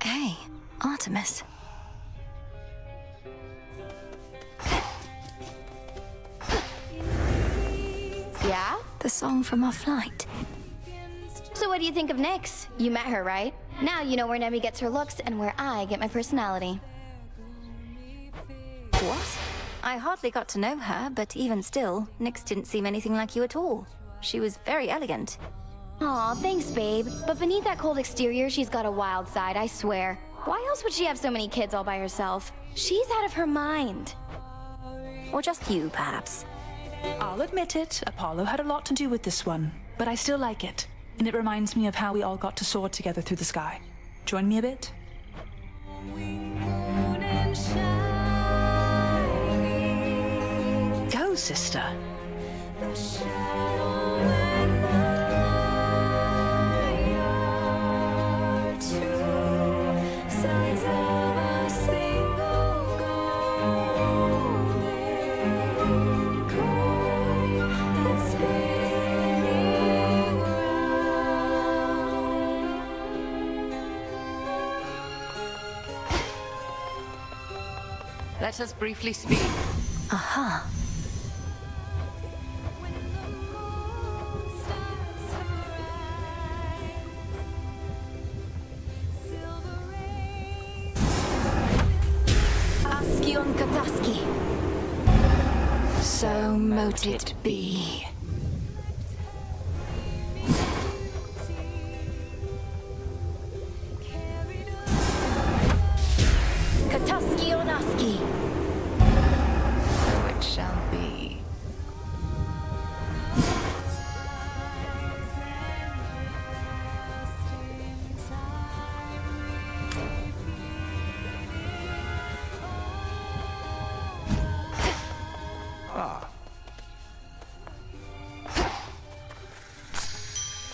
Hey, Artemis. Yeah? The song from our flight. So what do you think of Nyx? You met her, right? Now you know where Nemi gets her looks and where I get my personality. What? I hardly got to know her, but even still, Nyx didn't seem anything like you at all. She was very elegant. Aw, thanks, babe. But beneath that cold exterior, she's got a wild side, I swear. Why else would she have so many kids all by herself? She's out of her mind. Or just you, perhaps. I'll admit it, Apollo had a lot to do with this one, but I still like it. And it reminds me of how we all got to soar together through the sky. Join me a bit? Go, sister. Let us briefly speak. Aha. Ascion Kataski. So mote it be. Kataski Onaski. So it shall be.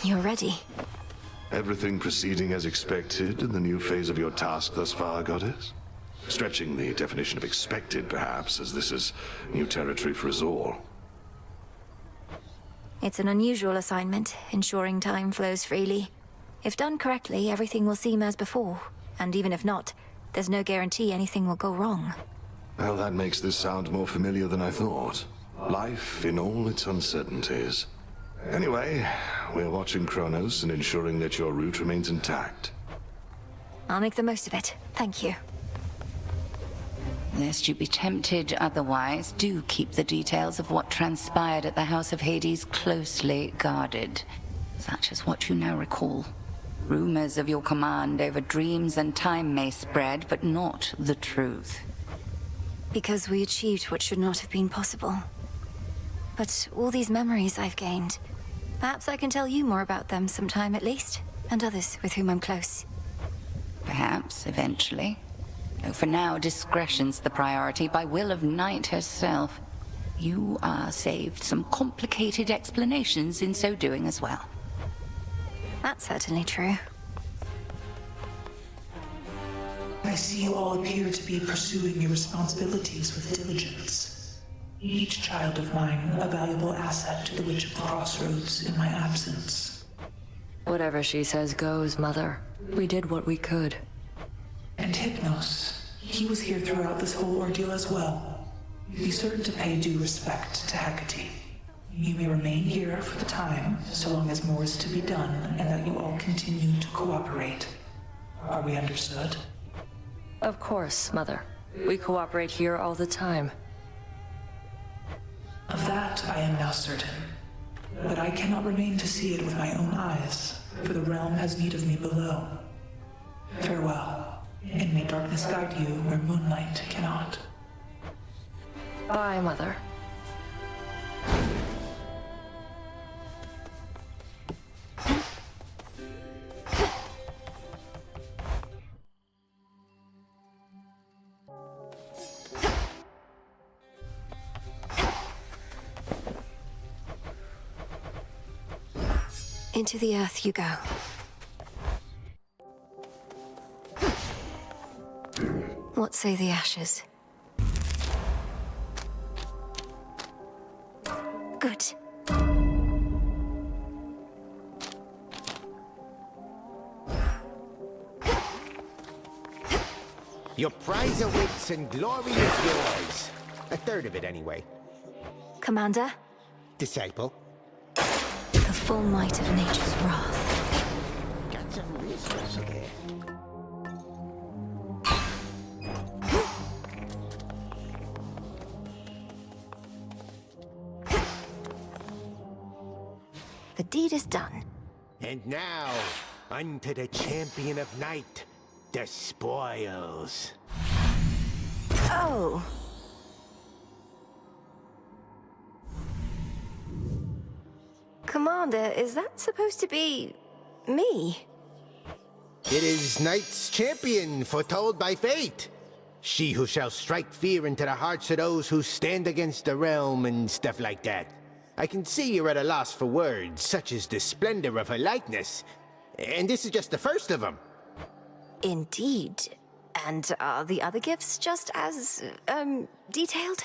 You're ready. Everything proceeding as expected in the new phase of your task thus far, Goddess? Stretching the definition of expected, perhaps, as this is new territory for us all. It's an unusual assignment, ensuring time flows freely. If done correctly, everything will seem as before. And even if not, there's no guarantee anything will go wrong. Well, that makes this sound more familiar than I thought. Life in all its uncertainties. Anyway, we're watching Kronos and ensuring that your route remains intact. I'll make the most of it. Thank you. Lest you be tempted otherwise, do keep the details of what transpired at the House of Hades closely guarded. Such as what you now recall. Rumors of your command over dreams and time may spread, but not the truth. Because we achieved what should not have been possible. But all these memories I've gained, perhaps I can tell you more about them sometime at least, and others with whom I'm close. Perhaps, eventually. Though for now, discretion's the priority by will of Night herself. You are saved some complicated explanations in so doing as well. That's certainly true. I see you all appear to be pursuing your responsibilities with diligence. Each child of mine a valuable asset to the Witch of the Crossroads in my absence. Whatever she says goes, Mother. We did what we could. And Hypnos, he was here throughout this whole ordeal as well. Be certain to pay due respect to Hecate. You may remain here for the time, so long as more is to be done, and that you all continue to cooperate. Are we understood? Of course, Mother. We cooperate here all the time. Of that I am now certain. But I cannot remain to see it with my own eyes, for the realm has need of me below. Farewell, and may darkness guide you where moonlight cannot. Bye, Mother. Into the earth you go. What say the ashes? Good. Your prize awaits and glory is yours. A third of it, anyway. Commander, Disciple. the full might of nature's wrath. Got something real special there. The deed is done. And now, unto the champion of night, the spoils. Oh. Commander, is that supposed to be me? It is Night's champion, foretold by fate. She who shall strike fear into the hearts of those who stand against the realm and stuff like that. I can see you're at a loss for words, such as the splendor of her likeness. And this is just the first of them. Indeed. And are the other gifts just as, detailed?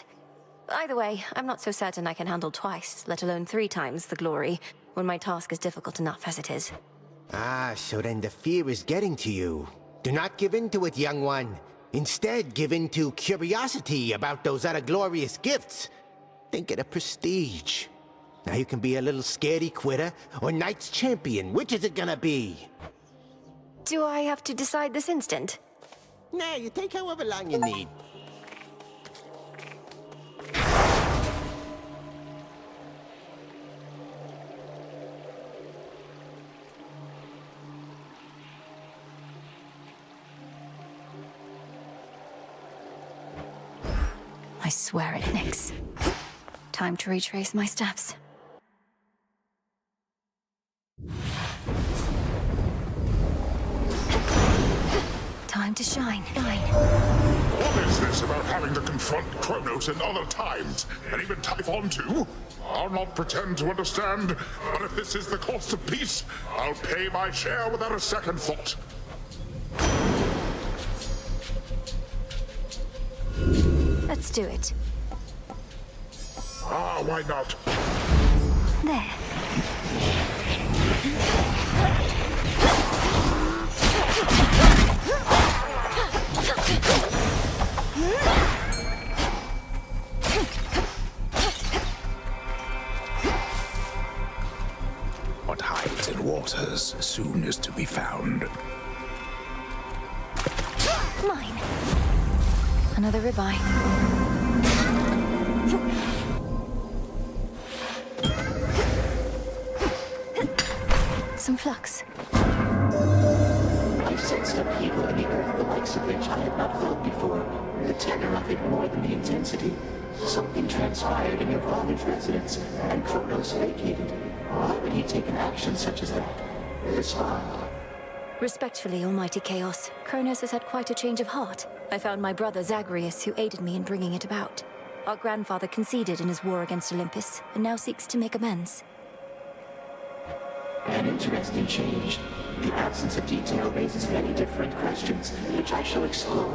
Either way, I'm not so certain I can handle twice, let alone 3 times the glory, when my task is difficult enough as it is. Ah, so then the fear is getting to you. Do not give in to it, young one. Instead, give in to curiosity about those other glorious gifts. Think of the prestige. Now you can be a little scaredy quitter or Knight's champion. Which is it gonna be? Do I have to decide this instant? Nah, you take however long you need. I swear it, Nyx. Time to retrace my steps. Time to shine. What is this about having to confront Kronos in other times, and even Typhon too? I'll not pretend to understand, but if this is the cost of peace, I'll pay my share without a second thought. Let's do it. Ah, why not? There. What hides in waters soon is to be found. Mine. Another ribeye. Some flux. I sensed upheaval in the earth the likes of which I had not felt before. The tenor of it more than the intensity. Something transpired in your father's residence, and Kronos vacated. Why would he take an action such as that? Respond. Respectfully, Almighty Chaos, Kronos has had quite a change of heart. I found my brother Zagreus, who aided me in bringing it about. Our grandfather conceded in his war against Olympus, and now seeks to make amends. An interesting change. The absence of detail raises many different questions, which I shall explore.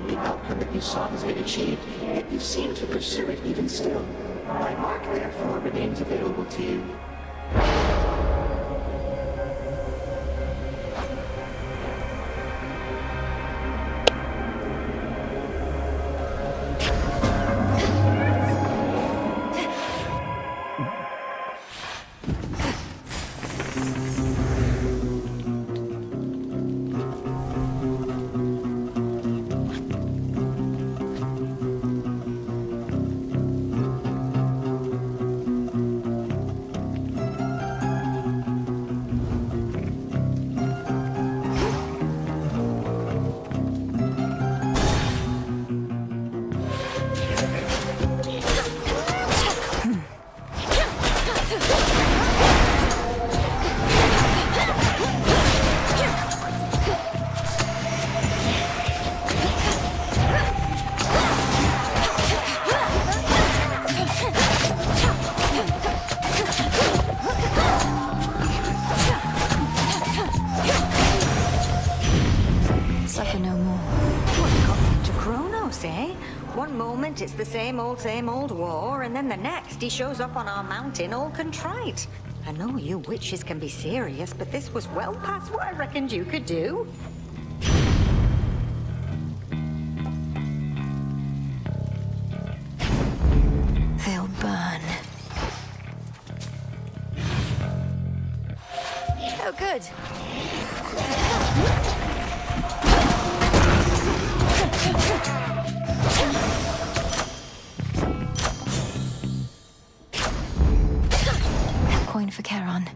The outcome that you saw has been achieved, yet you seem to pursue it even still. My mark, therefore, remains available to you. One moment it's the same old war, and then the next he shows up on our mountain all contrite. I know you witches can be serious, but this was well past what I reckoned you could do. Oh, good. Coin for Charon.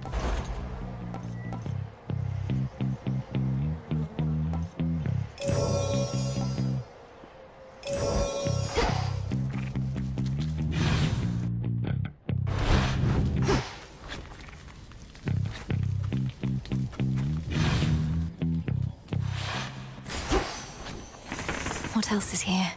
What else is here?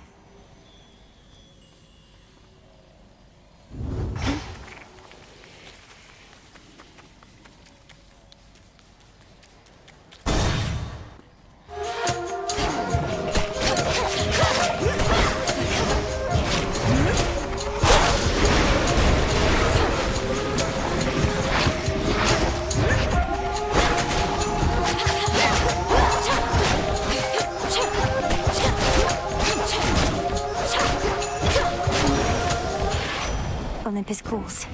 Olympus calls.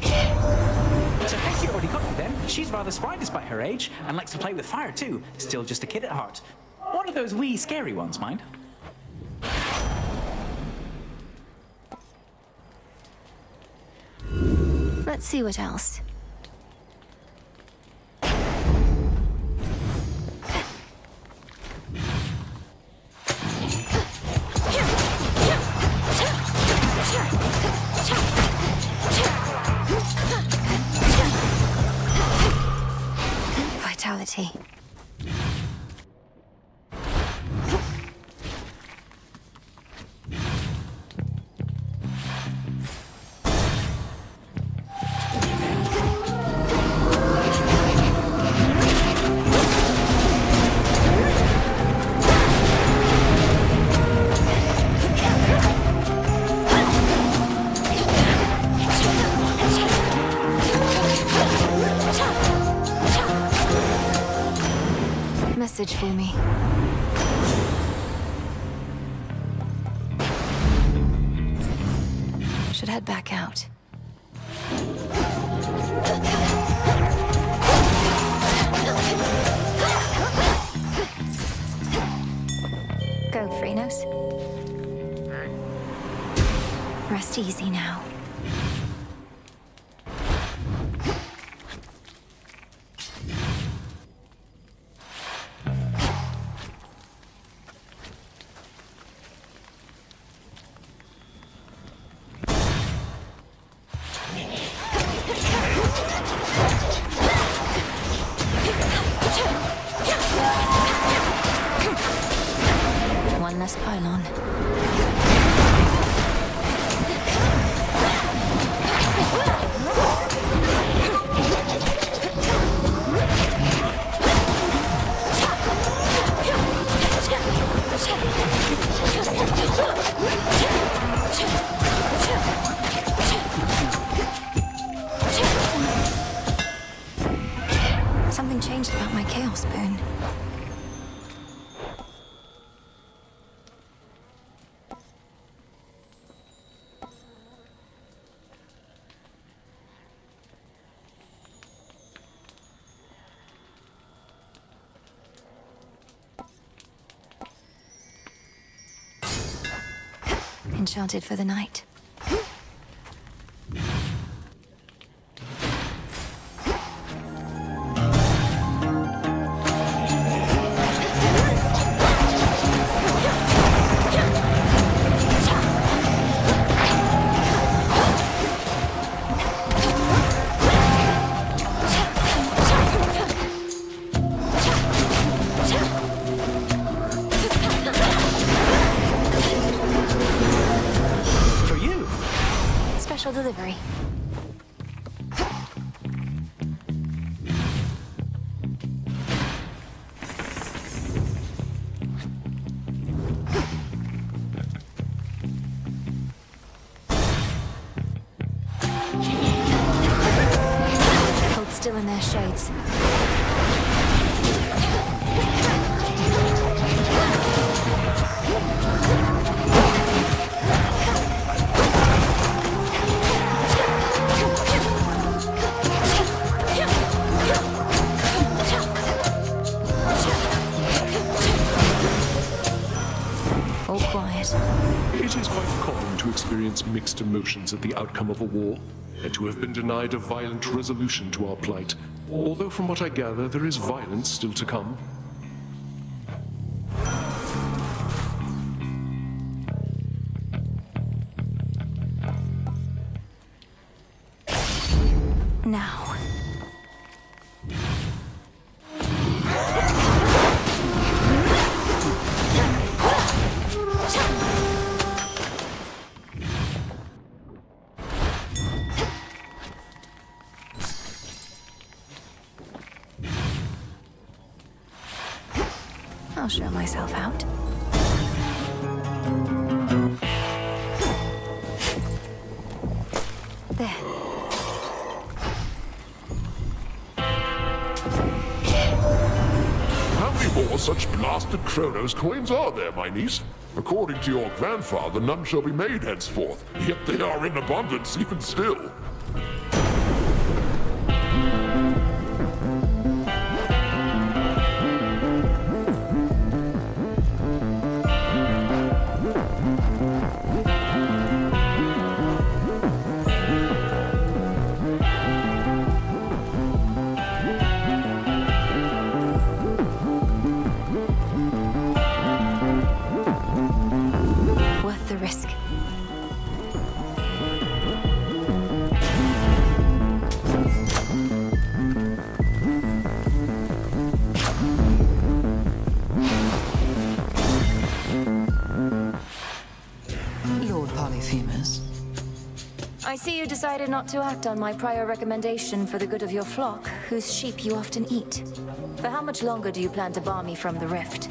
So Casey already got you then. She's rather spry despite her age, and likes to play with fire too. Still just a kid at heart. One of those wee scary ones, mind. Let's see what else. Vitality. Message for me. Should head back out. Go, Phrenos. Rest easy now. One less pylon. Something changed about my Chaos Boon. Enchanted for the night. For you. Special delivery. Hold still in their shades. experience mixed emotions at the outcome of a war, and to have been denied a violent resolution to our plight. Although from what I gather, there is violence still to come. Now. I'll show myself out. There. How many more such blasted Kronos coins are there, my niece? According to your grandfather, none shall be made henceforth, yet they are in abundance even still. Worth the risk. Lord Polyphemus. I see you decided not to act on my prior recommendation for the good of your flock, whose sheep you often eat. For how much longer do you plan to bar me from the rift?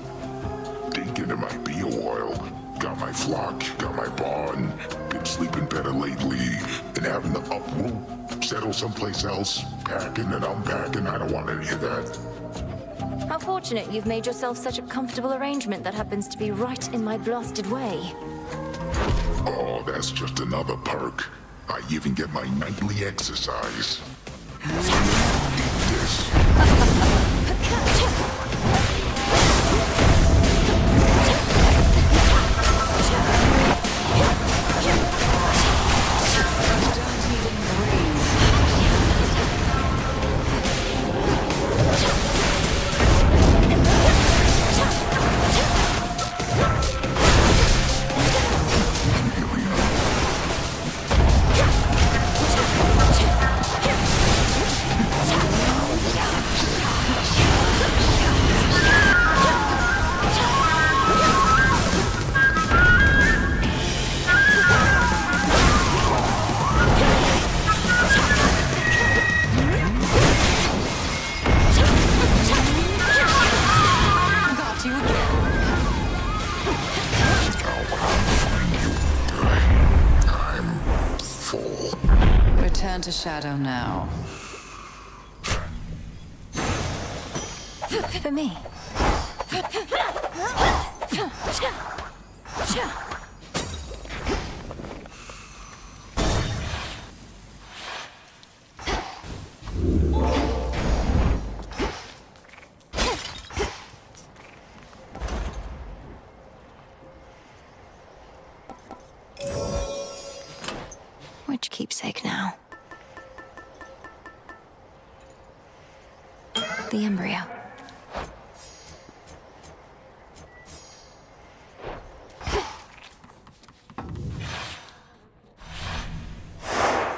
Thinking it might be a while. Got my flock, got my barn, been sleeping better lately, and having to uproot, settle someplace else, packing and unpacking, I don't want any of that. How fortunate you've made yourself such a comfortable arrangement that happens to be right in my blasted way. Oh, that's just another perk. I even get my nightly exercise. Eat this. Return to Shadow now. For me. Which keepsake now? The embryo.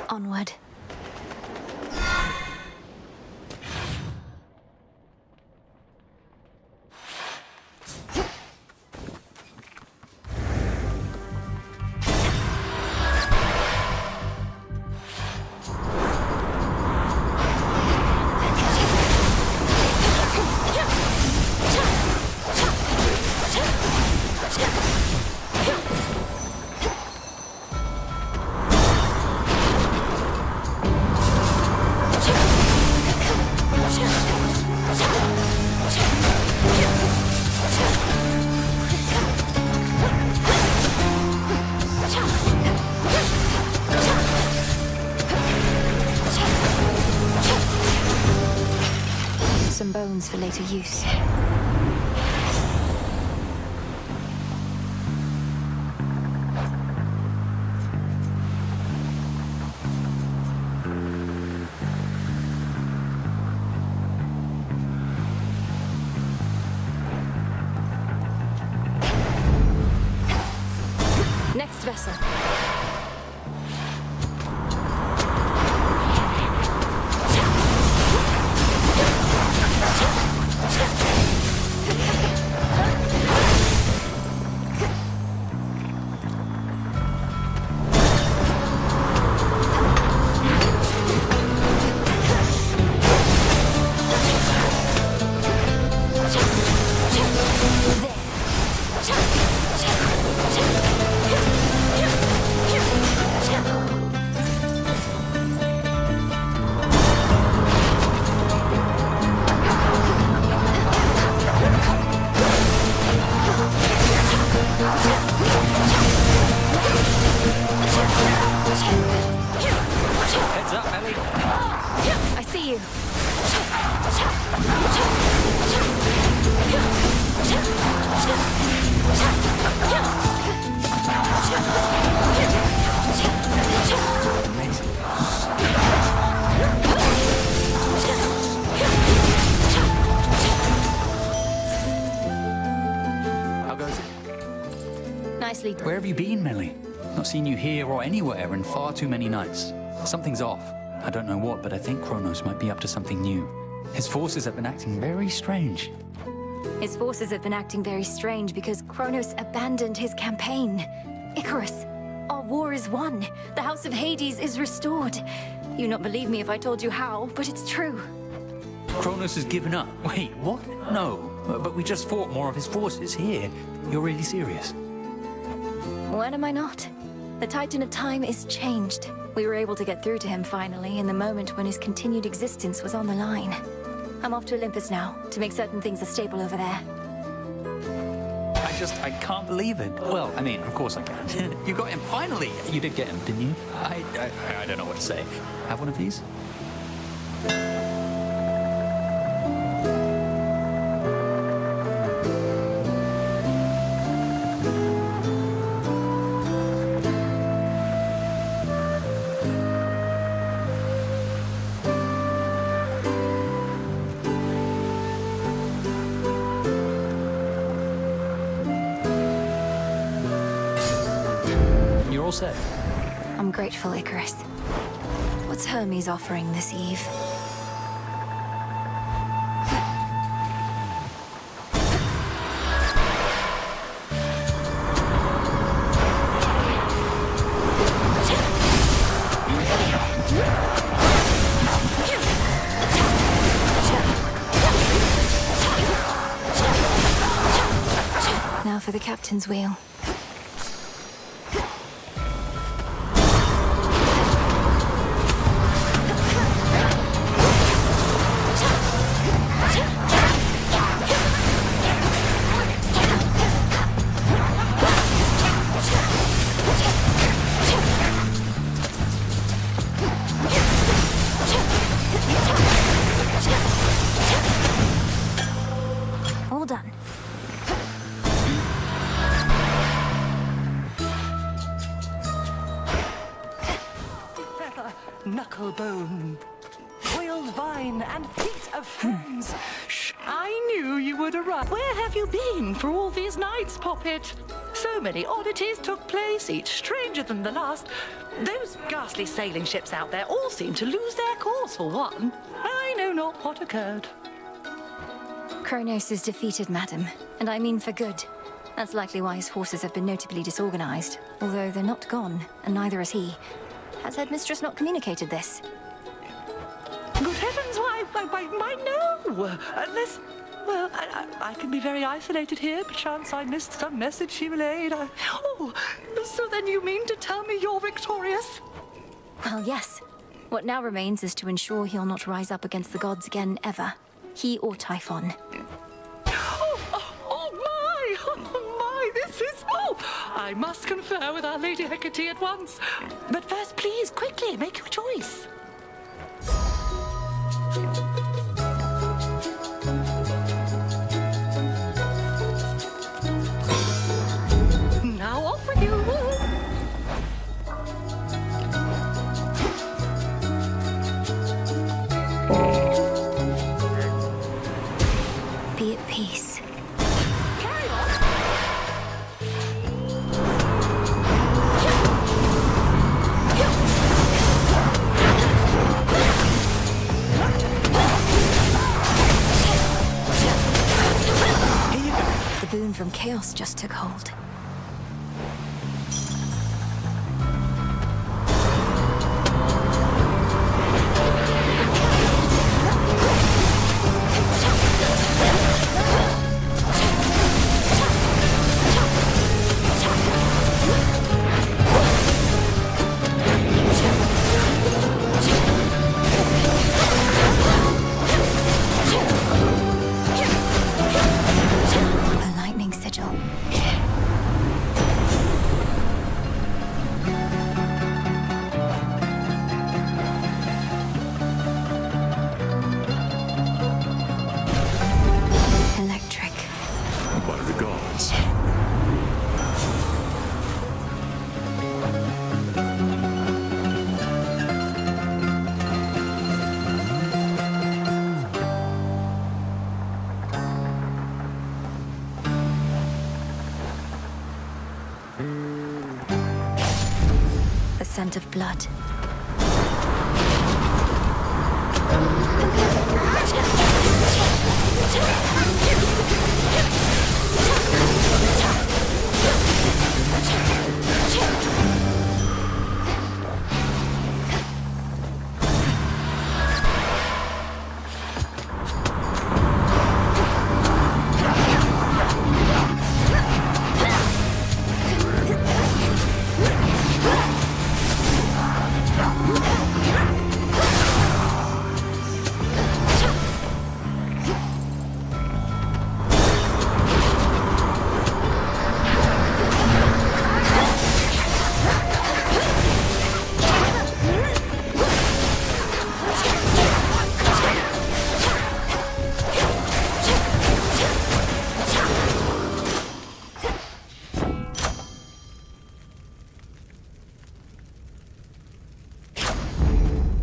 Onward. Some bones for later use. vessel. Heads up, Ellie. I see you. How goes it? Nicely done. Where have you been, Melly? Not seen you here or anywhere in far too many nights. Something's off. I don't know what, but I think Kronos might be up to something new. His forces have been acting very strange. His forces have been acting very strange because Kronos abandoned his campaign. Icarus, our war is won. The House of Hades is restored. You'd not believe me if I told you how, but it's true. Kronos has given up. Wait, what? No. But we just fought more of his forces here. You're really serious? When am I not? The Titan of Time is changed. We were able to get through to him finally in the moment when his continued existence was on the line. I'm off to Olympus now, to make certain things are stable over there. I can't believe it. Well, I mean, of course I can. You got him, finally! You did get him, didn't you? I don't know what to say. Have one of these? You're all set. I'm grateful, Icarus. What's Hermes offering this eve? Now for the captain's wheel. All done. Feather, knuckle bone, coiled vine, and feet of friends. Shh, I knew you would arrive. Where have you been for all these nights, Poppet? So many oddities took place, each stranger than the last. Those ghastly sailing ships out there all seem to lose their course for one. I know not what occurred. Kronos is defeated, madam, and I mean for good. That's likely why his forces have been notably disorganized, although they're not gone, and neither is he. Has Headmistress not communicated this? Good heavens, why no! Unless, well, I can be very isolated here. Perchance I missed some message she relayed. Oh, so then you mean to tell me you're victorious? Well, yes. What now remains is to ensure he'll not rise up against the gods again, ever. He or Typhon. Oh my, this is... Oh, I must confer with our Lady Hecate at once. But first, please, quickly, make your choice. Now off with you. Be at peace. Carry on. chaos just took hold. A lightning sigil. Electric. My regards. The scent of blood.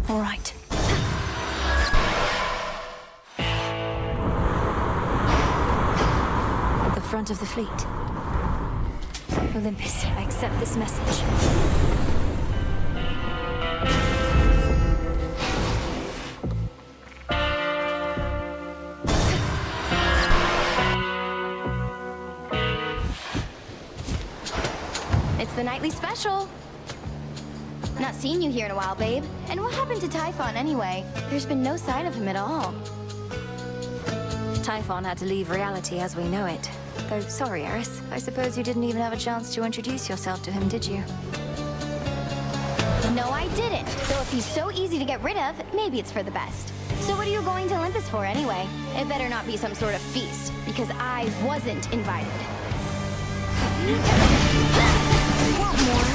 All right. The front of the fleet. Olympus, I accept this message. It's the nightly special. Not seen you here in a while, babe. And what happened to Typhon anyway? There's been no sign of him at all. Typhon had to leave reality as we know it. Though, sorry, Eris. I suppose you didn't even have a chance to introduce yourself to him, did you? No, I didn't. Though if he's so easy to get rid of, maybe it's for the best. So what are you going to Olympus for anyway? It better not be some sort of feast, because I wasn't invited. Want more?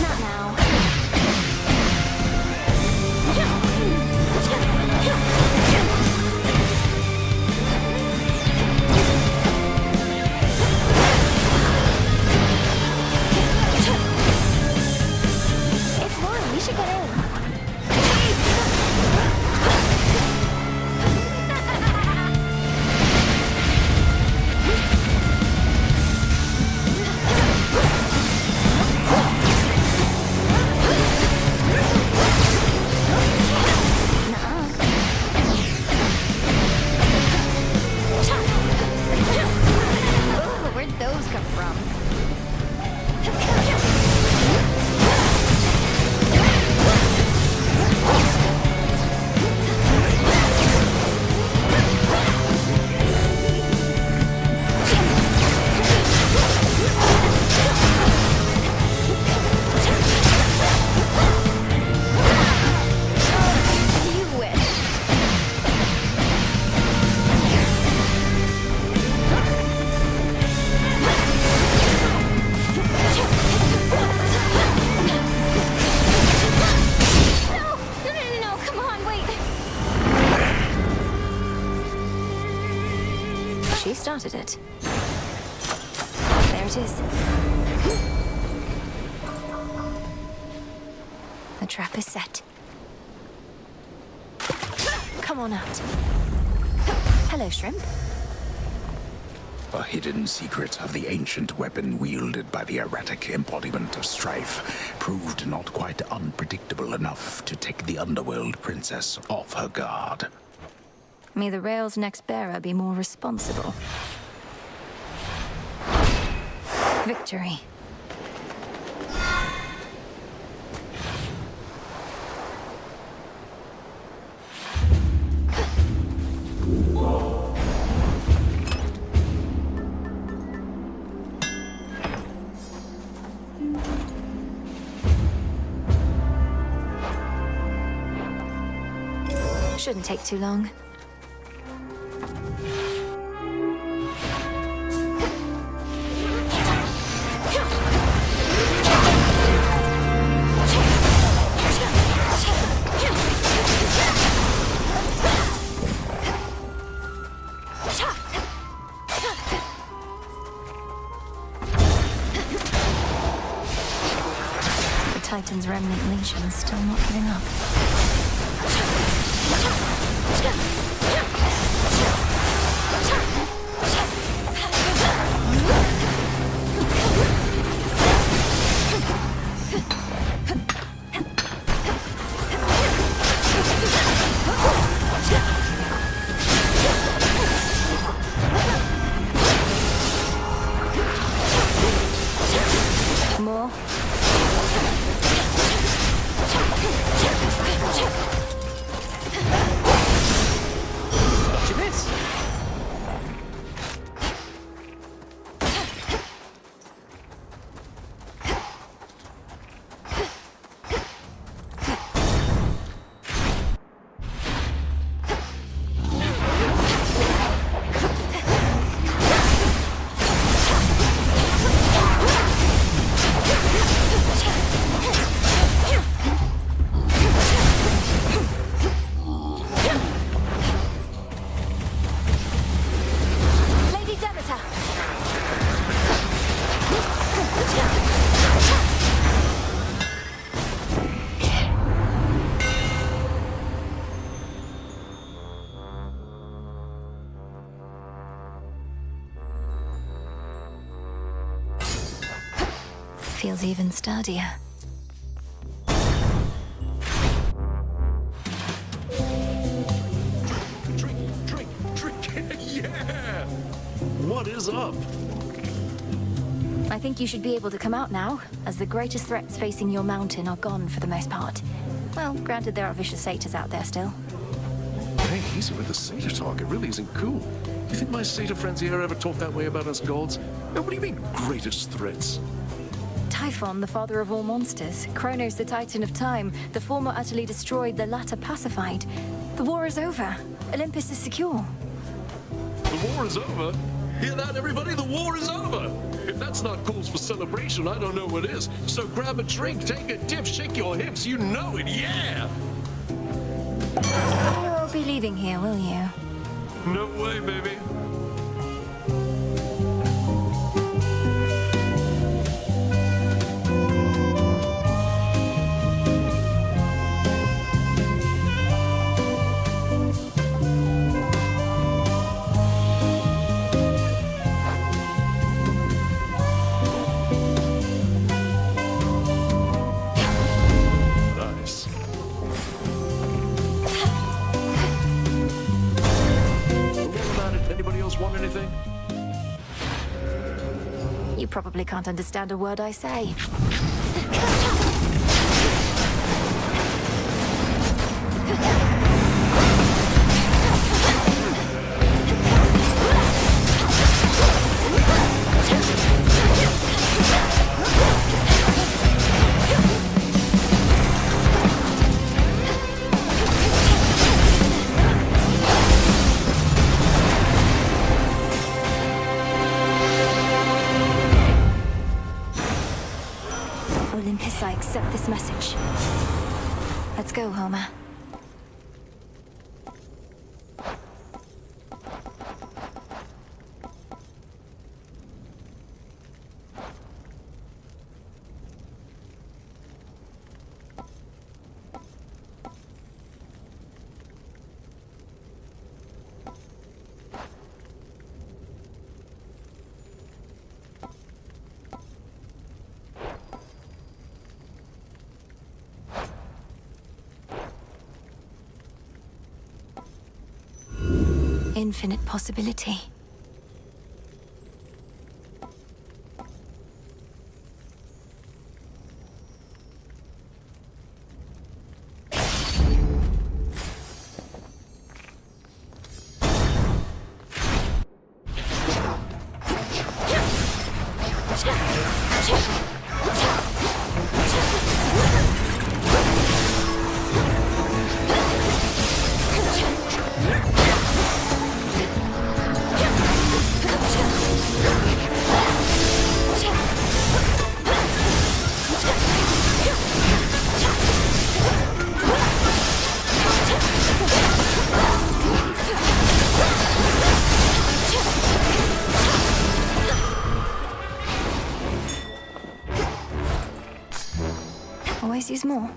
Not now. It's warm. We should get in. Ooh, where'd those come from? You wish. No, come on, wait. She started it. There it is. The trap is set. Come on out. Hello, Shrimp. A hidden secret of the ancient weapon wielded by the erratic embodiment of strife proved not quite unpredictable enough to take the Underworld princess off her guard. May the Rail's next bearer be more responsible. Victory. Shouldn't take too long. The Titan's remnant legion still not giving up. More. Watch your miss. Lady Demeter! Feels even sturdier. Drink! Yeah! What is up? I think you should be able to come out now, as the greatest threats facing your mountain are gone for the most part. Well, granted there are vicious satyrs out there still. Hey, easy with the satyr talk. It really isn't cool. You think my satyr friends here ever talk that way about us gods? And what do you mean, greatest threats? Typhon, the father of all monsters, Kronos, the Titan of Time, the former utterly destroyed, the latter pacified. The war is over. Olympus is secure. The war is over? Hear that, everybody? The war is over! If that's not cause for celebration, I don't know what is. So grab a drink, take a dip, shake your hips, you know it, yeah! You won't be leaving here, will you? No way, baby. Nice. What about it? Anybody else want anything? You probably can't understand a word I say. Olympus, I accept this message. Let's go, Homer. infinite possibility. Always use more.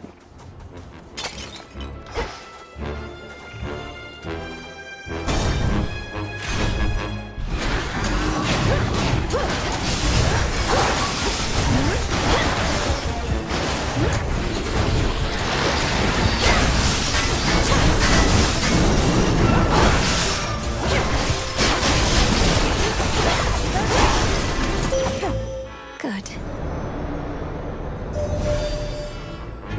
Good.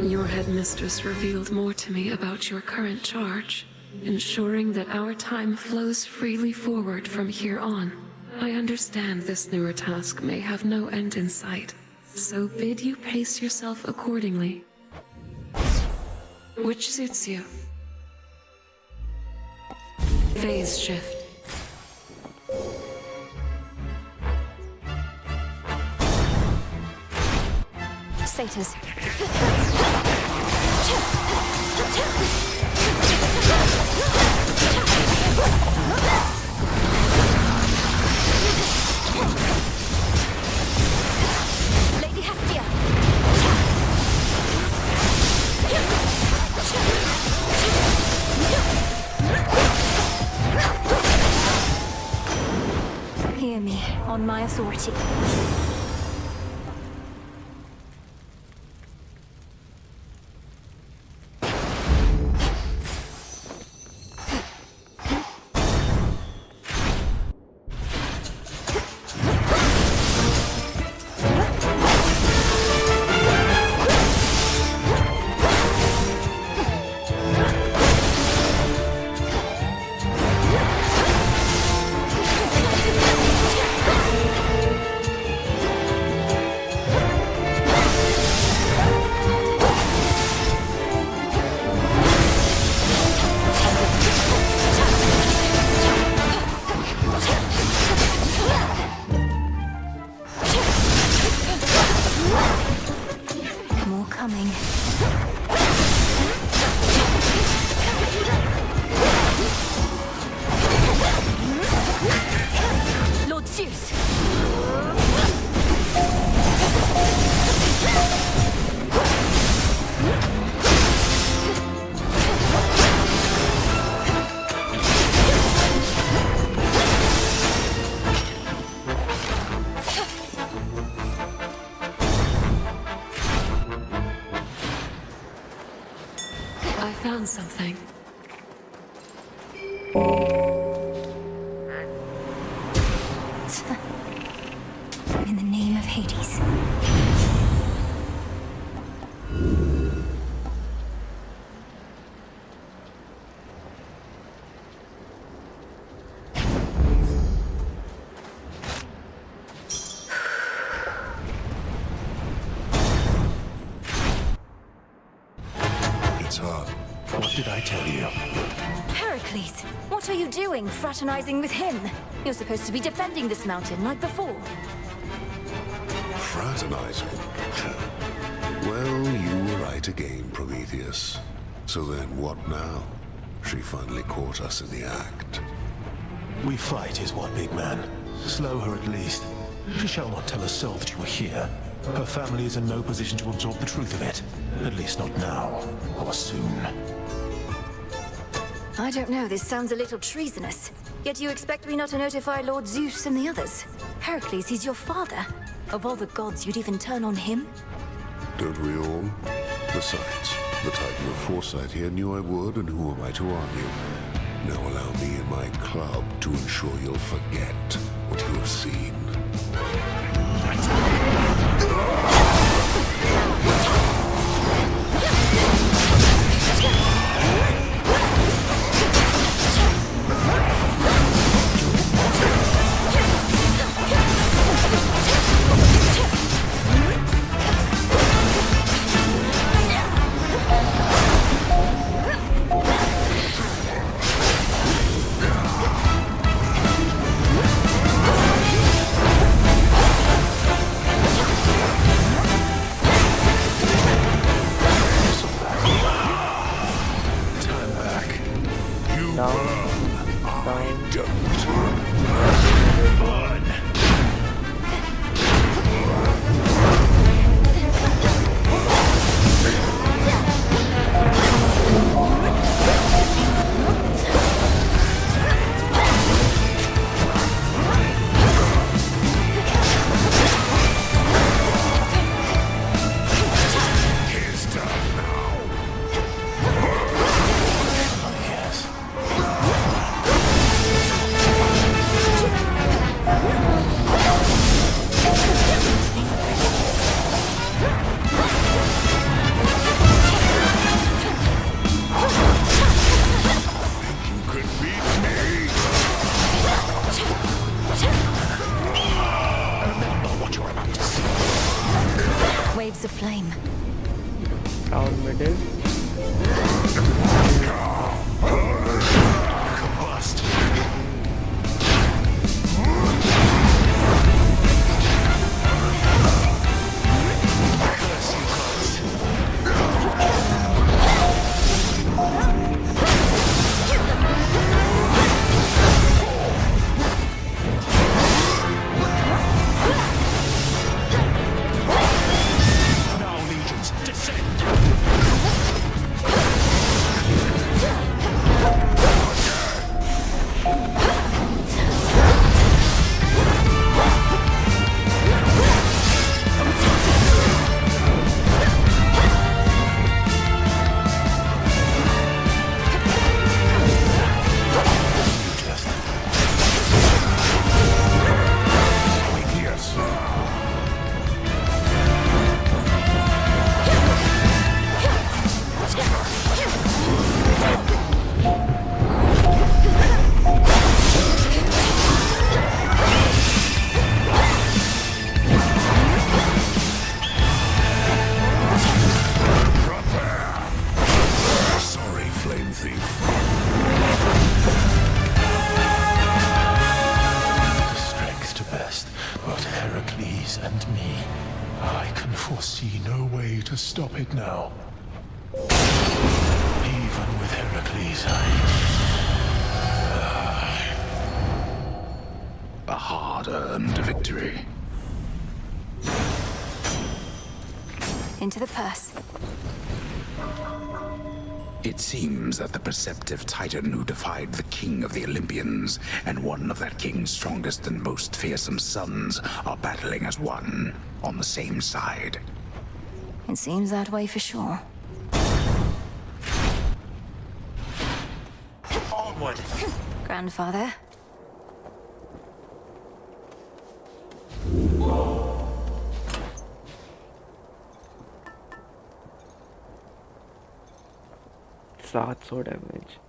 Your headmistress revealed more to me about your current charge, ensuring that our time flows freely forward from here on. I understand this newer task may have no end in sight, so bid you pace yourself accordingly. Which suits you? Phase shift. Satyrs. Lady Hestia. Hear me, on my authority. I found something. In the name of Hades. It's hard. What did I tell you? Heracles, what are you doing, fraternizing with him? You're supposed to be defending this mountain like before. Fraternizing? Well, you were right again, Prometheus. So then what now? She finally caught us in the act. We fight is what, big man. Slow her at least. She shall not tell a soul that you were here. Her family is in no position to absorb the truth of it. At least not now, or soon. I don't know, this sounds a little treasonous. Yet you expect me not to notify Lord Zeus and the others? Heracles, he's your father. Of all the gods, you'd even turn on him? Don't we all? Besides, the Titan of Foresight here knew I would, and who am I to argue? Now allow me and my club to ensure you'll forget what you have seen. Waves of flame. Down middle. Combust. Curse you, gods. Now, legions, descend! Sorry, Flame Thief. Strength to best, but Heracles and me. I can foresee no way to stop it now. Even with Heracles, A hard-earned victory. Into the purse. It seems that the perceptive Titan who defied the king of the Olympians and one of that king's strongest and most fearsome sons are battling as one, on the same side. It seems that way for sure. onward! Grandfather. $700 damage.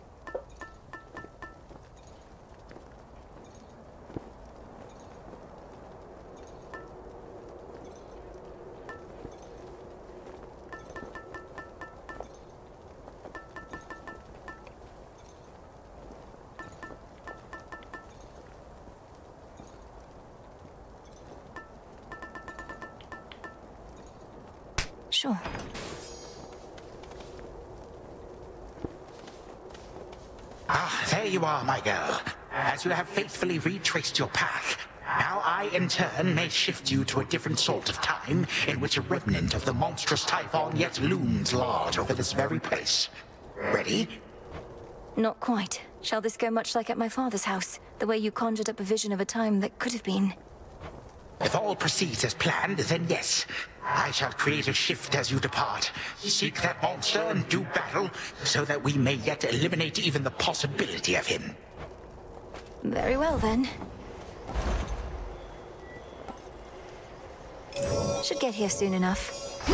Sure. Ah, there you are, my girl. As you have faithfully retraced your path, now I, in turn, may shift you to a different sort of time in which a remnant of the monstrous Typhon yet looms large over this very place. Ready? Not quite. Shall this go much like at my father's house? The way you conjured up a vision of a time that could have been? If all proceeds as planned, then yes. I shall create a shift as you depart. Seek that monster and do battle, so that we may yet eliminate even the possibility of him. Very well, then. Should get here soon enough.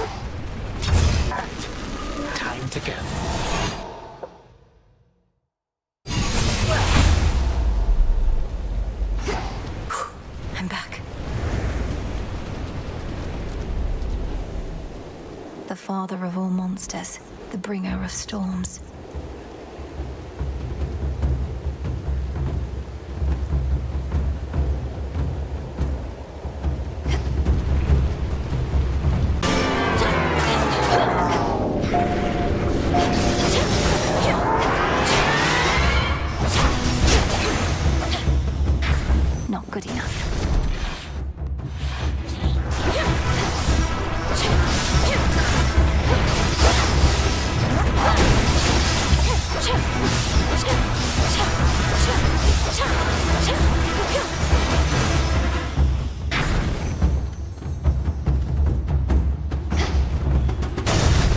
Time to go. I'm back. The father of all monsters, the bringer of storms. Not good enough.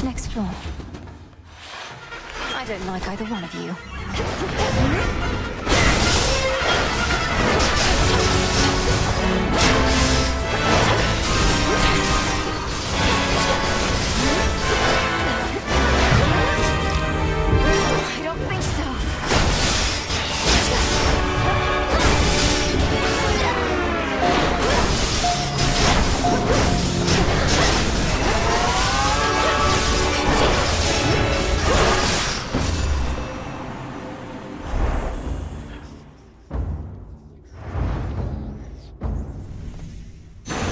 Next floor. I don't like either one of you. I don't think so.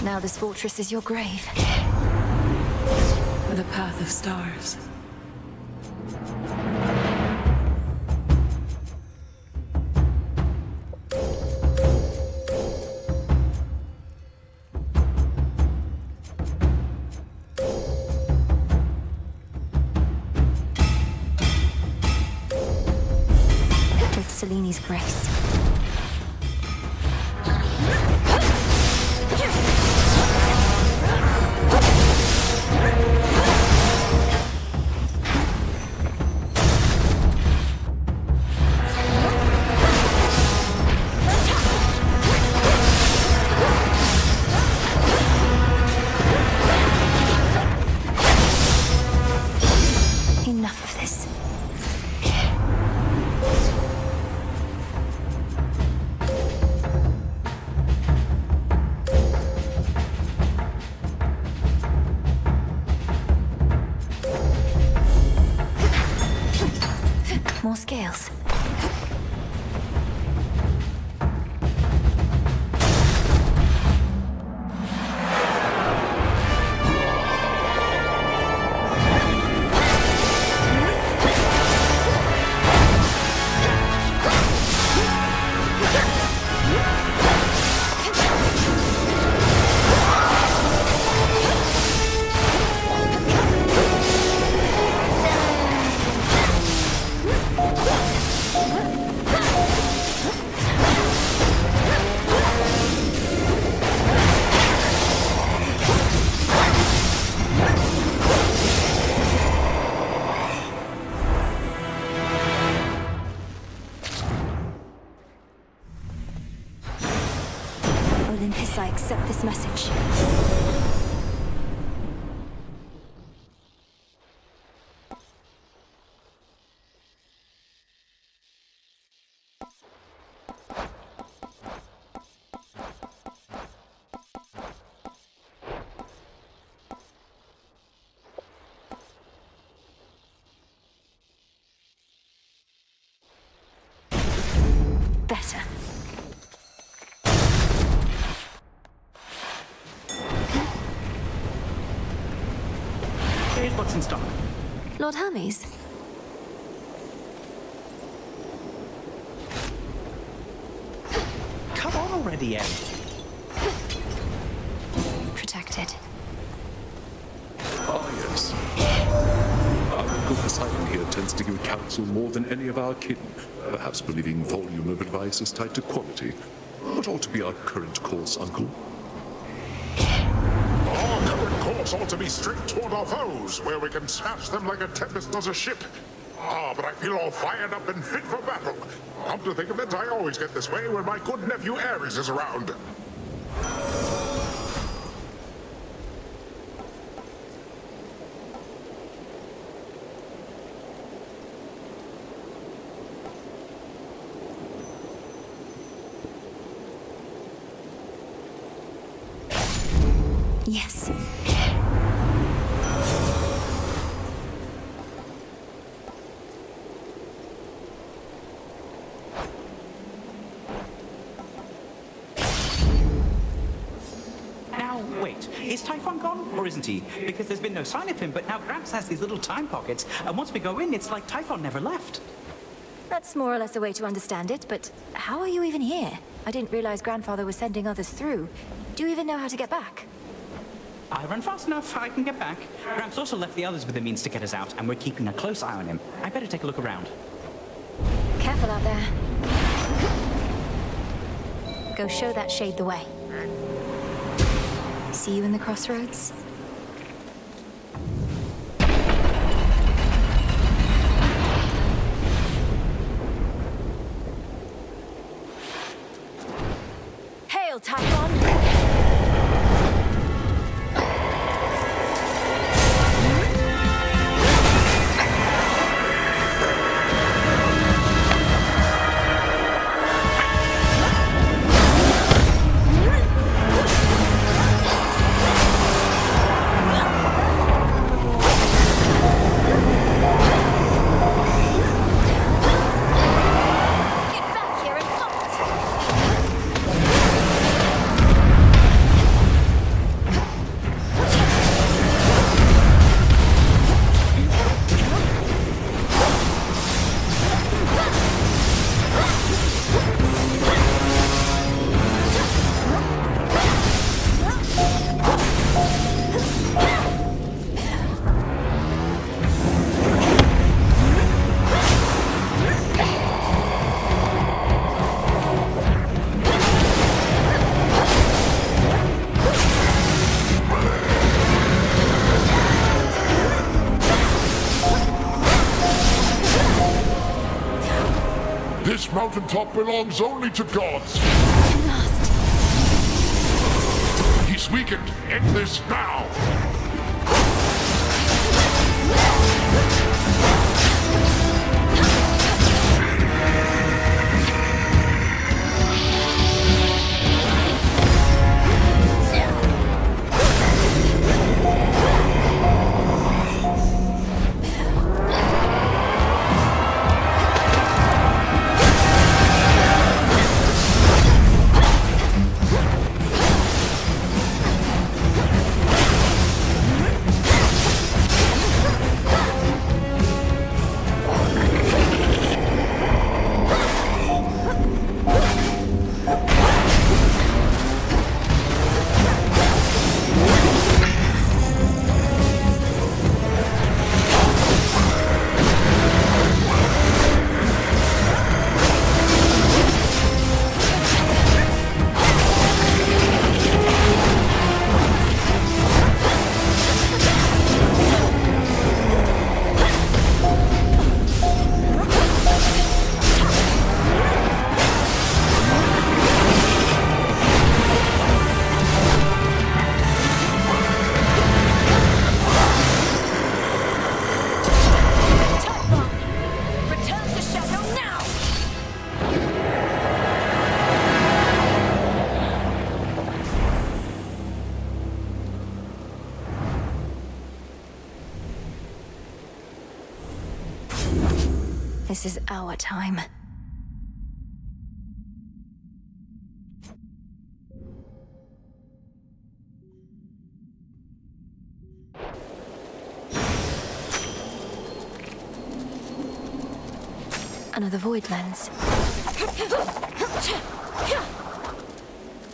Now this fortress is your grave. The path of stars. With Seleni's grace. Enough of this. More scales. Olympus, I accept this message. Better. Here's what's in stock. Lord Hermes? Come on already, Em. Protected. Ah, yes. Our Uncle Poseidon here tends to give counsel more than any of our kin, perhaps believing volume of advice is tied to quality. What ought to be our current course, Uncle? us ought to be straight toward our foes, where we can smash them like a tempest does a ship. Ah, but I feel all fired up and fit for battle. Come to think of it, I always get this way when my good nephew Ares is around. Yes. Now, wait. Is Typhon gone, or isn't he? Because there's been no sign of him, but now Gramps has these little time pockets, and once we go in, it's like Typhon never left. That's more or less a way to understand it, but how are you even here? I didn't realize Grandfather was sending others through. Do you even know how to get back? I run fast enough, I can get back. Gramps also left the others with the means to get us out, and we're keeping a close eye on him. I better take a look around. Careful out there. Go show that shade the way. See you in the crossroads? Hail, Typhon! This mountaintop belongs only to gods. He's weakened. End this now. This is our time. Another void lens.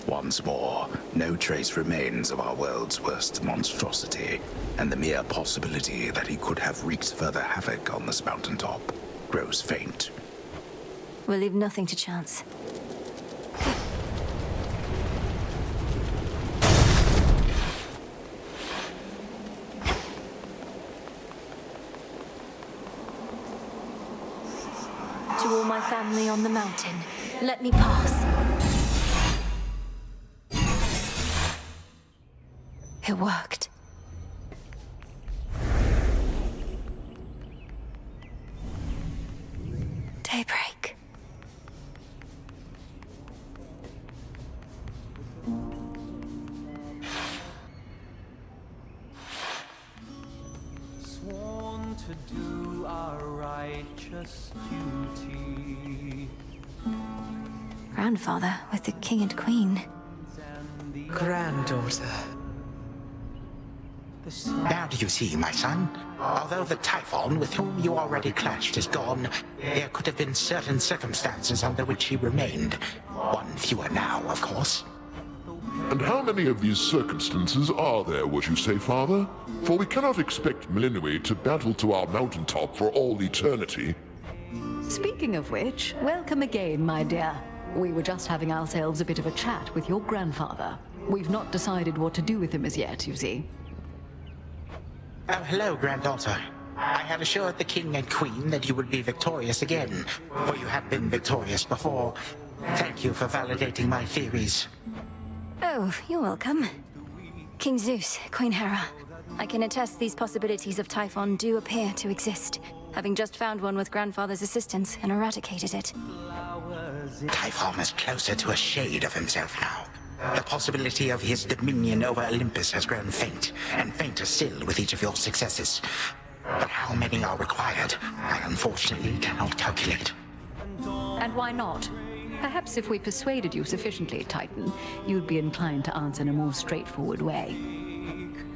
Once more, no trace remains of our world's worst monstrosity, and the mere possibility that he could have wreaked further havoc on this mountaintop grows faint. We'll leave nothing to chance. family on the mountain. Let me pass. It worked. Daybreak. Sworn to do our righteous duty. Grandfather with the king and queen. Granddaughter. Now do you see, my son? Although the Typhon with whom you already clashed is gone, there could have been certain circumstances under which he remained. One fewer now, of course. And how many of these circumstances are there, would you say, Father? For we cannot expect Melinue to battle to our mountaintop for all eternity. Speaking of which, welcome again, my dear. We were just having ourselves a bit of a chat with your grandfather. We've not decided what to do with him as yet, you see. Oh, hello, granddaughter. I had assured the king and queen that you would be victorious again, for you have been victorious before. Thank you for validating my theories. Oh, you're welcome. King Zeus, Queen Hera. I can attest these possibilities of Typhon do appear to exist, having just found one with Grandfather's assistance and eradicated it. Typhon is closer to a shade of himself now. The possibility of his dominion over Olympus has grown faint, and fainter still with each of your successes. But how many are required, I unfortunately cannot calculate. And why not? Perhaps if we persuaded you sufficiently, Titan, you'd be inclined to answer in a more straightforward way.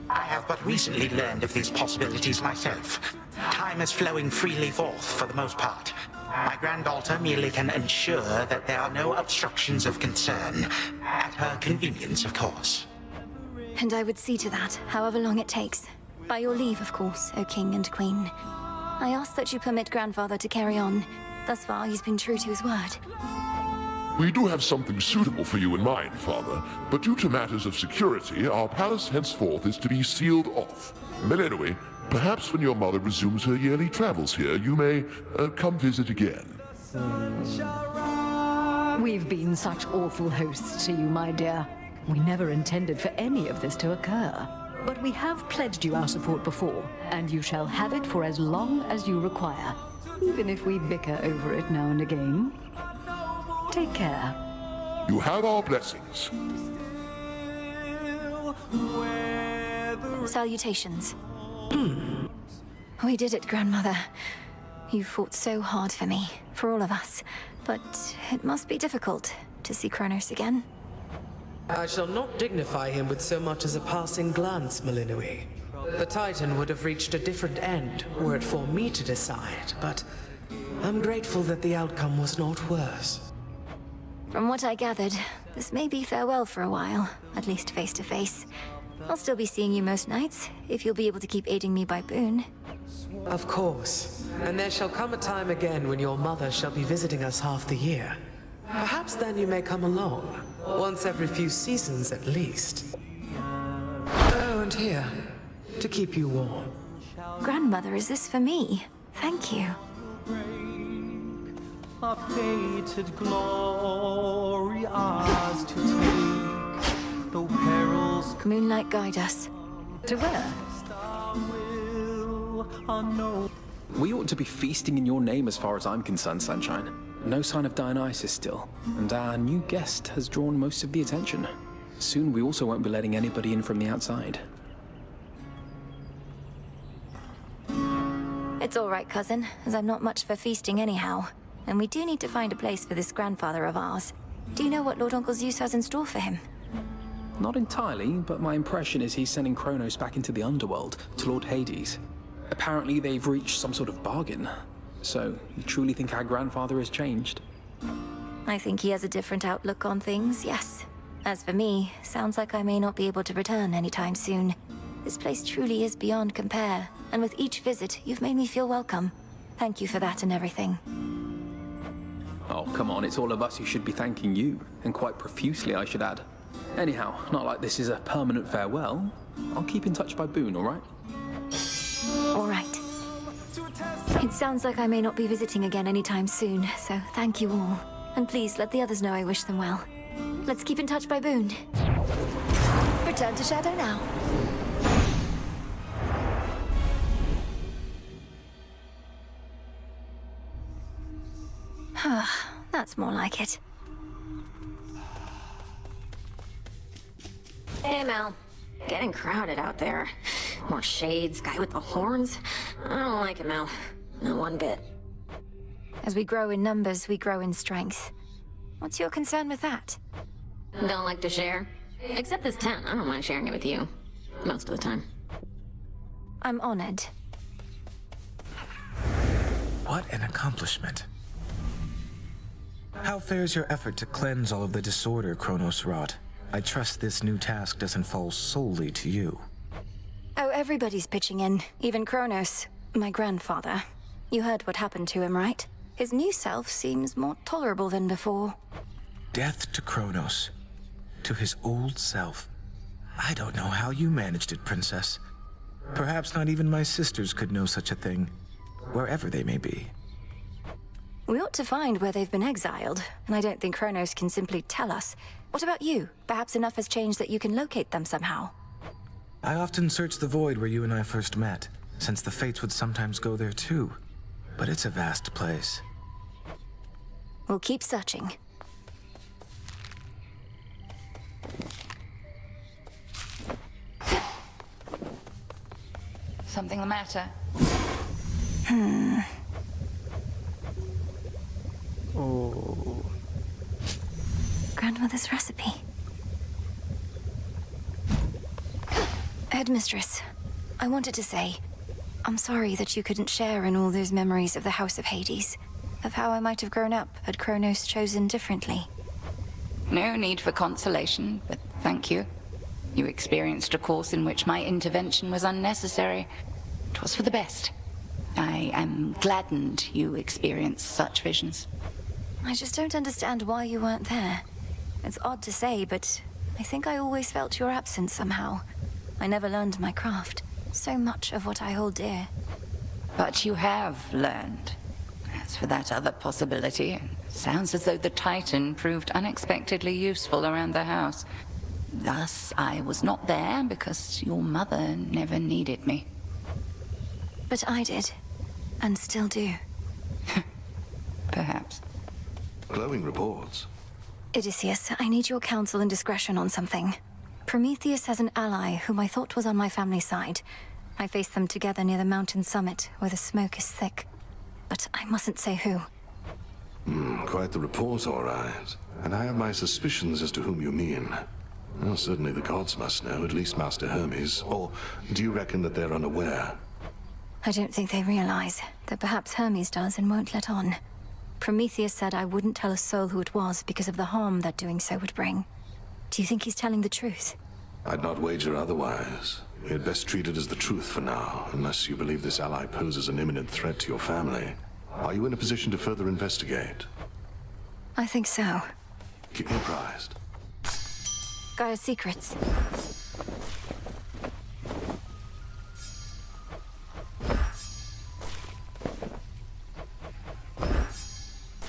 I have but recently learned of these possibilities myself. Time is flowing freely forth for the most part. My granddaughter merely can ensure that there are no obstructions of concern. At her convenience, of course. And I would see to that, however long it takes. By your leave, of course, O King and Queen. I ask that you permit Grandfather to carry on. Thus far, he's been true to his word. We do have something suitable for you in mind, Father, but due to matters of security, our palace henceforth is to be sealed off. Melinue, perhaps when your mother resumes her yearly travels here, you may come visit again. We've been such awful hosts to you, my dear. We never intended for any of this to occur. But we have pledged you our support before, and you shall have it for as long as you require, even if we bicker over it now and again. Take care. You have our blessings. Salutations. We did it, Grandmother. You fought so hard for me, for all of us. But it must be difficult to see Kronos again. I shall not dignify him with so much as a passing glance, Melinue. The Titan would have reached a different end were it for me to decide, but I'm grateful that the outcome was not worse. From what I gathered, this may be farewell for a while, at least face to face. I'll still be seeing you most nights, if you'll be able to keep aiding me by boon. Of course. And there shall come a time again when your mother shall be visiting us half the year. Perhaps then you may come along. Once every few seasons at least. Oh, and here, to keep you warm. Grandmother, is this for me? Thank you. A fated glory ours to take, though perils Moonlight, guide us. To where? We ought to be feasting in your name as far as I'm concerned, Sunshine. No sign of Dionysus still, and our new guest has drawn most of the attention. Soon we also won't be letting anybody in from the outside. It's all right, cousin, as I'm not much for feasting anyhow. And we do need to find a place for this grandfather of ours. Do you know what Lord Uncle Zeus has in store for him? Not entirely, but my impression is he's sending Kronos back into the underworld, to Lord Hades. Apparently they've reached some sort of bargain. So, you truly think our grandfather has changed? I think he has a different outlook on things, yes. As for me, sounds like I may not be able to return anytime soon. This place truly is beyond compare, and with each visit, you've made me feel welcome. Thank you for that and everything. Oh, come on, it's all of us who should be thanking you, and quite profusely, I should add. Anyhow, not like this is a permanent farewell. I'll keep in touch by boon, all right? All right. It sounds like I may not be visiting again anytime soon, so thank you all. And please let the others know I wish them well. Let's keep in touch by Boone. Return to Shadow now. That's more like it. Hey, Mel. Getting crowded out there. More shades, guy with the horns. I don't like it, Mel. Not one bit. As we grow in numbers, we grow in strength. What's your concern with that? Don't like to share? Except this tent. I don't mind sharing it with you. Most of the time. I'm honored. What an accomplishment. How fares your effort to cleanse all of the disorder Kronos wrought? I trust this new task doesn't fall solely to you. Oh, everybody's pitching in. Even Kronos, my grandfather. You heard what happened to him, right? His new self seems more tolerable than before. Death to Kronos. To his old self. I don't know how you managed it, Princess. Perhaps not even my sisters could know such a thing, wherever they may be. We ought to find where they've been exiled, and I don't think Kronos can simply tell us. What about you? Perhaps enough has changed that you can locate them somehow. I often search the void where you and I first met, since the Fates would sometimes go there too. But it's a vast place. We'll keep searching. Something the matter? Oh. Grandmother's recipe. Headmistress, I wanted to say, I'm sorry that you couldn't share in all those memories of the House of Hades, of how I might have grown up had Kronos chosen differently. No need for consolation, but thank you. You experienced a course in which my intervention was unnecessary. It was for the best. I am gladdened you experienced such visions. I just don't understand why you weren't there. It's odd to say, but I think I always felt your absence somehow. I never learned my craft. So much of what I hold dear. But you have learned. As for that other possibility, it sounds as though the Titan proved unexpectedly useful around the house. Thus, I was not there because your mother never needed me. But I did. And still do. Perhaps. Glowing reports. Odysseus, I need your counsel and discretion on something. Prometheus has an ally whom I thought was on my family's side. I faced them together near the mountain summit, where the smoke is thick. But I mustn't say who. Quite the report, all right. And I have my suspicions as to whom you mean. Well, certainly the gods must know, at least Master Hermes. Or do you reckon that they're unaware? I don't think they realize that perhaps Hermes does and won't let on. Prometheus said I wouldn't tell a soul who it was because of the harm that doing so would bring. Do you think he's telling the truth? I'd not wager otherwise. We had best treat it as the truth for now, unless you believe this ally poses an imminent threat to your family. Are you in a position to further investigate? I think so. Keep me apprised. Gaia's secrets.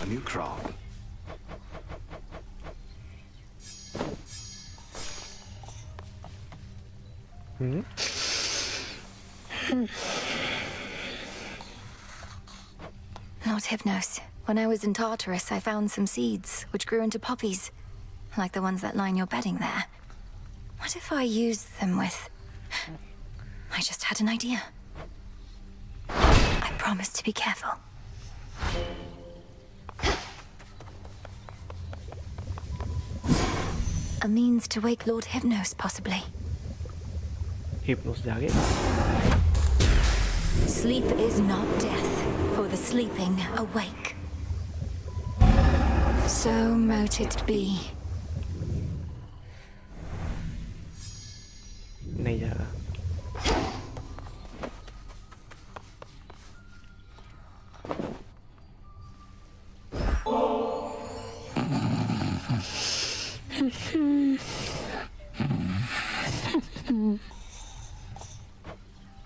A new crop. Lord Hypnos, when I was in Tartarus, I found some seeds, which grew into poppies, like the ones that line your bedding there. What if I used them with... I just had an idea. I promise to be careful. A means to wake Lord Hypnos, possibly. Hypnos jaage. Sleep is not death, for the sleeping awake. So mote it be. नहीं जाएगा.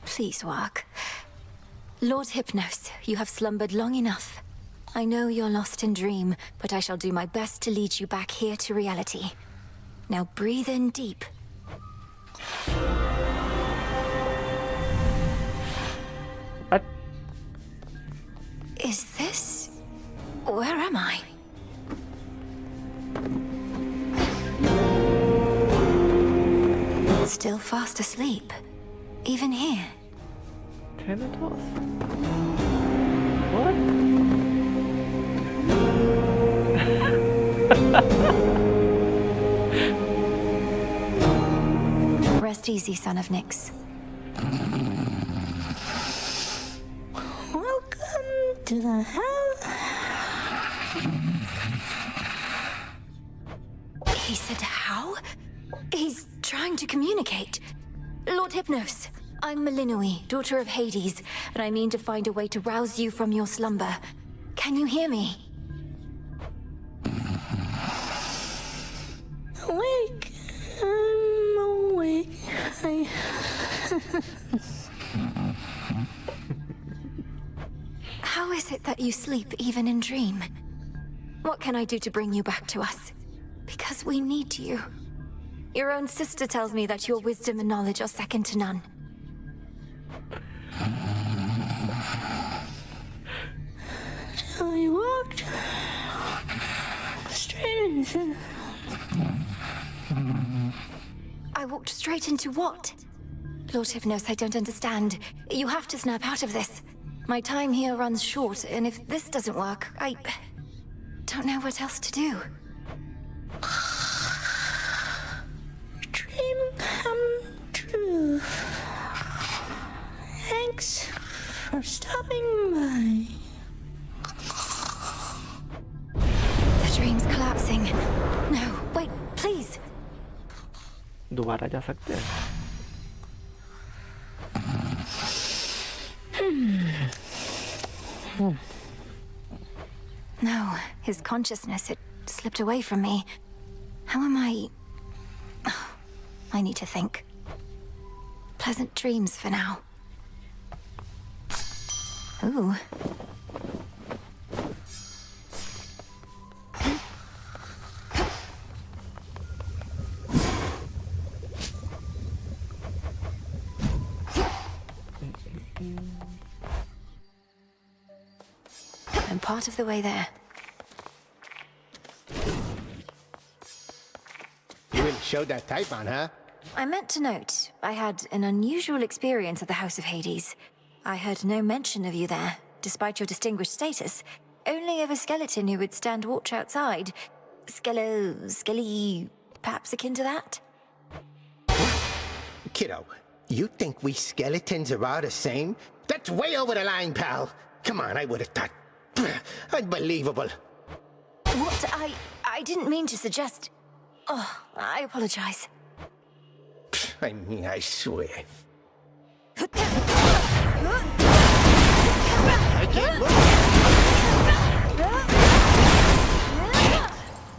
Please work. Lord Hypnos, you have slumbered long enough. I know you're lost in dream, but I shall do my best to lead you back here to reality. Now breathe in deep. What? Is this... Where am I? Still fast asleep. Even here. Thanatos? What? Rest easy, son of Nyx. Welcome to the house. He said how? He's trying to communicate. Lord Hypnos, I'm Melinoi, daughter of Hades, and I mean to find a way to rouse you from your slumber. Can you hear me? Awake. I'm awake. How is it that you sleep even in dream? What can I do to bring you back to us? Because we need you. Your own sister tells me that your wisdom and knowledge are second to none. I walked straight into... I walked straight into what? Lord Hypnos, I don't understand. You have to snap out of this. My time here runs short, and if this doesn't work, I don't know what else to do. Dream come true. Thanks for stopping by. The dream's collapsing. No, wait, please. दोबारा जा सकते हैं. No, his consciousness, it slipped away from me. How am I... I need to think. Pleasant dreams for now. Ooh. I'm part of the way there. You really showed that Typhon, huh? I meant to note, I had an unusual experience at the House of Hades. I heard no mention of you there, despite your distinguished status. Only of a skeleton who would stand watch outside. Skelly, perhaps akin to that? Kiddo, you think we skeletons are all the same? That's way over the line, pal. Come on, I would have thought. Unbelievable. What? I didn't mean to suggest... Oh, I apologize. I mean, I swear. I can't move.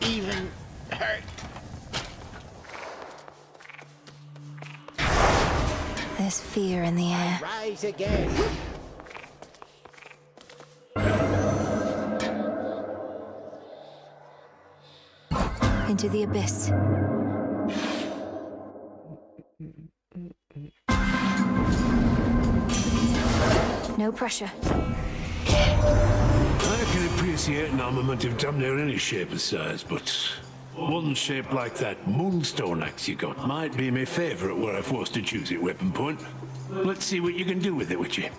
Even hurt. There's fear in the air. Rise again. Into the abyss. No pressure. I can appreciate an armament of damn near any shape and size, but one shaped like that moonstone axe you got might be my favourite were I forced to choose it weapon point. Let's see what you can do with it, Witchy.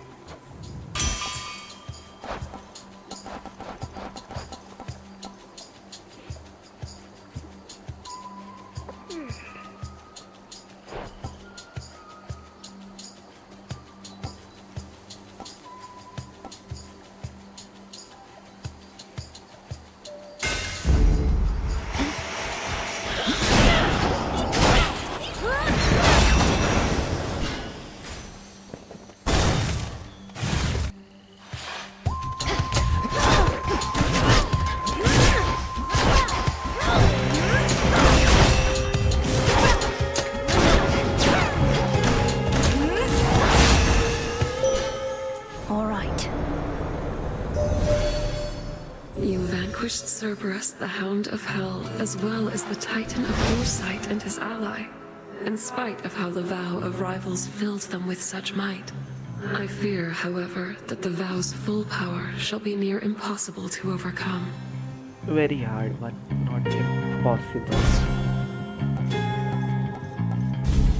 banished Cerberus, the Hound of Hell, as well as the Titan of Foresight and his ally, in spite of how the vow of rivals filled them with such might. I fear, however, that the vow's full power shall be near impossible to overcome. Very hard, but not impossible.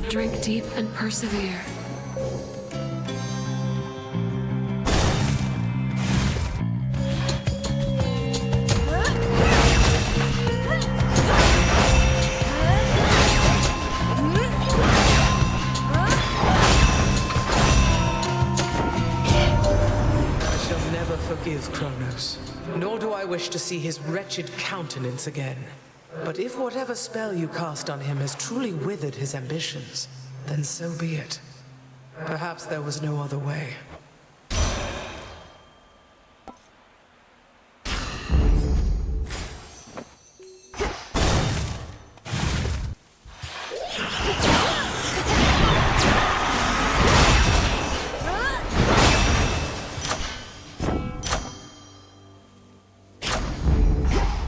Drink deep and persevere. Forgive Kronos, nor do I wish to see his wretched countenance again. But if whatever spell you cast on him has truly withered his ambitions, then so be it. Perhaps there was no other way.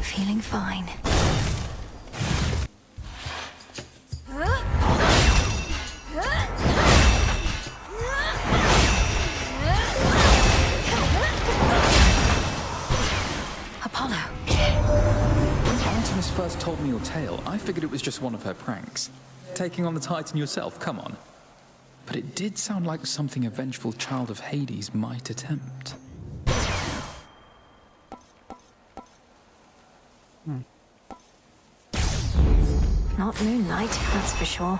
Feeling fine. Apollo. When Artemis first told me your tale, I figured it was just one of her pranks. Taking on the Titan yourself, come on. But it did sound like something a vengeful child of Hades might attempt. Not moonlight, that's for sure.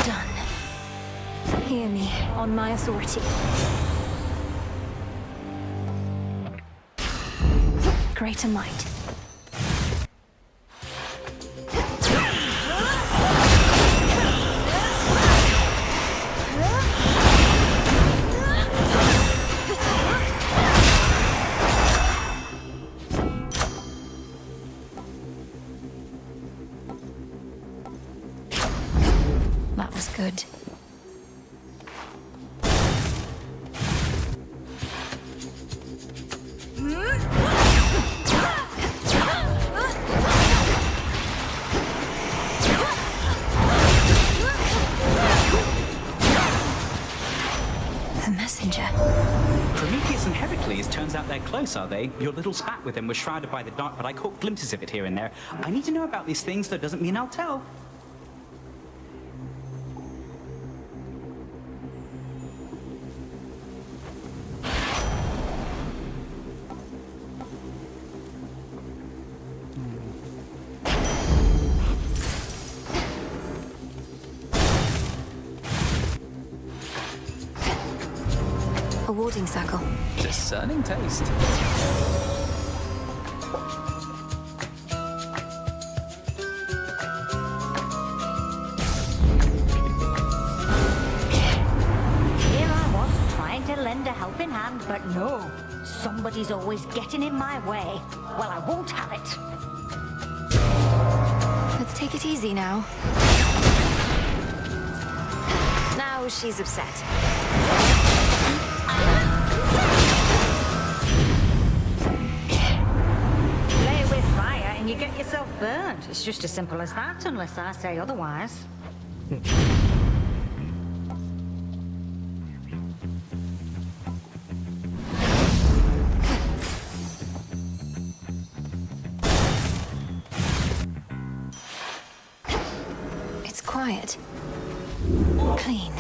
Done. Hear me, on my authority. Greater might. That was good. The messenger. Prometheus and Heracles, turns out they're close, are they? Your little spat with them was shrouded by the dark, but I caught glimpses of it here and there. I need to know about these things, though doesn't mean I'll tell. A warding circle. Discerning taste. Here I was, trying to lend a helping hand, but no. Somebody's always getting in my way. Well, I won't have it. Let's take it easy now. Now she's upset. Play with fire and you get yourself burned. It's just as simple as that, unless I say otherwise. It's quiet. Clean.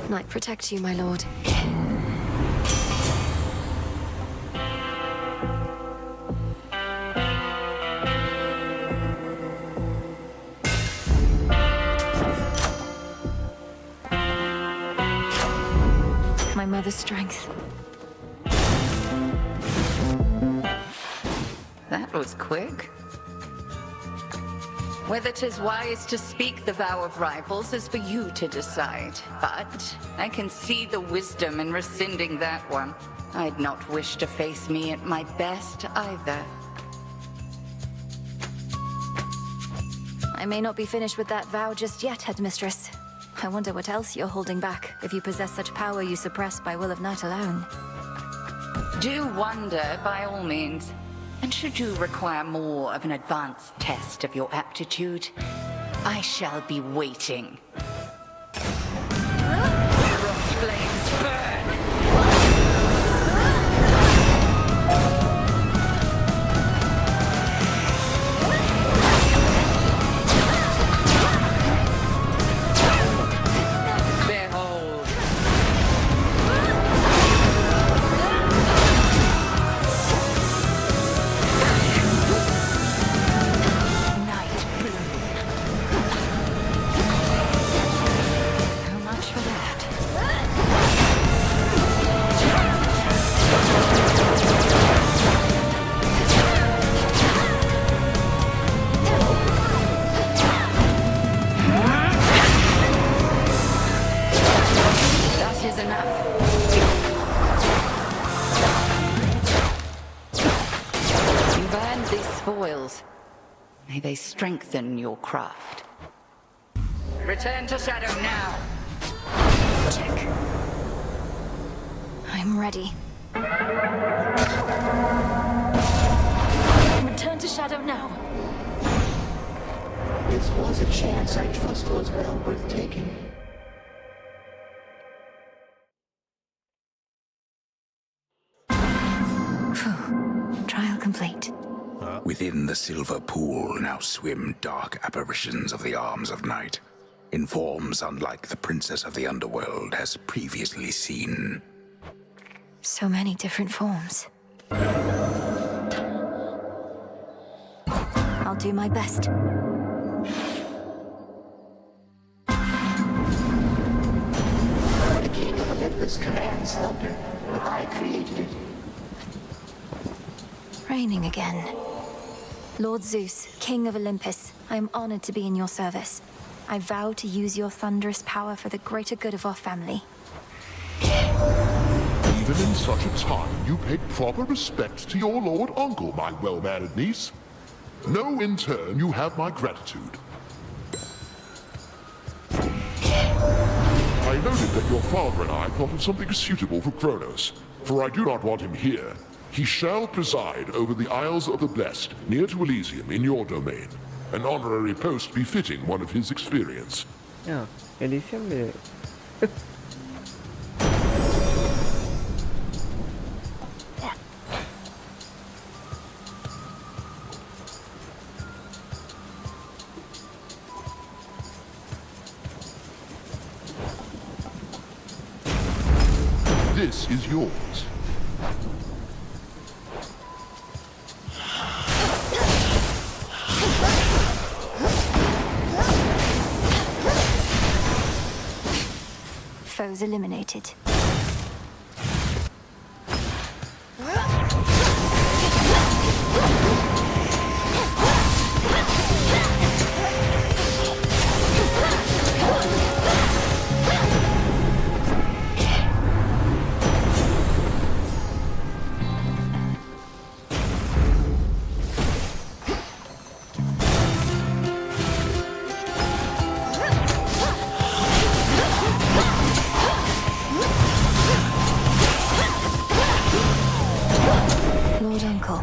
Might protect you, my lord. My mother's strength. That was quick. Whether 'tis wise to speak the vow of rivals is for you to decide. But I can see the wisdom in rescinding that one. I'd not wish to face me at my best either. I may not be finished with that vow just yet, Headmistress. I wonder what else you're holding back, if you possess such power you suppress by will of night alone. Do wonder, by all means. And should you require more of an advanced test of your aptitude, I shall be waiting. Frost flames burn! Behold. How much for that? That is enough. You've earned these spoils. May they strengthen your craft. Return to Shadow now. Check. I'm ready. Return to Shadow now. This was a chance I trust was well worth taking. Trial complete. Within the silver pool now swim dark apparitions of the arms of night, in forms unlike the princess of the underworld has previously seen. So many different forms. I'll do my best. The King of Olympus commands thunder, but I created it. Raining again. Lord Zeus, King of Olympus, I am honored to be in your service. I vow to use your thunderous power for the greater good of our family. Even in such a time, you paid proper respect to your lord uncle, my well-mannered niece. Know in turn you have my gratitude. I noted that your father and I thought of something suitable for Kronos, for I do not want him here. He shall preside over the Isles of the Blessed, near to Elysium, in your domain. An honorary post befitting one of his experience. Yeah, Elysium de... This is yours. Foes eliminated. Lord Uncle.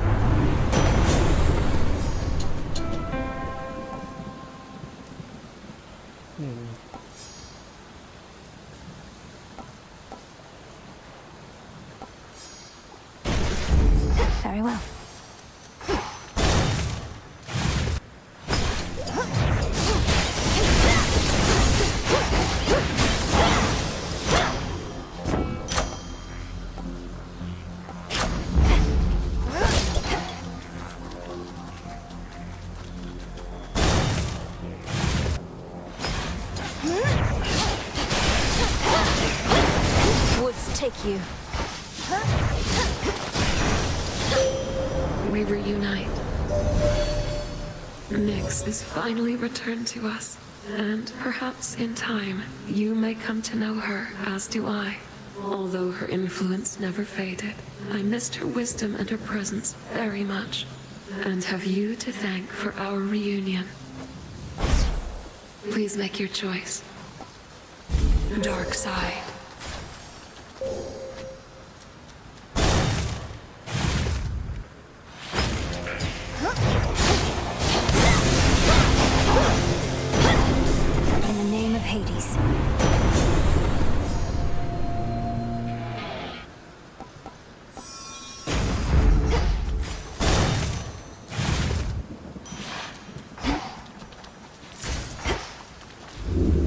Very well. Woods take you. We reunite. Nyx is finally returned to us, and perhaps in time, you may come to know her, as do I. Although her influence never faded, I missed her wisdom and her presence very much, and have you to thank for our reunion. Please make your choice. Dark side. In the name of Hades.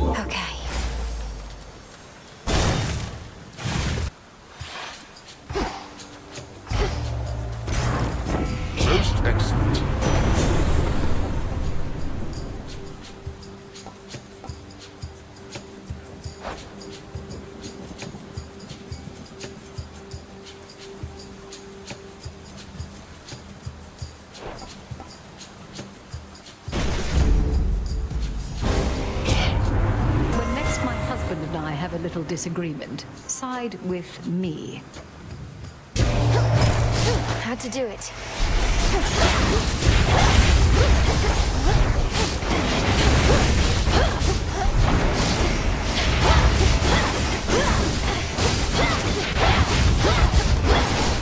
Okay. Most excellent. When next my husband and I have a little disagreement, side with me. Had to do it.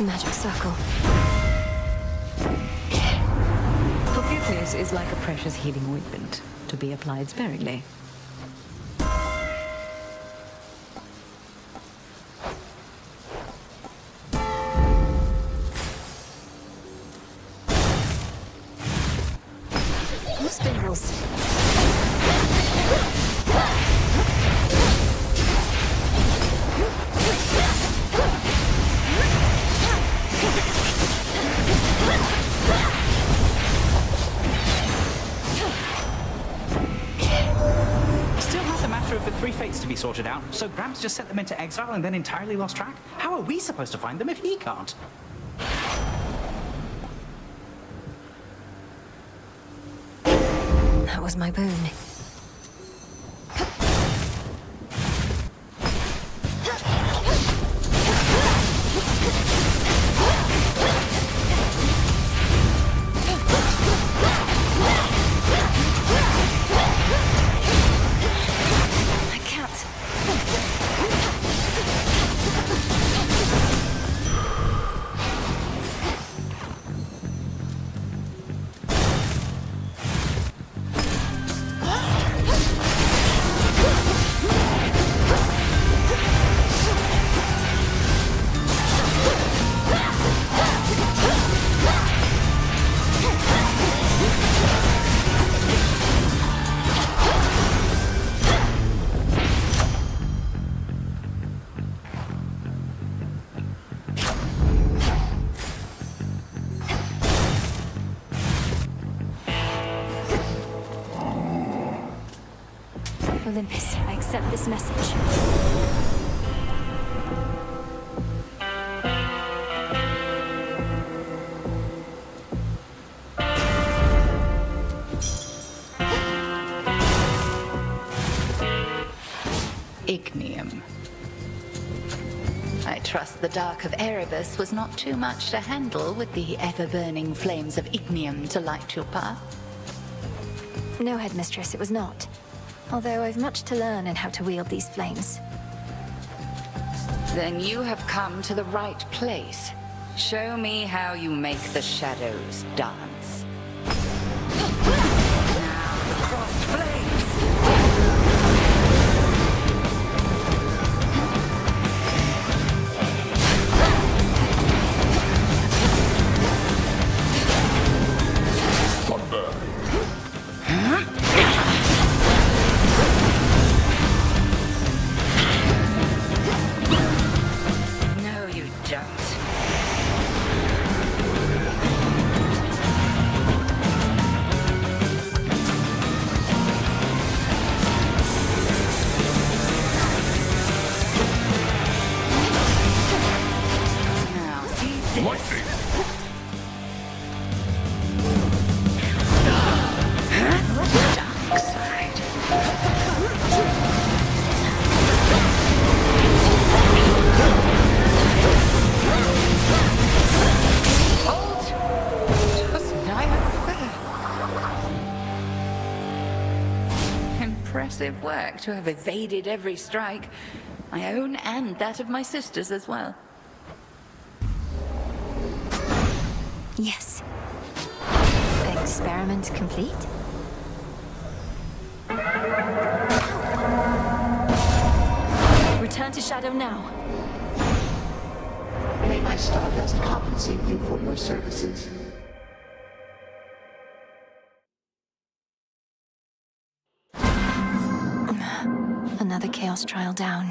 Magic circle. Forgiveness is like a precious healing ointment, to be applied sparingly. Spindles. Still has a matter of the three fates to be sorted out, so Gramps just sent them into exile and then entirely lost track? How are we supposed to find them if he can't? That was my boon. I can't. Olympus, I accept this message. Ignium. I trust the Dark of Erebus was not too much to handle with the ever-burning flames of Ignium to light your path. No, Headmistress, it was not. Although I've much to learn in how to wield these flames. Then you have come to the right place. Show me how you make the shadows dance. Now the crossed flames! Thunder. No, you don't. Lightning! Dark side. Hold! Just impressive work to have evaded every strike. My own and that of my sisters as well. Yes. Experiment complete. Return to Shadow now. May my stardust compensate you for your services. Another Chaos Trial down.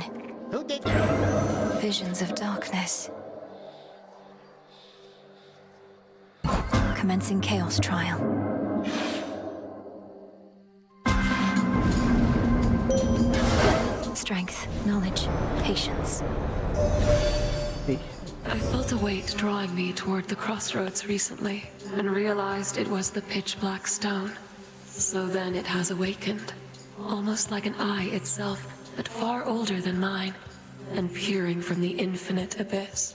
Who did Visions of darkness. Commencing Chaos Trial. Strength, knowledge, patience. I felt a weight drawing me toward the crossroads recently, and realized it was the pitch-black stone. So then it has awakened, almost like an eye itself, but far older than mine, and peering from the infinite abyss.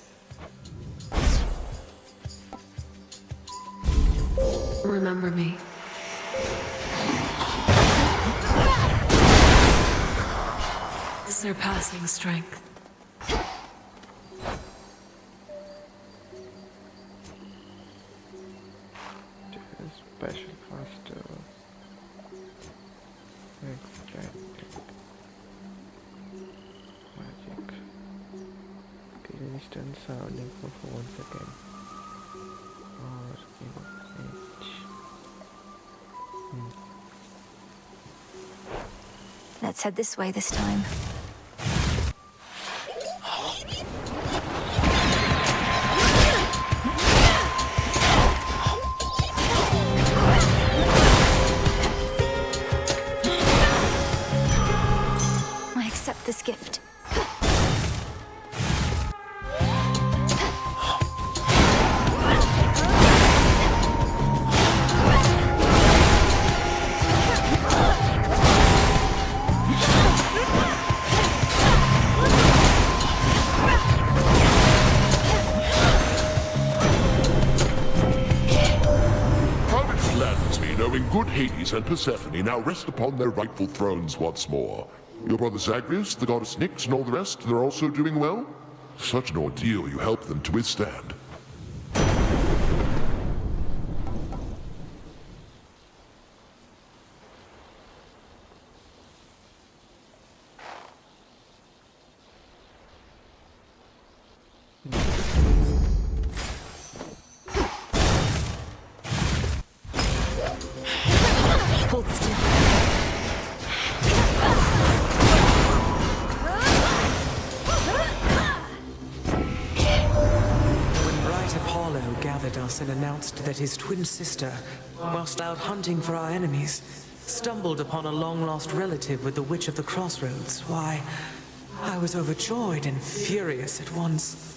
Remember me. Surpassing strength. Special faster. Extracting. Magic. Okay, resistance sounding for 1 second. Or H. Let's head this way this time. I accept this gift. Knowing good Hades and Persephone now rest upon their rightful thrones once more. Your brother Zagreus, the goddess Nyx, and all the rest, they're also doing well? Such an ordeal you helped them to withstand. Hold still. When bright Apollo gathered us and announced that his twin sister, whilst out hunting for our enemies, stumbled upon a long-lost relative with the Witch of the Crossroads, why, I was overjoyed and furious at once.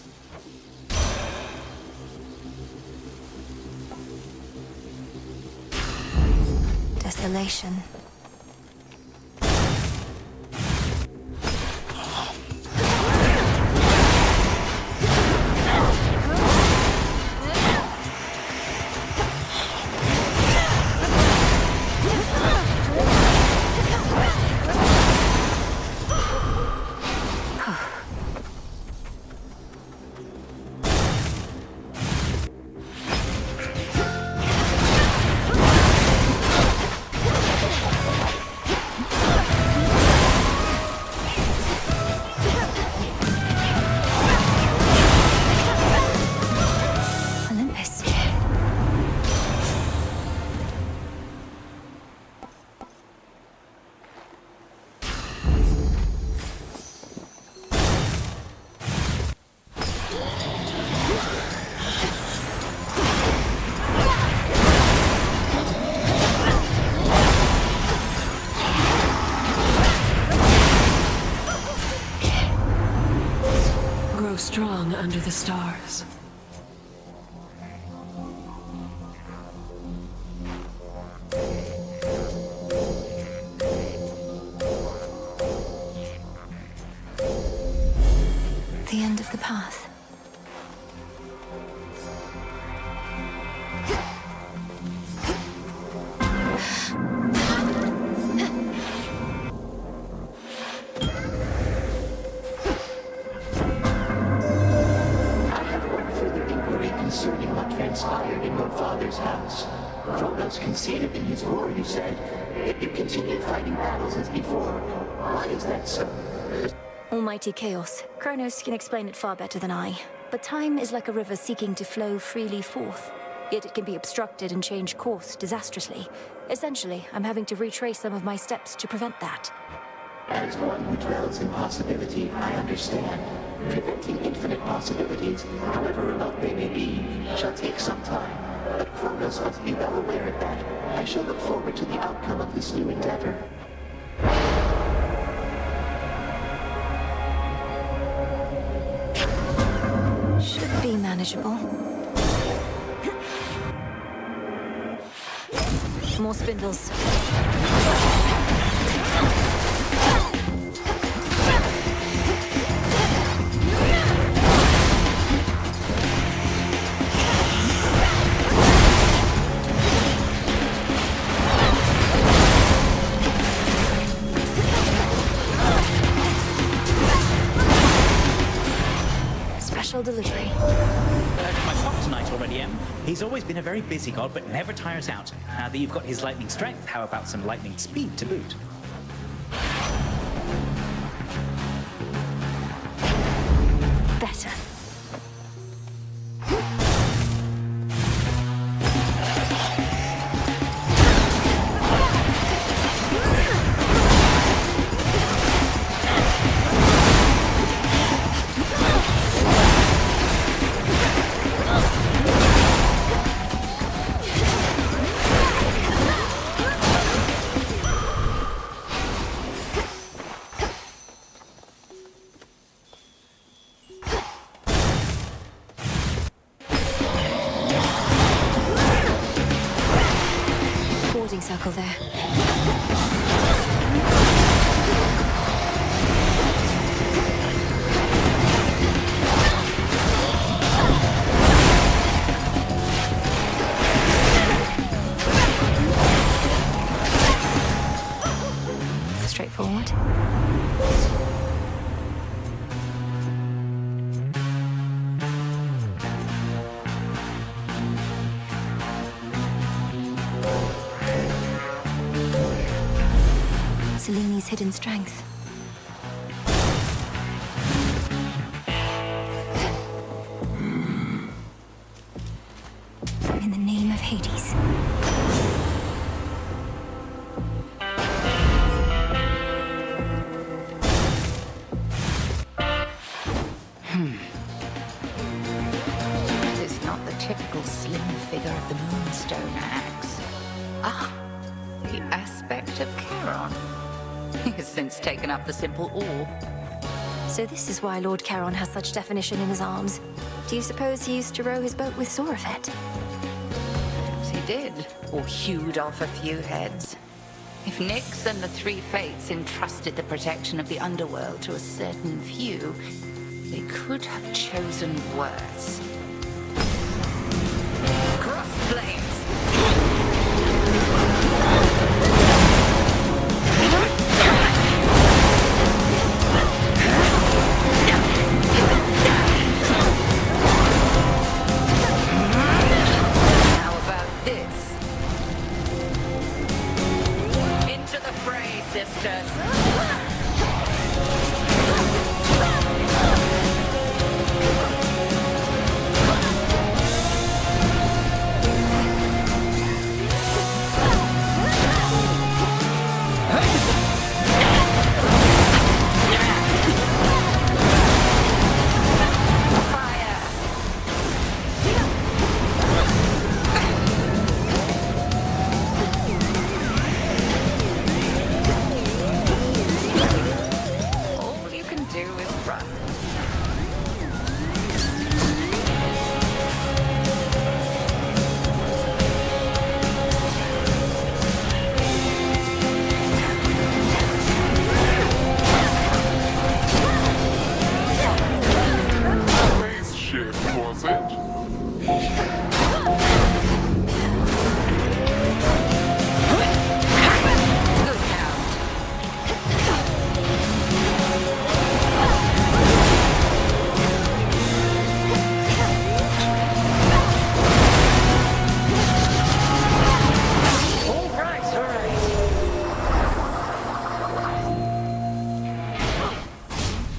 Desolation. Olympus. Grow strong under the stars. the end of the path. I have one further inquiry concerning what transpired in your father's house. Kronos conceded in his war, you said, yet you continued fighting battles as before. Why is that so? Almighty chaos. Kronos can explain it far better than I. But time is like a river seeking to flow freely forth. Yet it can be obstructed and change course disastrously. Essentially, I'm having to retrace some of my steps to prevent that. As one who dwells in possibility, I understand. Preventing infinite possibilities, however remote they may be, shall take some time. But Kronos must be well aware of that. I shall look forward to the outcome of this new endeavor. Should be manageable. More spindles. Special delivery. My shop tonight already, Em. He's always been a very busy god, but never tires out. Now that you've got his lightning strength, how about some lightning speed to boot? Better. Boarding circle there. Straightforward. Seleni's hidden strength. In the name of Hades. It is not the typical slim figure of the Moonstone axe. Ah, the aspect of Charon. He has since taken up the simple orb. So this is why Lord Charon has such definition in his arms. Do you suppose he used to row his boat with Sorafet? Perhaps he did, or hewed off a few heads. If Nyx and the Three Fates entrusted the protection of the underworld to a certain few, they could have chosen worse. Crossblades! How about this? Into the fray, sisters! was it?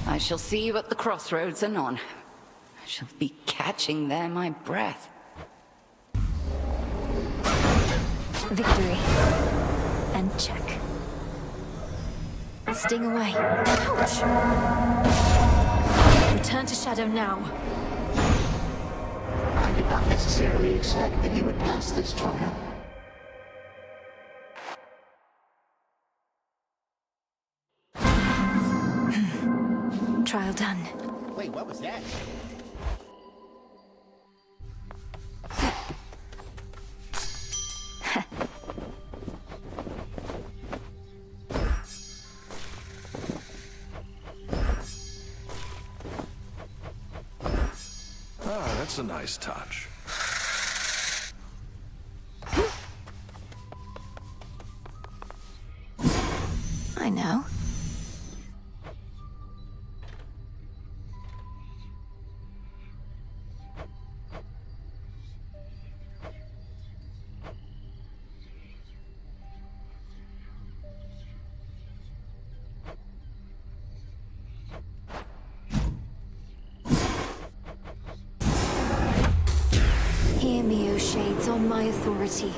I shall see you at the crossroads anon. I shall be catching there my breath. Victory. And check. Sting away. Ouch! Return to Shadow now. I did not necessarily expect that you would pass this trial. Trial done. Wait, what was that? Ah, that's a nice touch. I know. Hear me, O Shades, on my authority.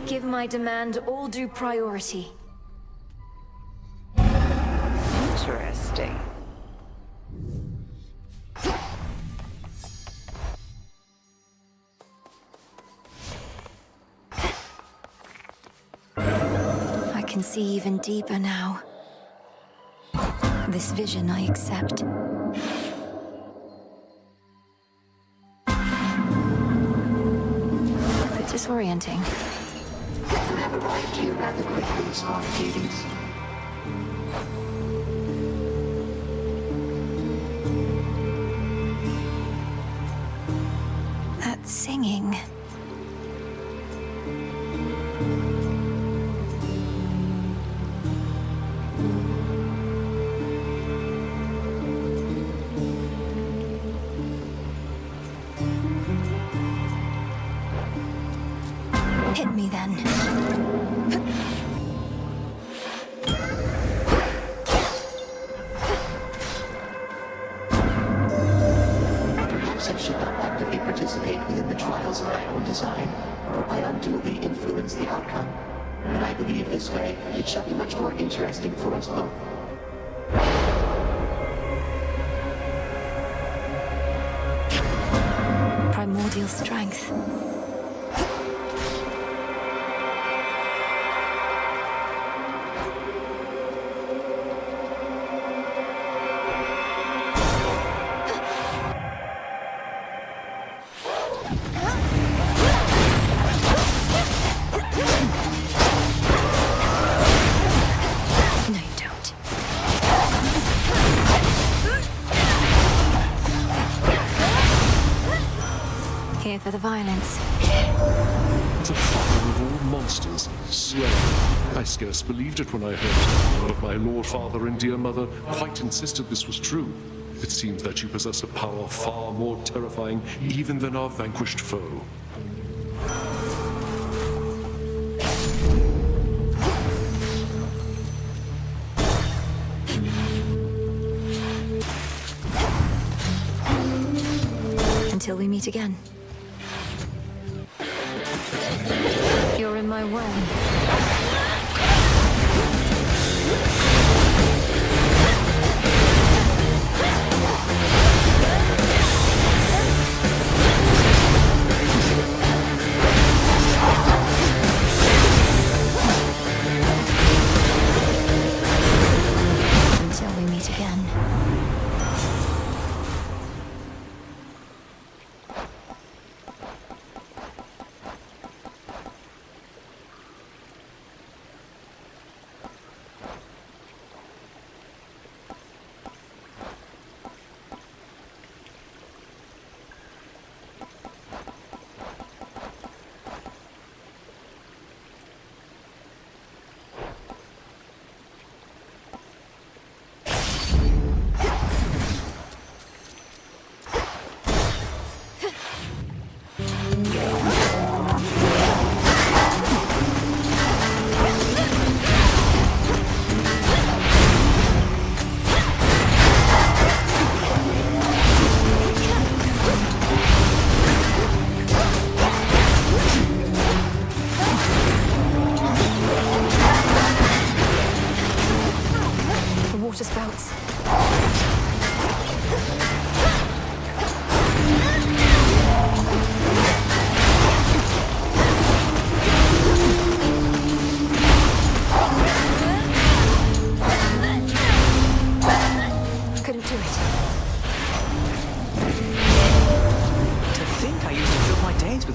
Give my demand all due priority. Interesting. I can see even deeper now. This vision I accept. A bit disorienting. You have arrived here rather quickly, Smart Cadence. That singing. Hit me then. Perhaps I should not actively participate within the trials of my own design, for I unduly influence the outcome. And I believe this way it shall be much more interesting for us both. Primordial strength. No, you don't. Here for the violence. The father of all monsters, slain. I scarce believed it when I heard it, but my lord father and dear mother quite insisted this was true. It seems that you possess a power far more terrifying even than our vanquished foe. Until we meet again. You're in my way. Until we meet again.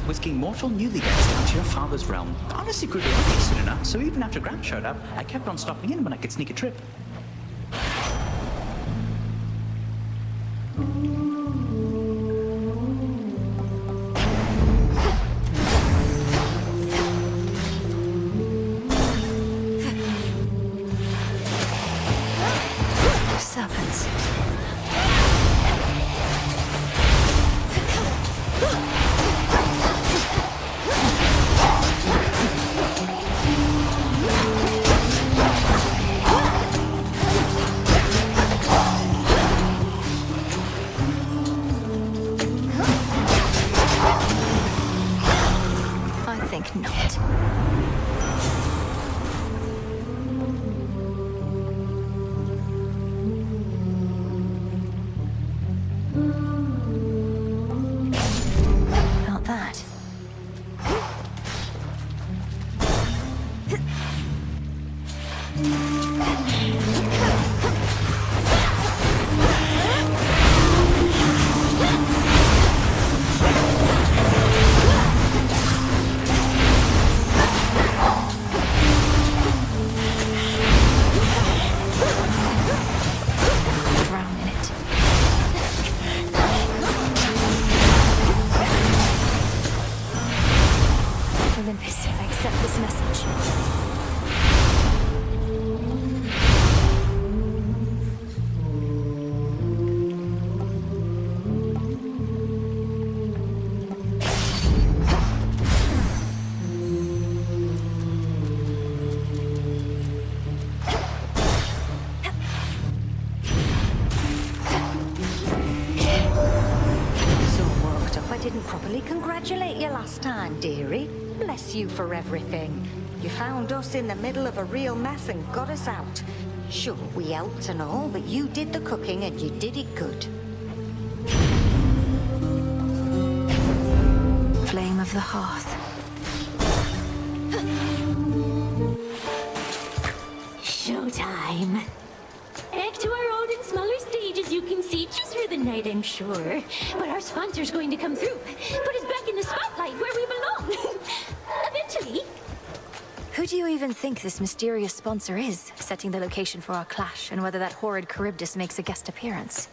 whisking mortal newlyweds down to your father's realm. Honestly, grew up soon enough, so even after Gramps showed up, I kept on stopping in when I could sneak a trip. Serpents. I think not. Not that. Drown in it. Olympus, I accept this message. So worked up I didn't properly congratulate you last time, dearie. Bless you for everything. You found us in the middle of a real mess and got us out. Sure, we helped and all, but you did the cooking and you did it good. Flame of the hearth. Showtime. Back to our old and smaller stage, as you can see, just for the night, I'm sure. But our sponsor's going to come through, put us back in the spotlight where we belong. Eventually. Who do you even think this mysterious sponsor is, setting the location for our clash, and whether that horrid Charybdis makes a guest appearance?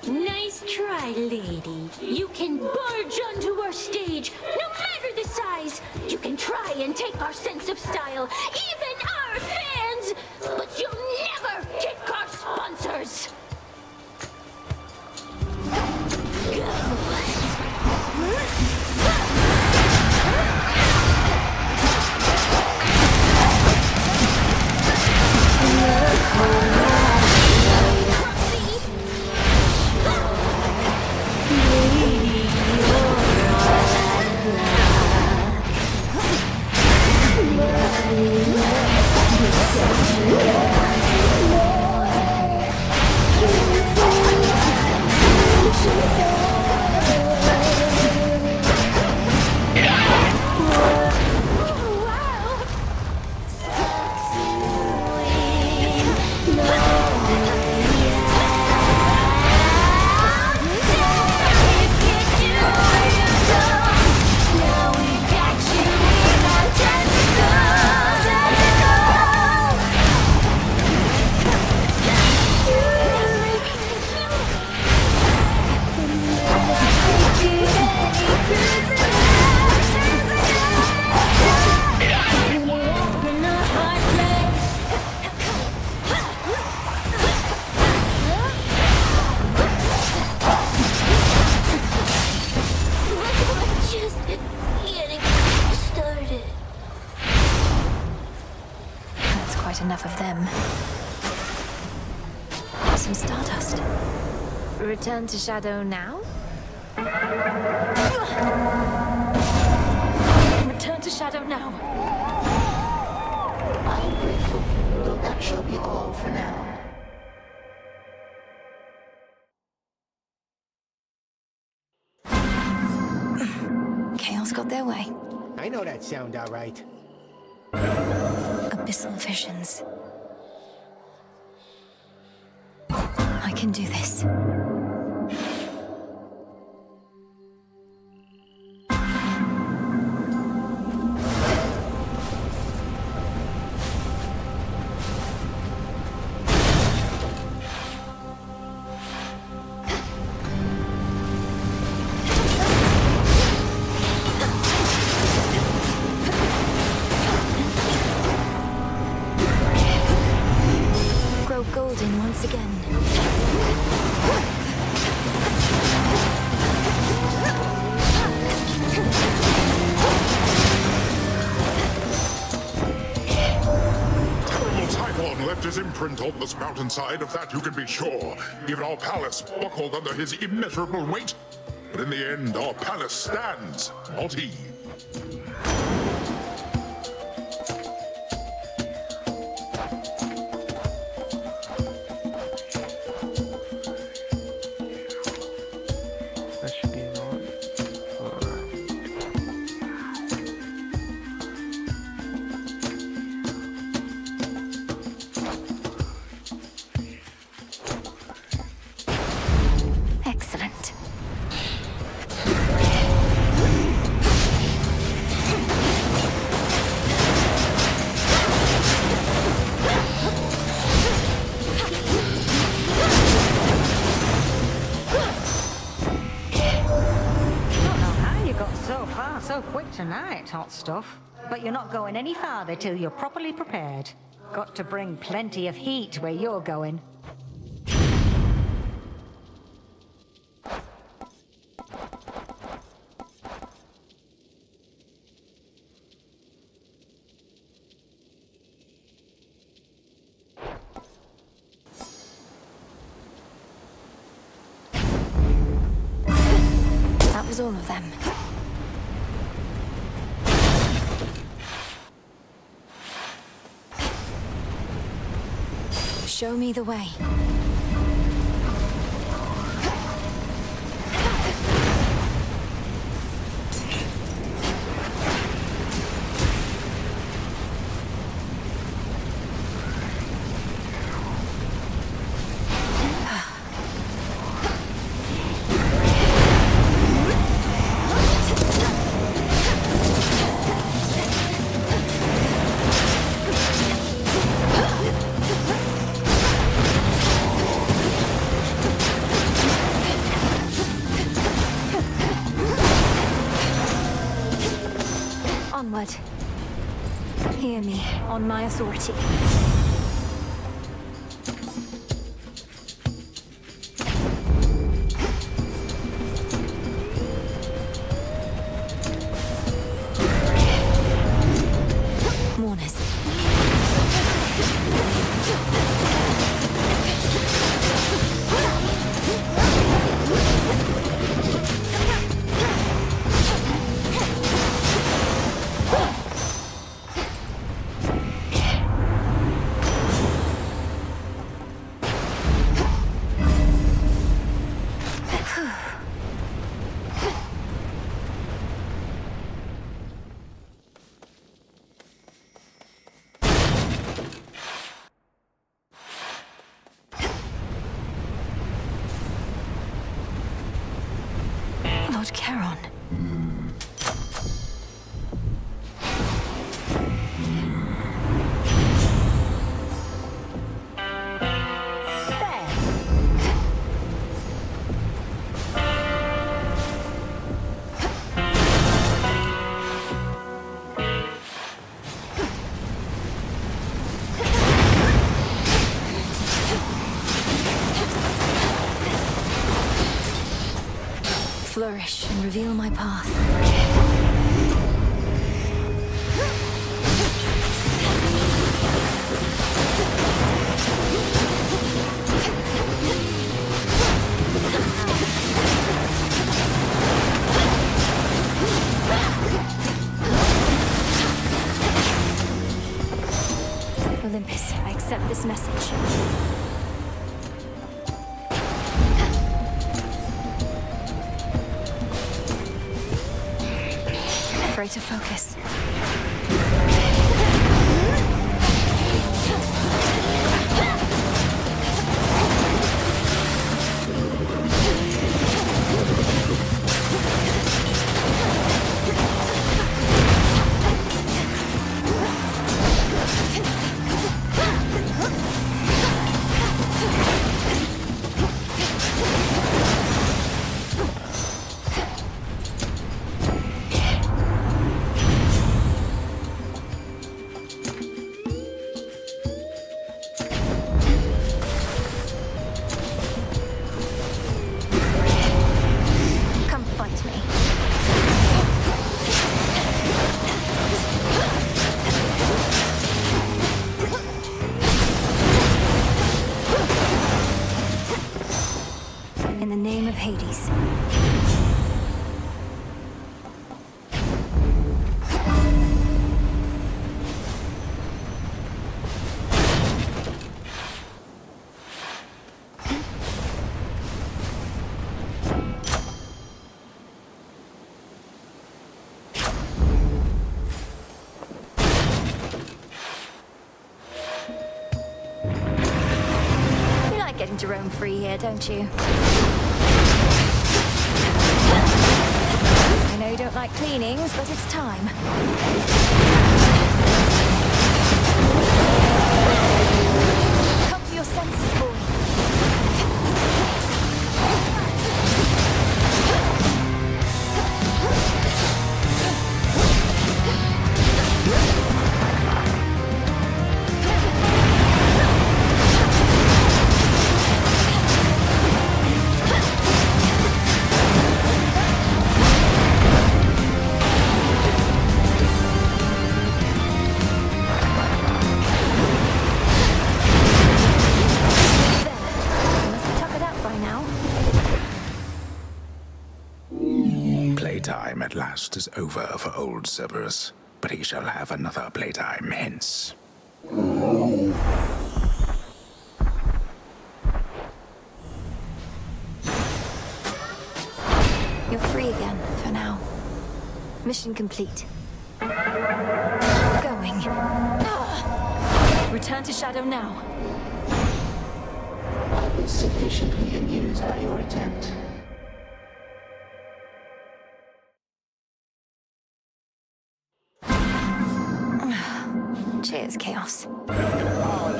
Nice try, lady. You can barge onto our stage, no matter the size. You can try and take our sense of style, even our fans. But you'll never kick our sponsors. Enough of them. Some stardust. Return to Shadow now? Return to Shadow now. I am grateful, though that shall be all for now. Chaos got their way. I know that sound all right. Abyssal visions. I can do this. his imprint on this mountainside, of that you can be sure. Even our palace buckled under his immeasurable weight. But in the end, our palace stands, not he. That should be on. Excellent. So far, so quick tonight, hot stuff. But you're not going any farther till you're properly prepared. Got to bring plenty of heat where you're going. That was all of them. Show me the way. Onward. Hear me, on my authority. Mourners. Lord Charon. Flourish and reveal my path. Olympus, I accept this message. Greater focus. to roam free here, don't you? I know you don't like cleanings, but it's time. Come to your senses, boy. Playtime at last is over for old Cerberus, but he shall have another playtime hence. You're free again, for now. Mission complete. Going. Return to Shadow now. I was sufficiently amused by your attempt. Cheers, Chaos.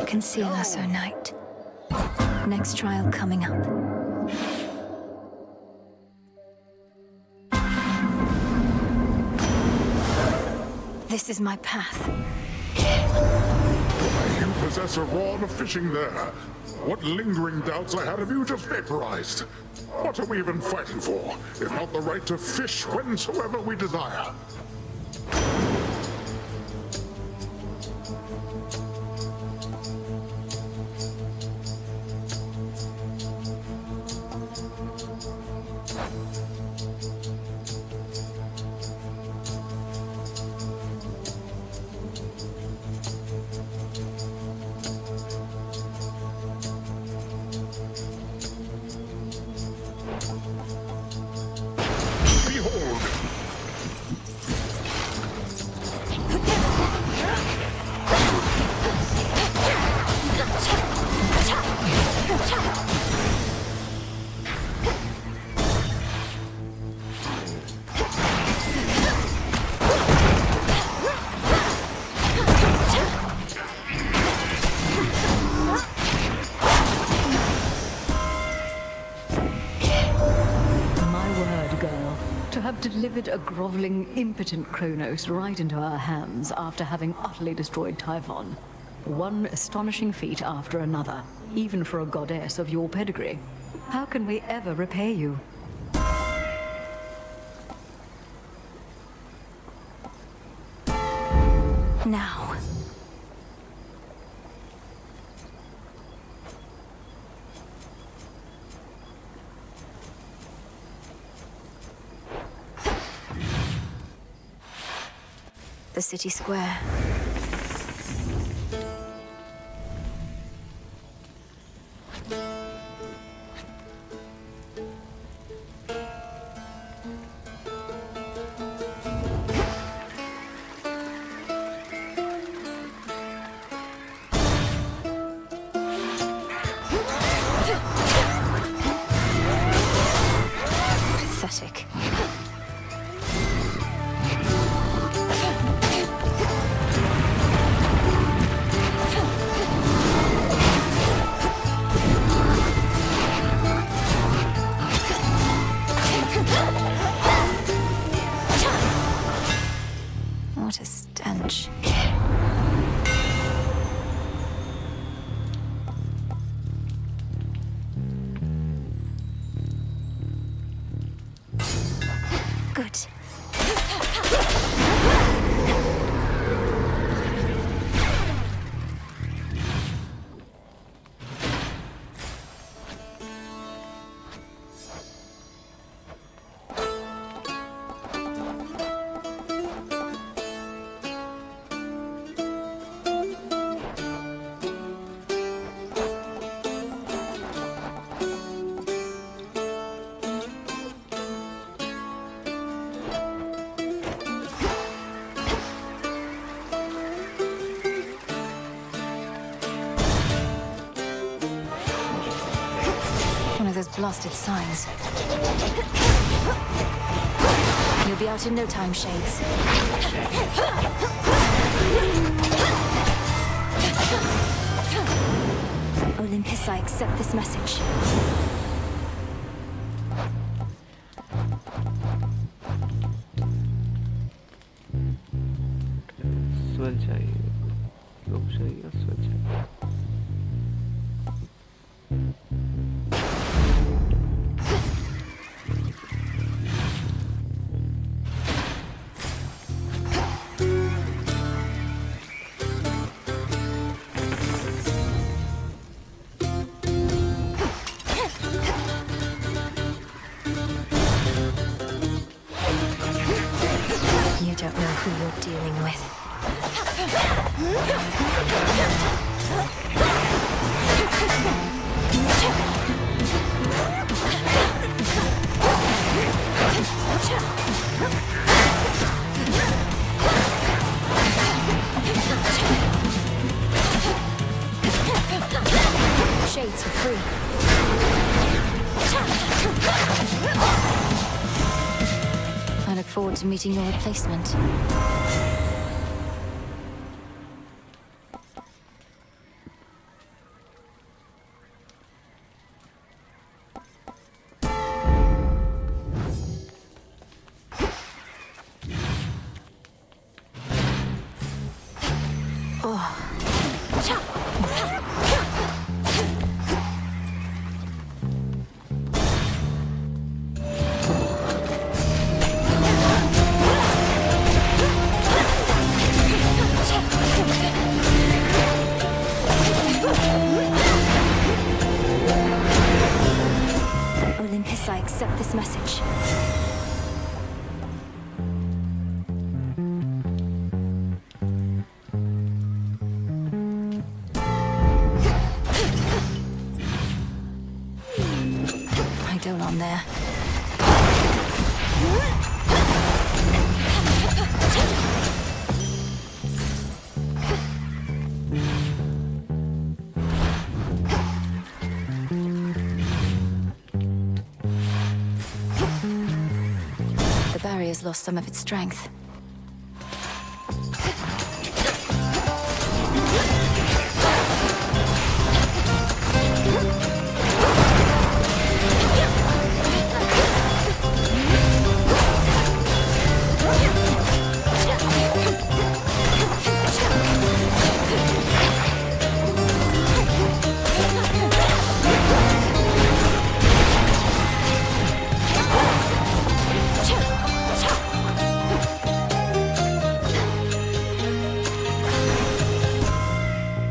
Conceal us, O Knight. Next trial coming up. This is my path. You possess a rod of fishing there. What lingering doubts I had of you just vaporized. What are we even fighting for, if not the right to fish whensoever we desire? Delivered a groveling, impotent Kronos right into our hands after having utterly destroyed Typhon. One astonishing feat after another, even for a goddess of your pedigree. How can we ever repay you? Now. The city square. Pathetic. What a stench. Good. lost its signs. You'll be out in no time, Shades. Olympus, I accept this message. Swell चाहिए, लोग चाहिए, swell चाहिए. You don't know who you're dealing with. Shades are free. I look forward to meeting your replacement. Olympus, I accept this message. I don't on there. The barrier's lost some of its strength.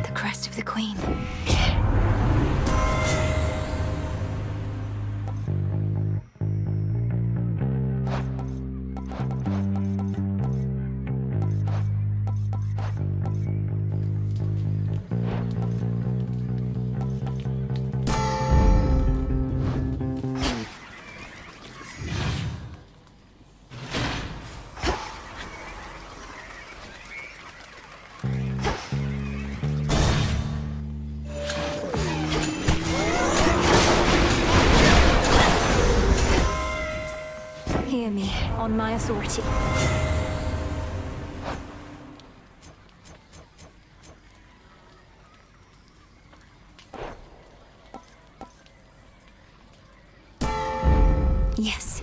The crest of the Queen. Hear me, on my authority. Yes.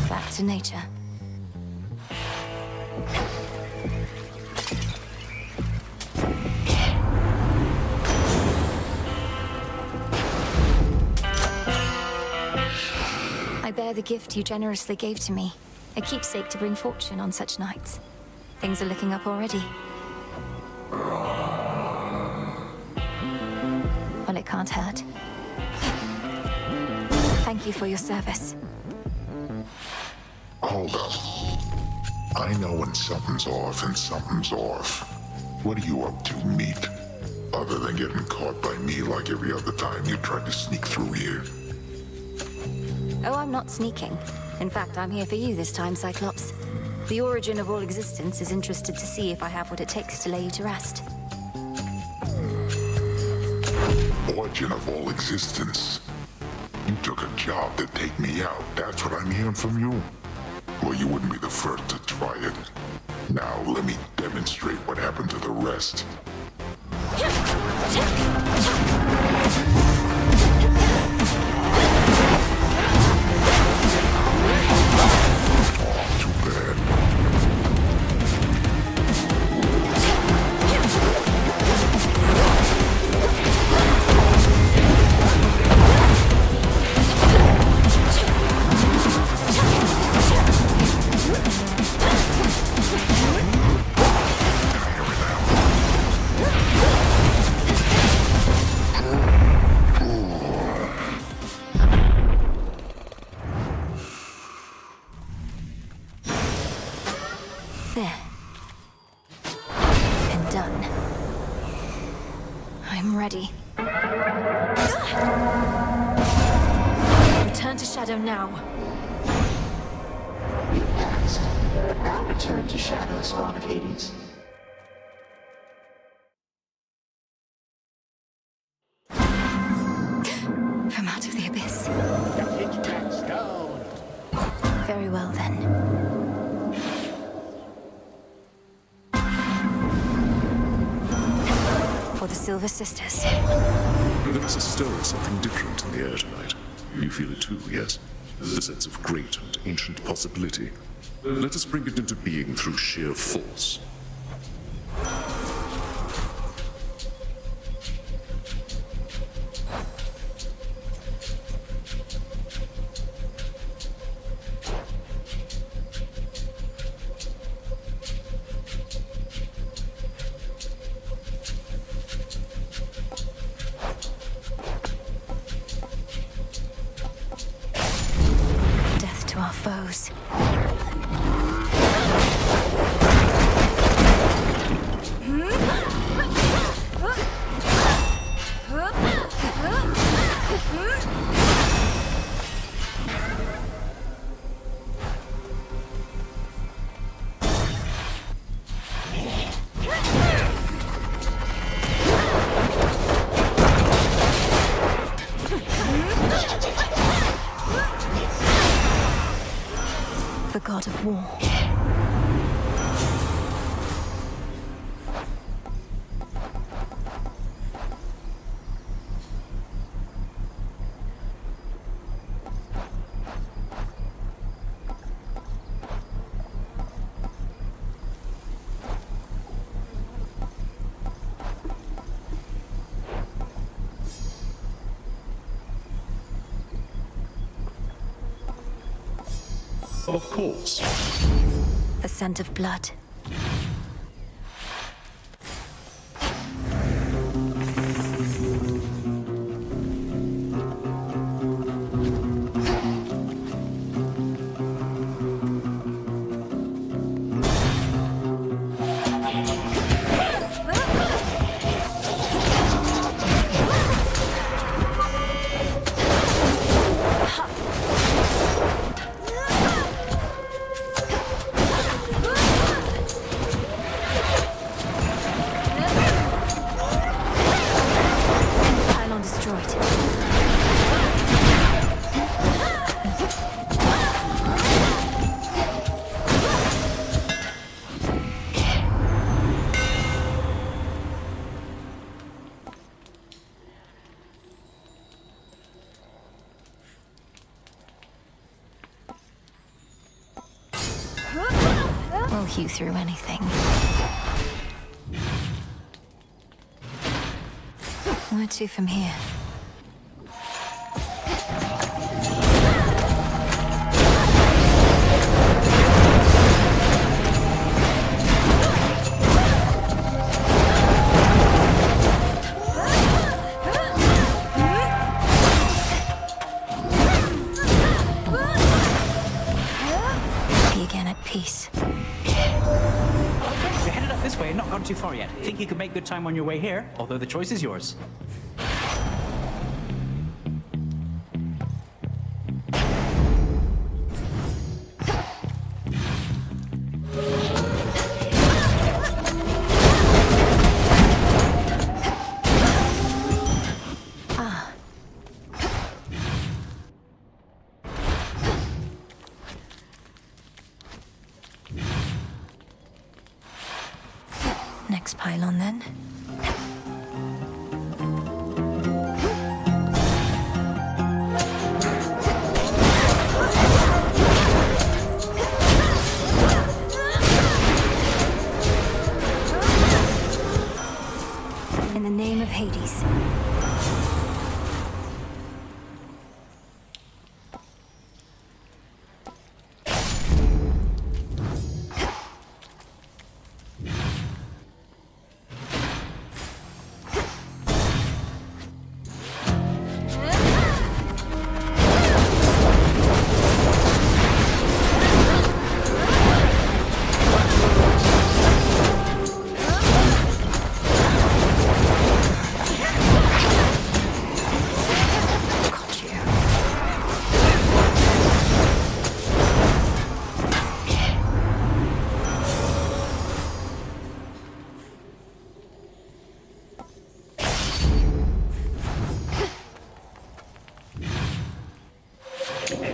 Back to nature. I bear the gift you generously gave to me. A keepsake to bring fortune on such nights. Things are looking up already. Well, it can't hurt. Thank you for your service. Hold up. I know when something's off and something's off. What are you up to, meat? Other than getting caught by me like every other time you tried to sneak through here. Oh, I'm not sneaking. In fact, I'm here for you this time, Cyclops. The origin of all existence is interested to see if I have what it takes to lay you to rest. Origin of all existence? You took a job to take me out, that's what I'm hearing from you? Well, you wouldn't be the first to try it. Now, let me demonstrate what happened to the rest. There. And done. I'm ready. Return to Shadow now. You passed, but now return to Shadow, Spawn of Hades. From out of the abyss. Very well then. For the Silver Sisters. There is a stir of something different in the air tonight. You feel it too, yes? The sense of great and ancient possibility. Let us bring it into being through sheer force. Death to our foes. The god of war. Of course. The scent of blood. Pylon destroyed. We'll hew through anything. Where to from here? Anyway, not gone too far yet. Think you could make good time on your way here, although the choice is yours. Next pylon, then. In the name of Hades.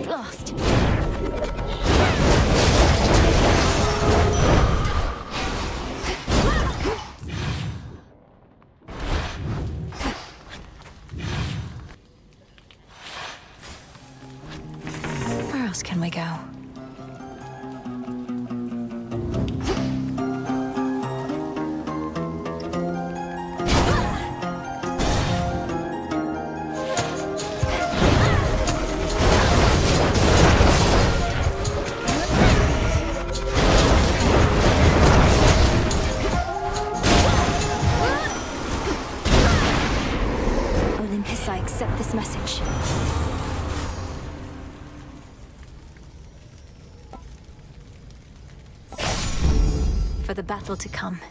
Lost. Where else can we go? Olympus, I accept this message. For the battle to come.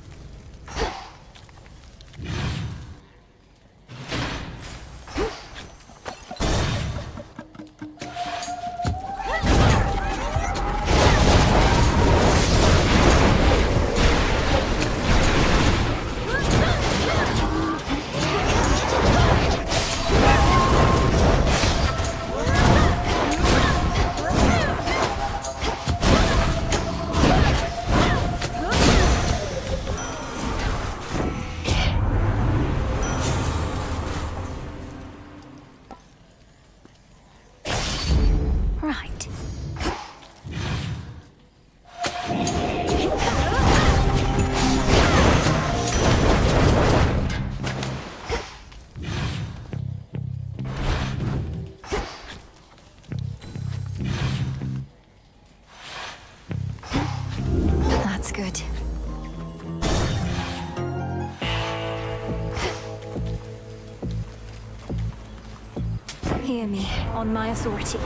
Right. That's good. Hear me, on my authority.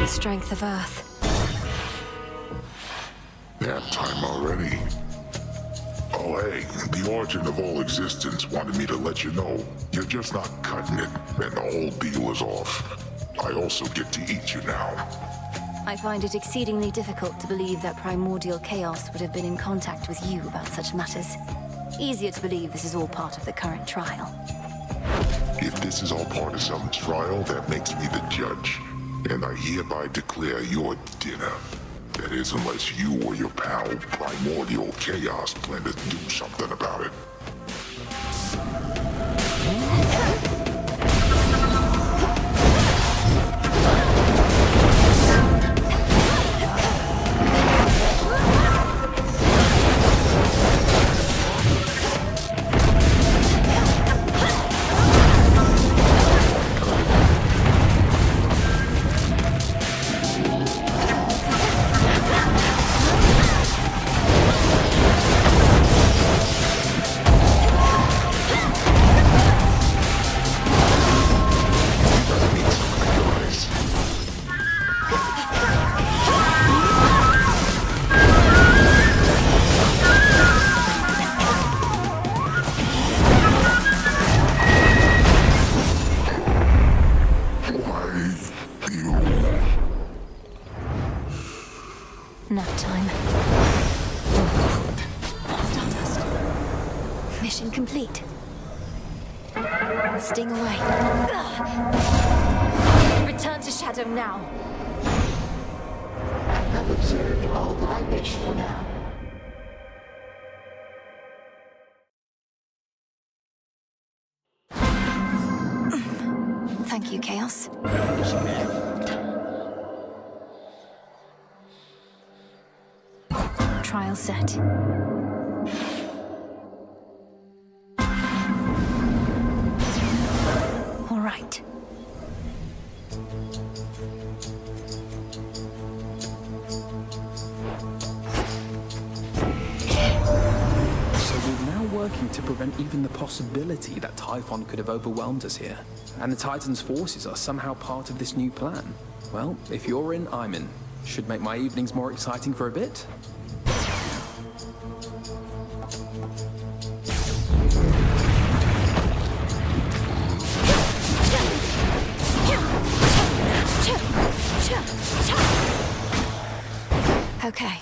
Strength of Earth. That time already. Oh, hey, the origin of all existence wanted me to let you know. You're just not cutting it, and the whole deal is off. I also get to eat you now. I find it exceedingly difficult to believe that primordial chaos would have been in contact with you about such matters. Easier to believe this is all part of the current trial. If this is all part of some trial, that makes me the judge. And I hereby declare your dinner. That is, unless you or your pal, Primordial Chaos, plan to do something about it. time. Stardust. Mission complete. Sting away. Return to Shadow now. I've observed all that I wish for now. Thank you, Chaos. Trial set. All right. So we're now working to prevent even the possibility that Typhon could have overwhelmed us here. And the Titan's forces are somehow part of this new plan. Well, if you're in, I'm in. Should make my evenings more exciting for a bit. Okay.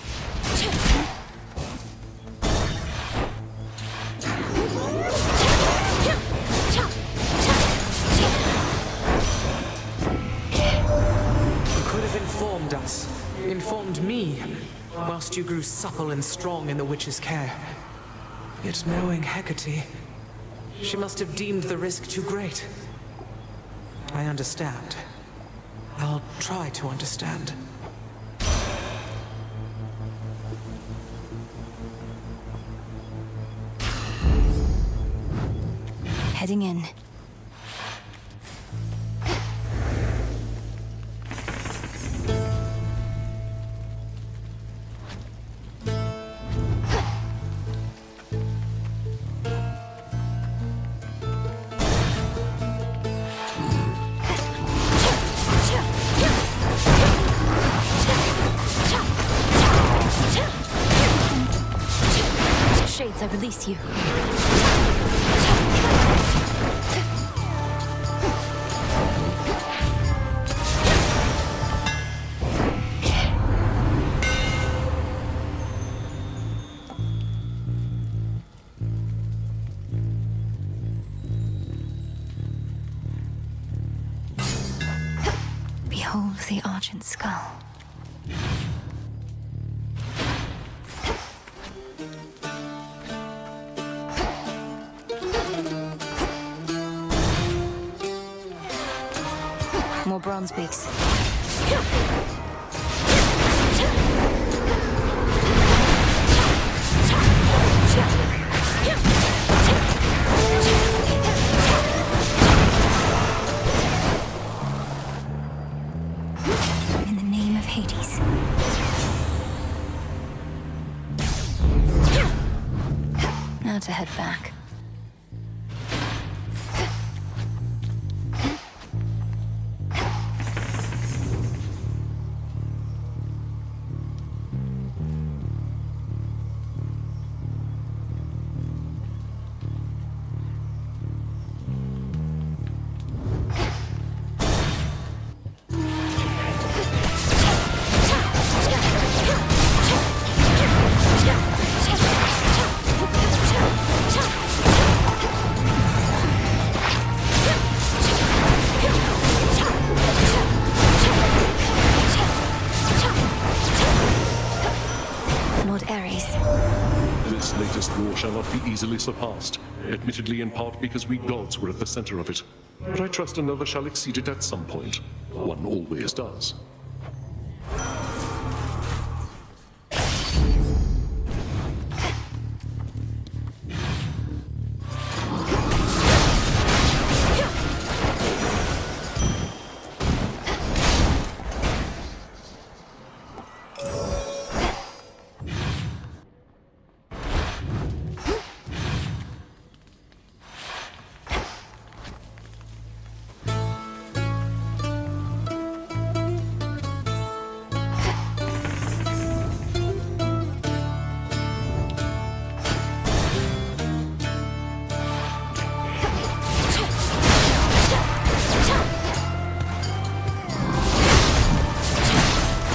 Informed me, whilst you grew supple and strong in the witch's care. Yet knowing Hecate, she must have deemed the risk too great. I understand. I'll try to understand. Heading in. Shades, I release you. Behold the Argent Skull. More bronze beaks. In the name of Hades. Now to head back. Lord Ares. This latest war shall not be easily surpassed, admittedly in part because we gods were at the center of it. But I trust another shall exceed it at some point. One always does.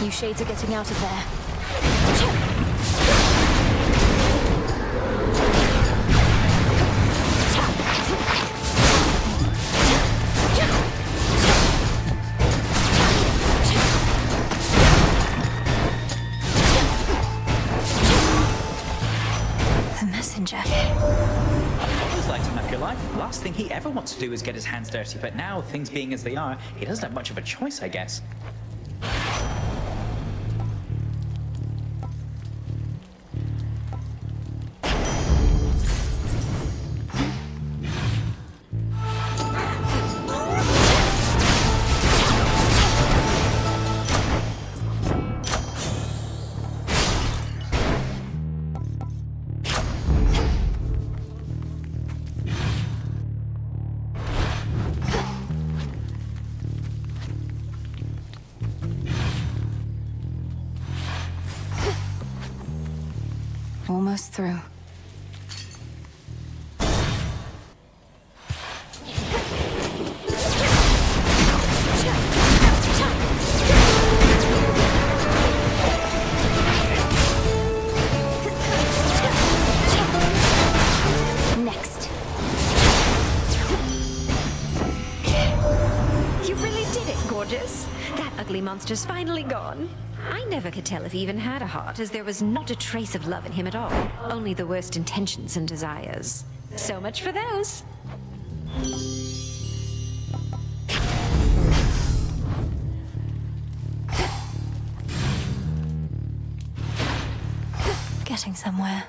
You shades are getting out of there. last thing he ever wants to do is get his hands dirty, but now, things being as they are, he doesn't have much of a choice, I guess. Almost through. Next. You really did it, gorgeous. That ugly monster's finally gone. I never could tell if he even had a heart, as there was not a trace of love in him at all. Only the worst intentions and desires. So much for those. Getting somewhere.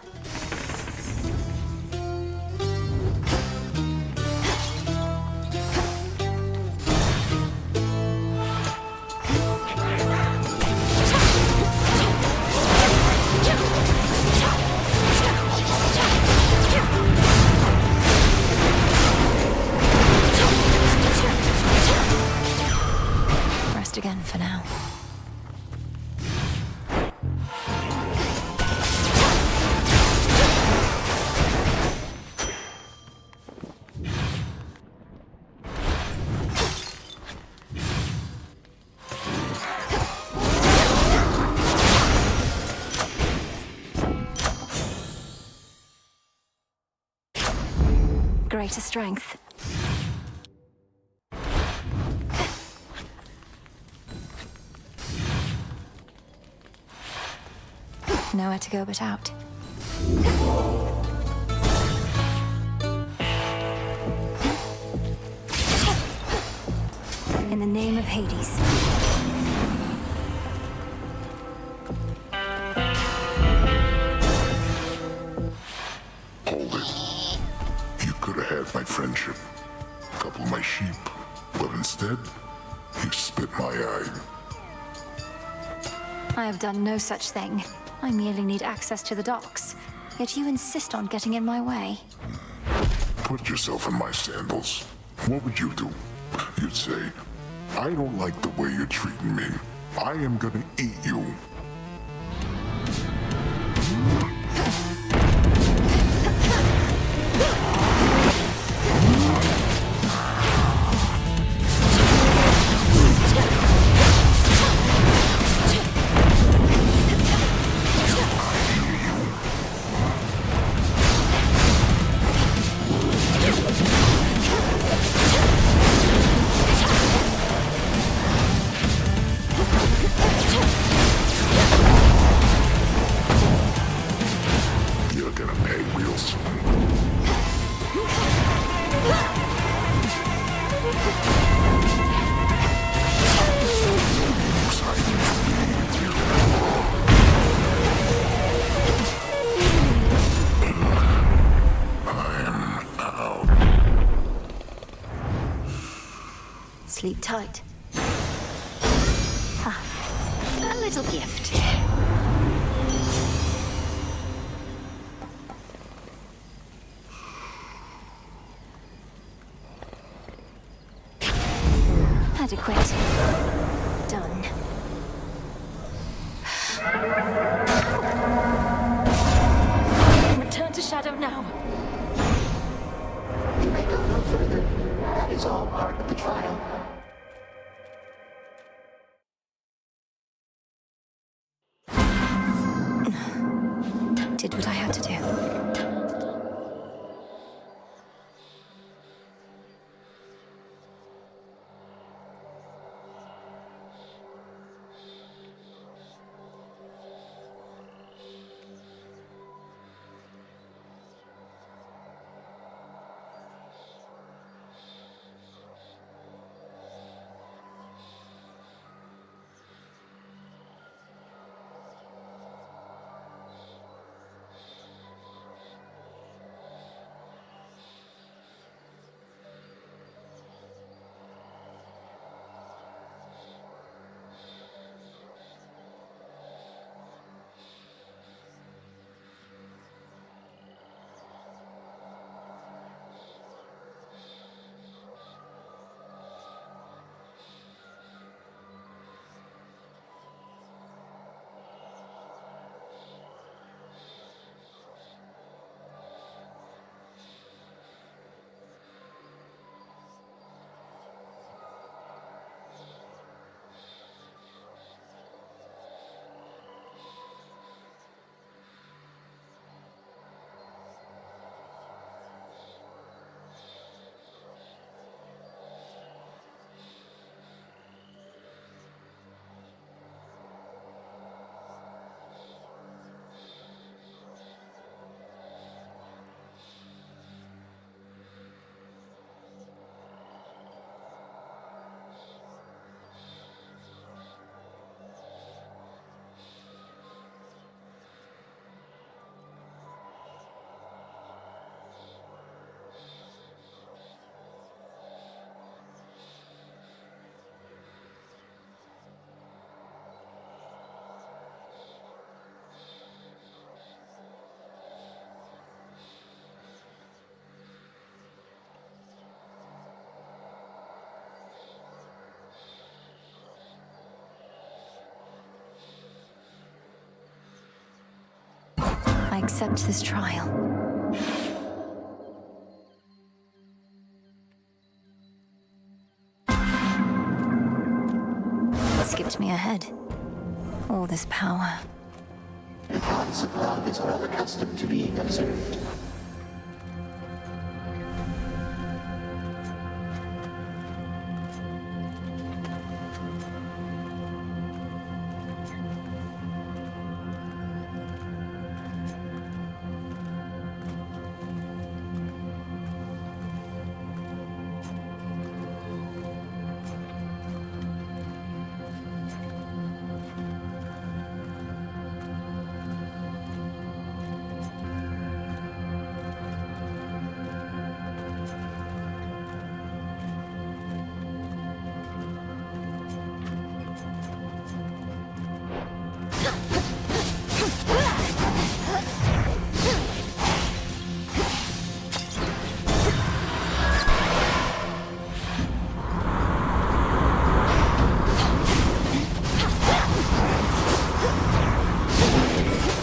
Rest again for now. Greater strength. Nowhere to go but out. In the name of Hades. Hold it. You could have had my friendship, a couple of my sheep, but instead, you spit my eye. I have done no such thing. I merely need access to the docks. Yet you insist on getting in my way. Put yourself in my sandals. What would you do? You'd say, I don't like the way you're treating me. I am gonna eat you. You're gonna pay real soon. Sleep tight. A little gift. Adequate. Done. Return to Shadow now. You may go no further. That is all part of the trial. Did what I had to do. I accept this trial. What skipped me ahead? All this power. The gods of love is well accustomed to being observed.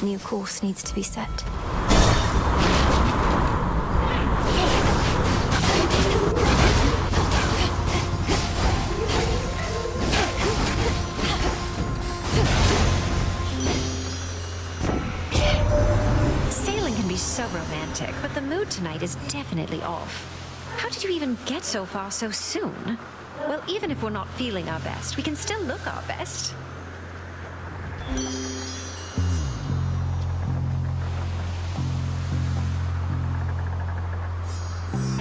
New course needs to be set. Sailing can be so romantic, but the mood tonight is definitely off. How did you even get so far so soon? Well, even if we're not feeling our best, we can still look our best.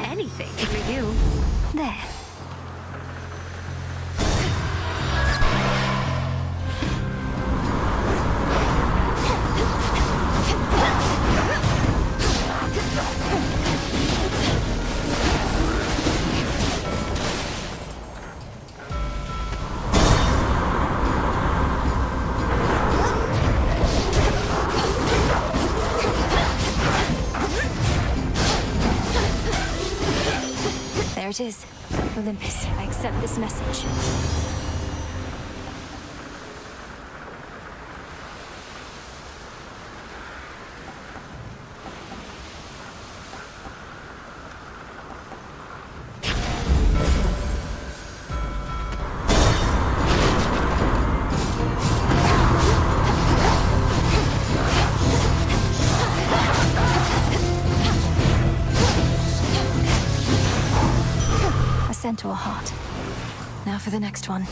Anything for you. There. There it is. Olympus, I accept this message. Centaur heart. Now for the next one.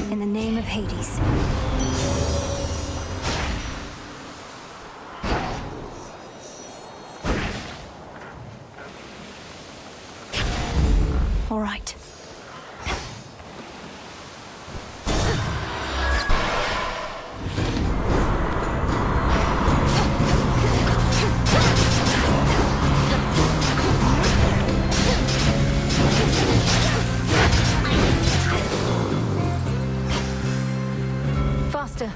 In the name of Hades. All right. Faster.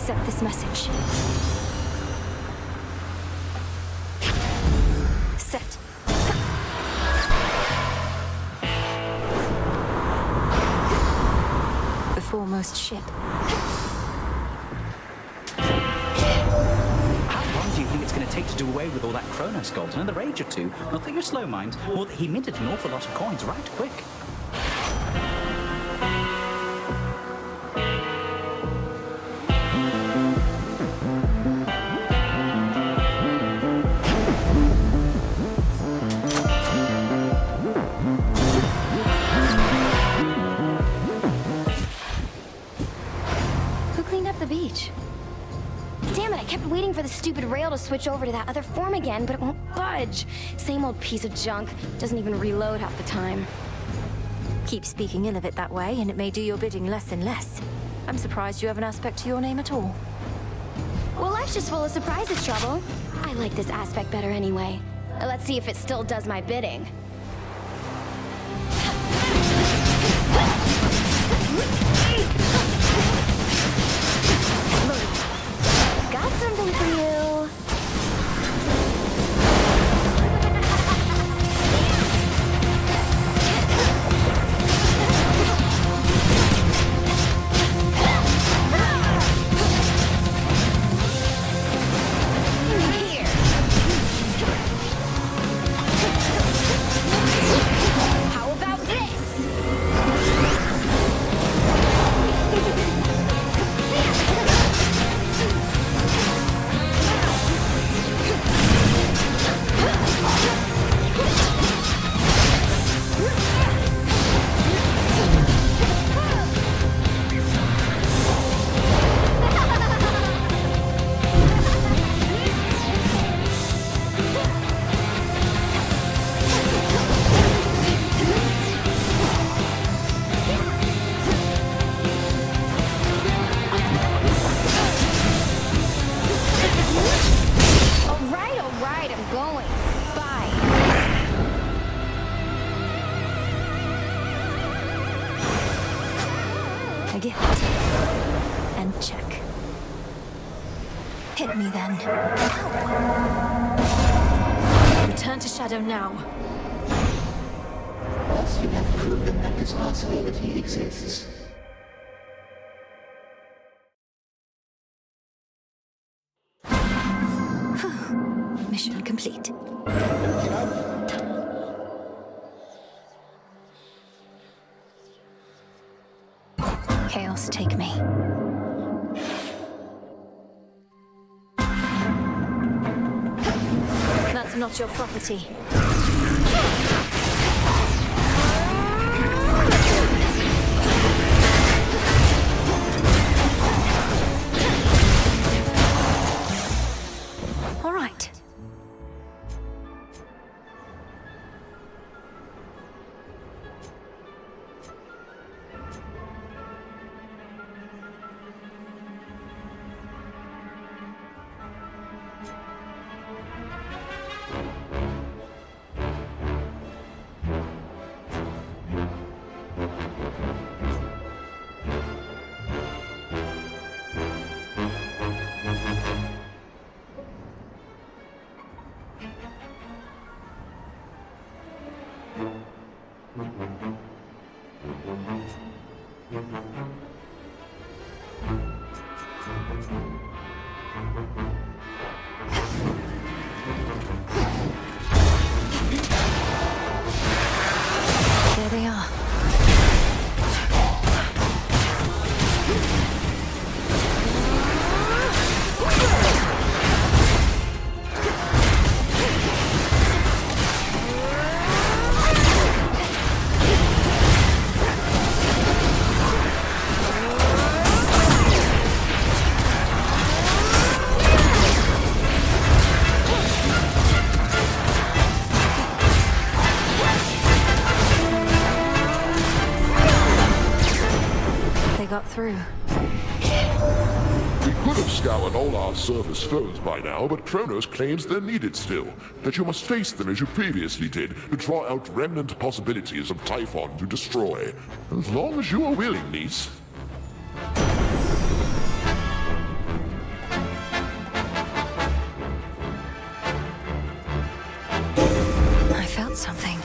accept this message. Set. The foremost ship. How long do you think it's going to take to do away with all that Kronos gold? Another age or two? Not that you're slow, mind, or that he minted an awful lot of coins right quick. Who cleaned up the beach? Damn it, I kept waiting for the stupid rail to switch over to that other form again, but it won't budge. Same old piece of junk. Doesn't even reload half the time. Keep speaking ill of it that way, and it may do your bidding less and less. I'm surprised you have an aspect to your name at all. Well, life's just full of surprises, Trouble. I like this aspect better anyway. Let's see if it still does my bidding. Got something for you. Here. How about this? All right, I'm going. Bye. A gift. And check. Hit me then. Ow. Return to Shadow now. Once you have proven that this possibility exists, Mission complete. Chaos, take me. That's not your property. All right. There they are. They got through. We could have scoured all our surface foes by now, but Kronos claims they're needed still. That you must face them as you previously did, to draw out remnant possibilities of Typhon to destroy. As long as you are willing, niece. felt something.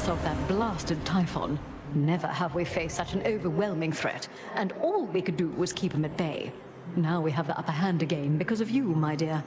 Of that blasted Typhon. Never have we faced such an overwhelming threat, and all we could do was keep him at bay. Now we have the upper hand again because of you, my dear.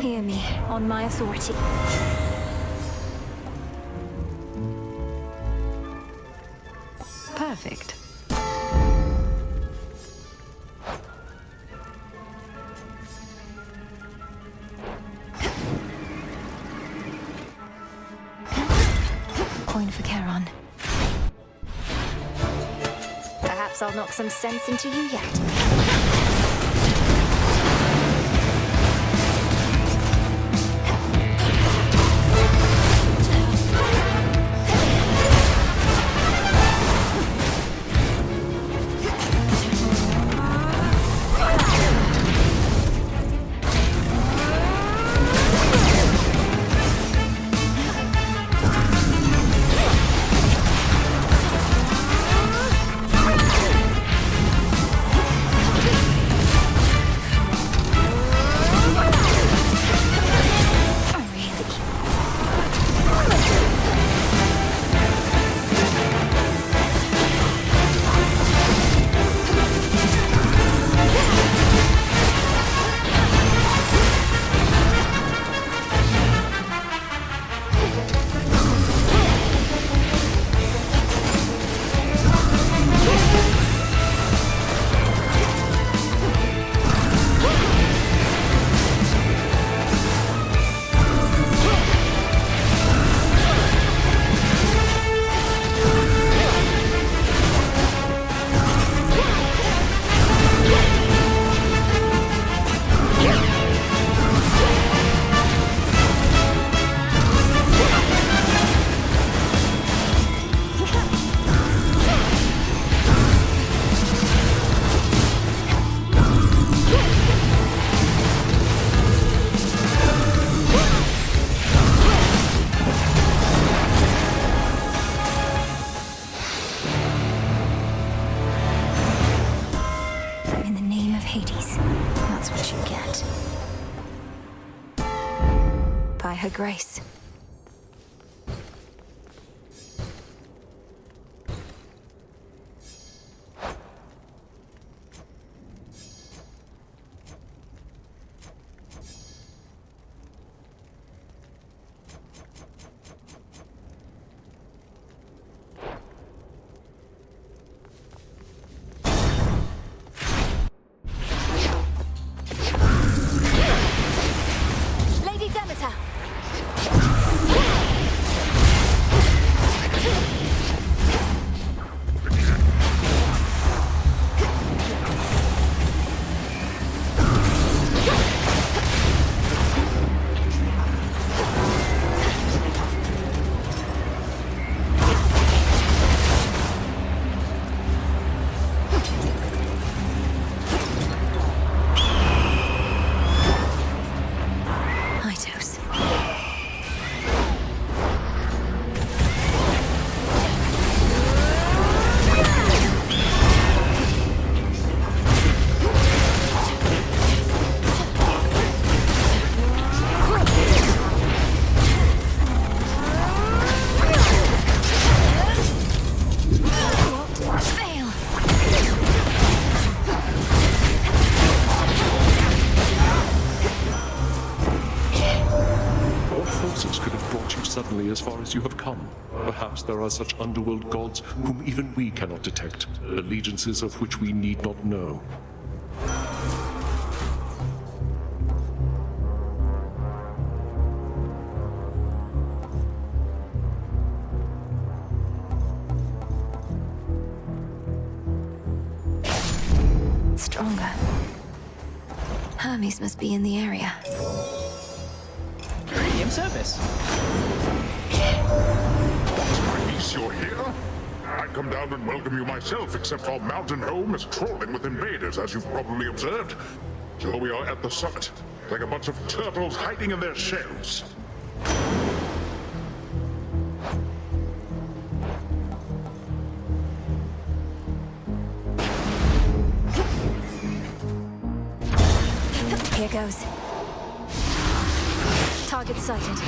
Hear me, on my authority. Perfect. Coin for Charon. Perhaps I'll knock some sense into you yet. By her grace. Lady Demeter! certainly as far as you have come. Perhaps there are such underworld gods whom even we cannot detect, allegiances of which we need not know. Stronger. Hermes must be in the area. Premium service. My niece, you're here? I'd come down and welcome you myself, except our mountain home is crawling with invaders, as you've probably observed. So we are at the summit, like a bunch of turtles hiding in their shells. Here goes. Target sighted.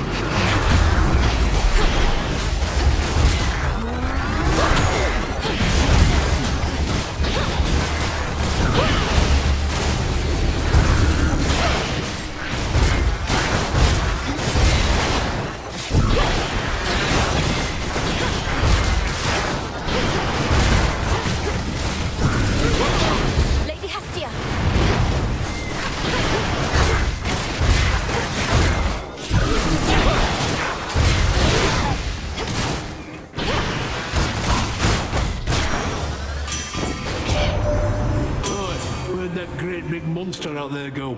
Lady Hestia! Where'd that great big monster out there go?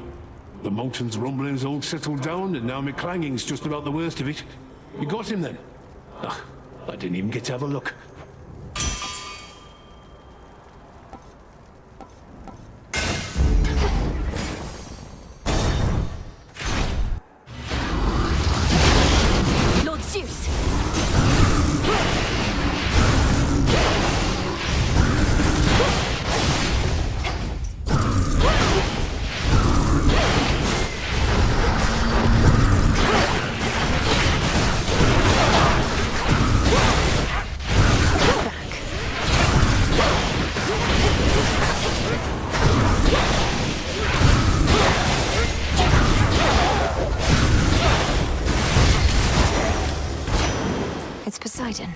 The mountain's rumbling's all settled down, and now my clanging's just about the worst of it. You got him then? Ugh, I didn't even get to have a look. Lord Zeus! It's Poseidon.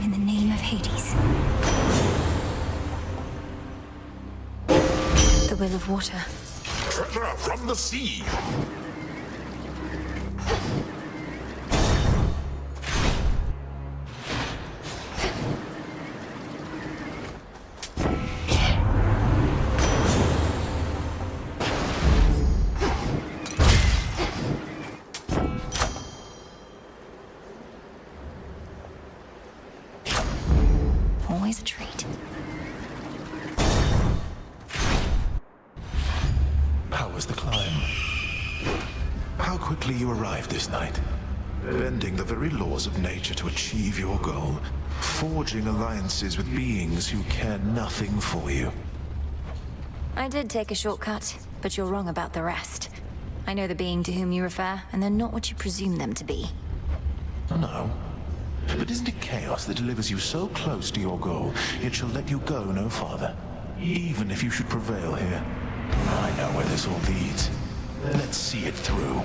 In the name of Hades. The will of water. Treasure from the sea! Always a treat. How was the climb? How quickly you arrived this night. Bending the very laws of nature to achieve your goal. Forging alliances with beings who care nothing for you. I did take a shortcut, but you're wrong about the rest. I know the being to whom you refer, and they're not what you presume them to be. No. But isn't it chaos that delivers you so close to your goal, it shall let you go no farther? Even if you should prevail here. I know where this all leads. Let's see it through.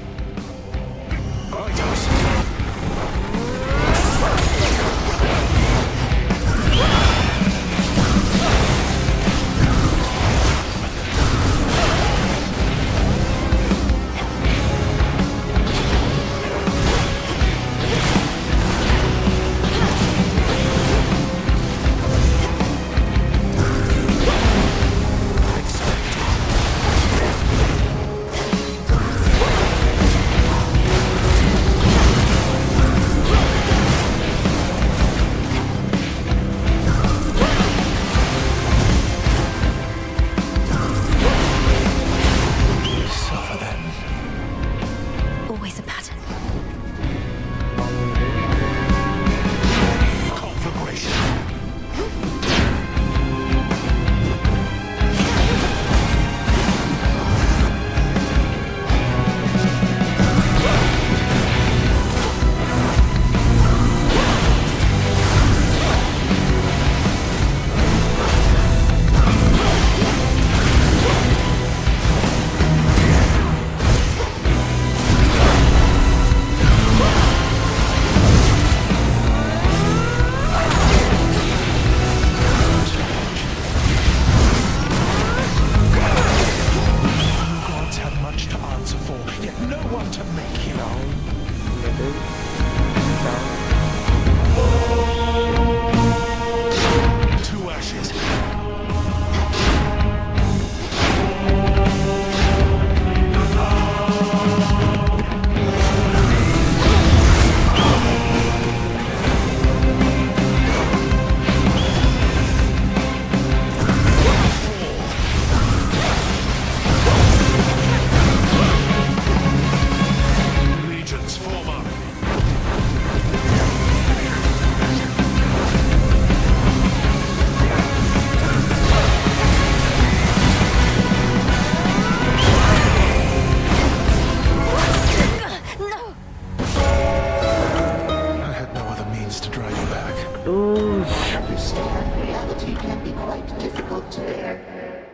be quite difficult to bear.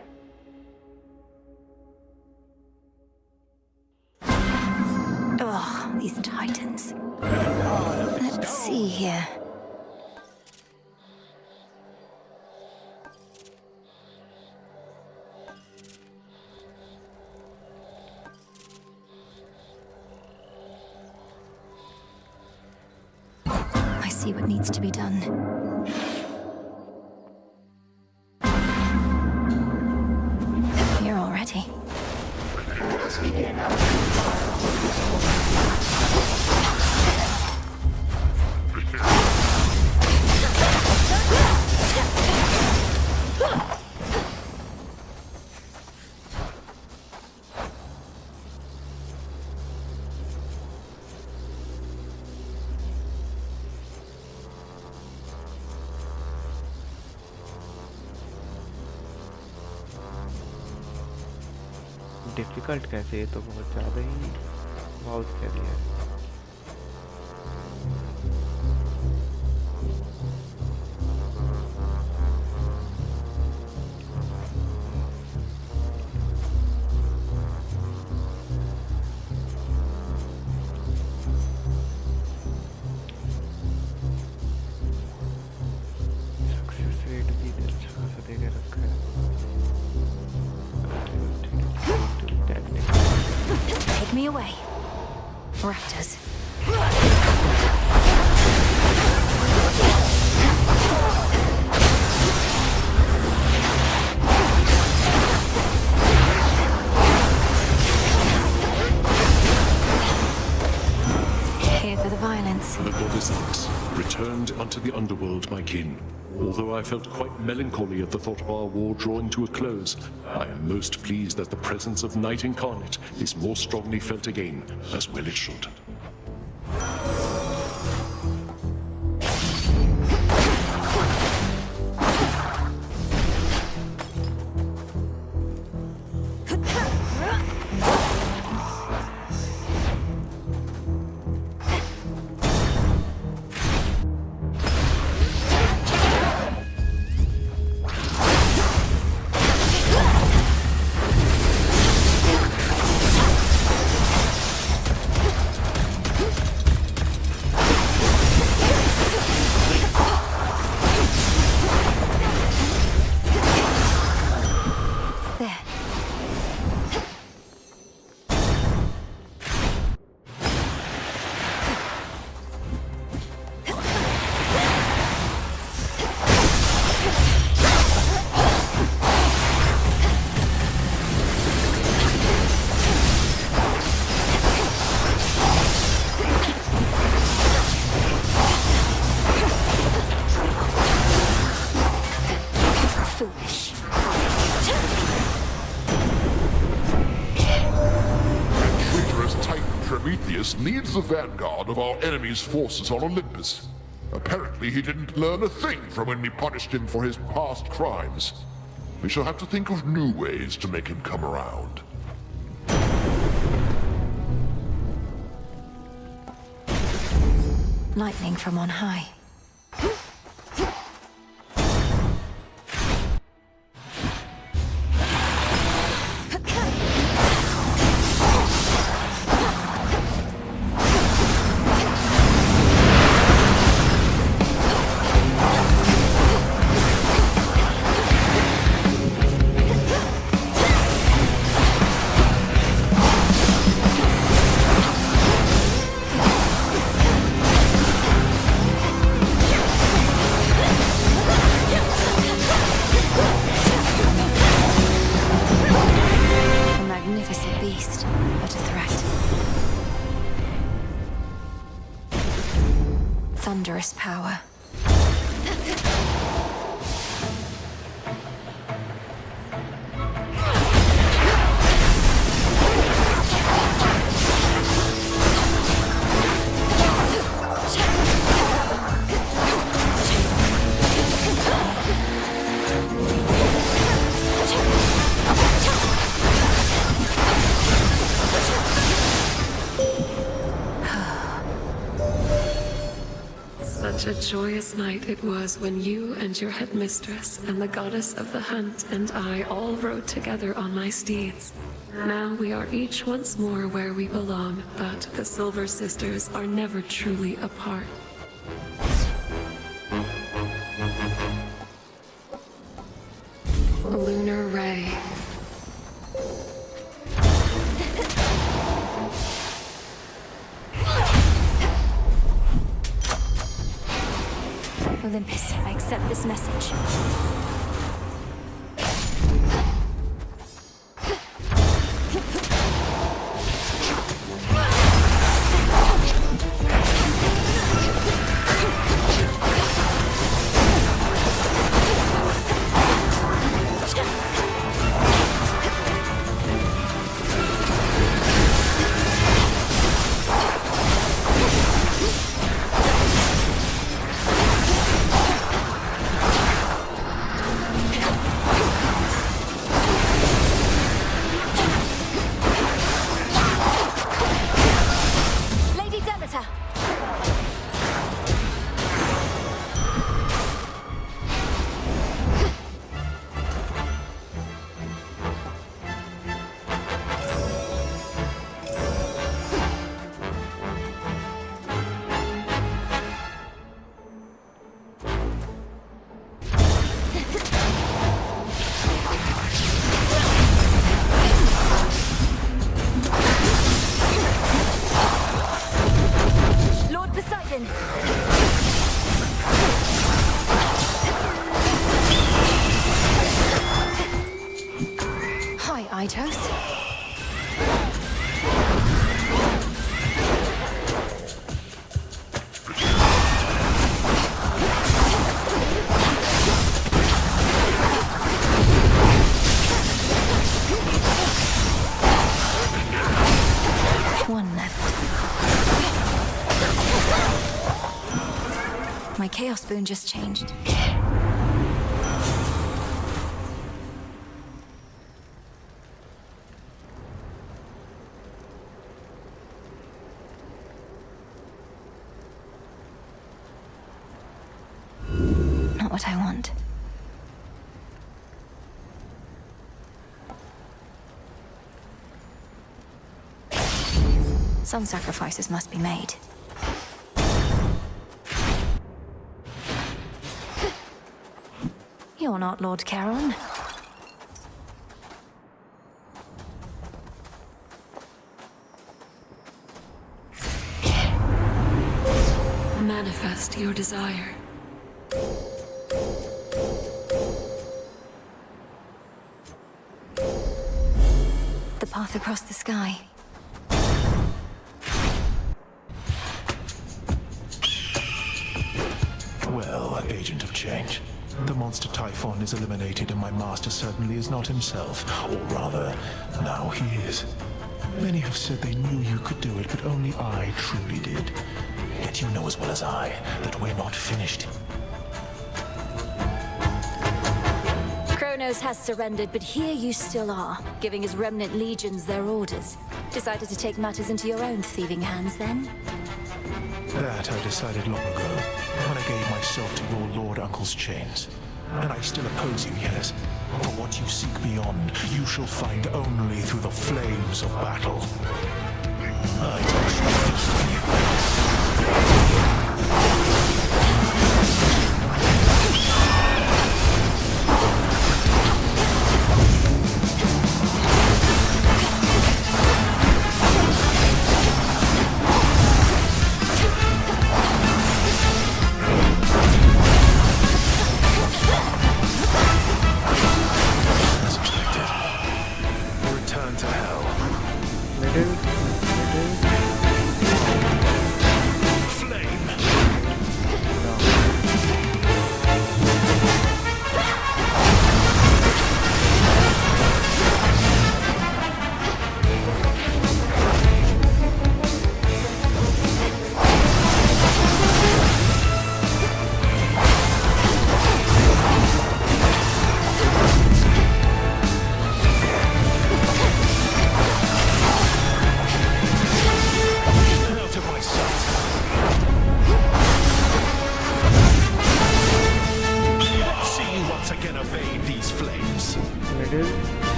Ugh, these titans. Let's see here. I see what needs to be done. Here already. Let us begin our trial. Difficult कैसे, ये तो बहुत ज़्यादा ही बहुत कह दिया है। Success rate भी अच्छा खासा दे के रखा है। Take me away. Raptors. Here for the violence. The Bodhisats returned unto the underworld, my kin. Although I felt quite melancholy at the thought of our war drawing to a close, I am most pleased that the presence of Night Incarnate is more strongly felt again, as well it should. Leads the vanguard of our enemy's forces on Olympus. Apparently he didn't learn a thing from when we punished him for his past crimes. We shall have to think of new ways to make him come around. Lightning from on high. joyous night it was when you and your headmistress and the goddess of the hunt and I all rode together on my steeds. Now we are each once more where we belong, but the Silver Sisters are never truly apart. Lunar Ray. Olympus, I accept this message. My Chaos Boon just changed. Not what I want. Some sacrifices must be made. You're not Lord Charon. Manifest your desire. The path across the sky. Well, Agent of Change. The monster Typhon is eliminated and my master certainly is not himself. Or rather, now he is. Many have said they knew you could do it, but only I truly did. Yet you know as well as I that we're not finished. Kronos has surrendered, but here you still are, giving his remnant legions their orders. Decided to take matters into your own thieving hands, then? That I decided long ago, when I gave myself to your Lord Uncle's chains. And I still oppose you, yes. For what you seek beyond, you shall find only through the flames of battle. I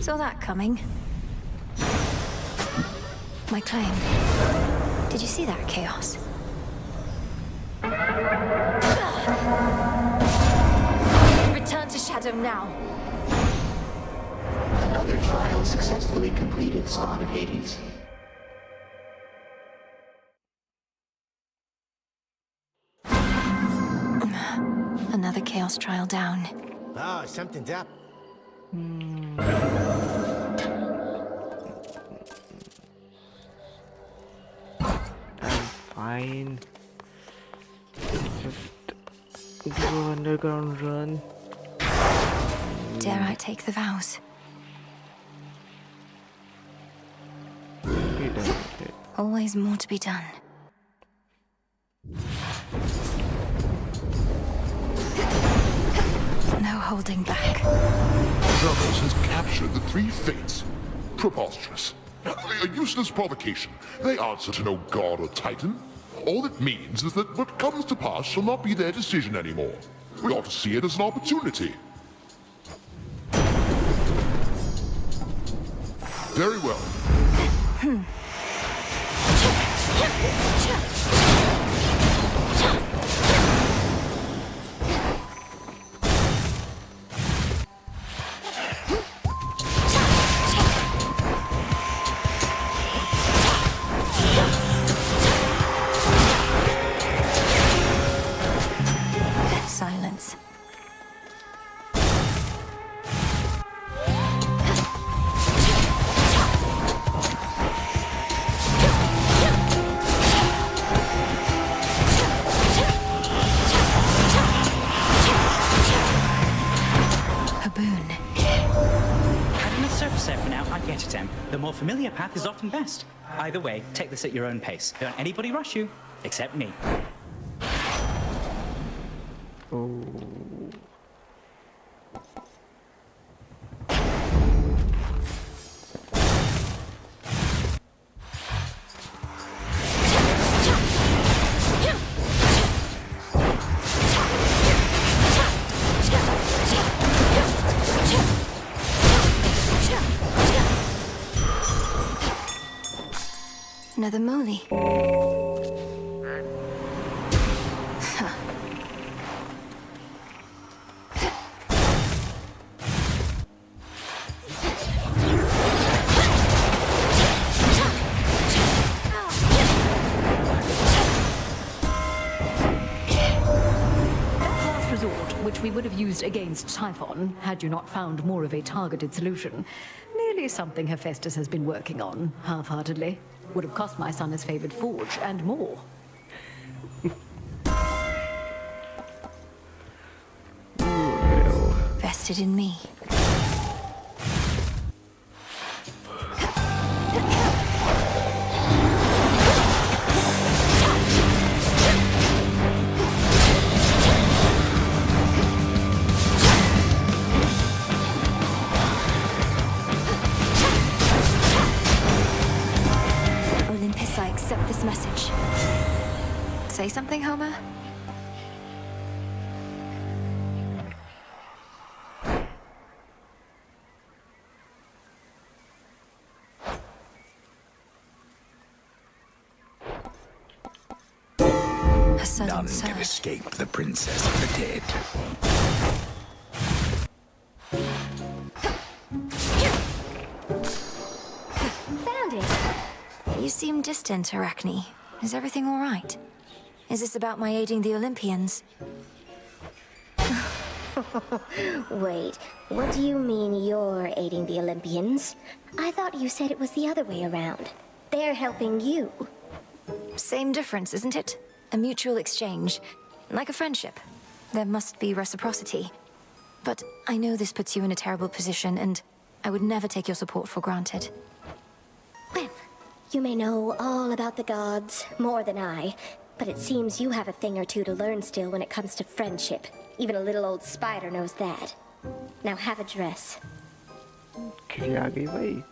Saw that coming. My claim. Did you see that, Chaos? Return to Shadow now. Another trial successfully completed, Spawn of Hades. Another Chaos trial down. Oh, something's up. I'm fine. Just go underground run. Dare I take the vows? Be done with it. Always more to be done. No holding back. Xerxes has captured the three fates. Preposterous. A useless provocation. They answer to no god or titan. All it means is that what comes to pass shall not be their decision anymore. We ought to see it as an opportunity. Very well. Silence. A boon. Having a surface there for now, I get it, Em. The more familiar path is often best. Either way, take this at your own pace. Don't anybody rush you, except me. Oh. Another Moli. Last resort, which we would have used against Typhon, had you not found more of a targeted solution. Merely something Hephaestus has been working on, half-heartedly. Would have cost my son his favored forge, and more. Vested in me. Olympus, I accept this message. Say something, Homer? A sudden None surge. can escape the princess of the dead. Found it. You seem distant, Arachne. Is everything all right? Is this about my aiding the Olympians? Wait, what do you mean you're aiding the Olympians? I thought you said it was the other way around. They're helping you. Same difference, isn't it? A mutual exchange. Like a friendship. There must be reciprocity. But I know this puts you in a terrible position, and I would never take your support for granted. Well, you may know all about the gods, more than I, but it seems you have a thing or two to learn still when it comes to friendship. Even a little old spider knows that. Now have a dress. Okay, आ गई भाई.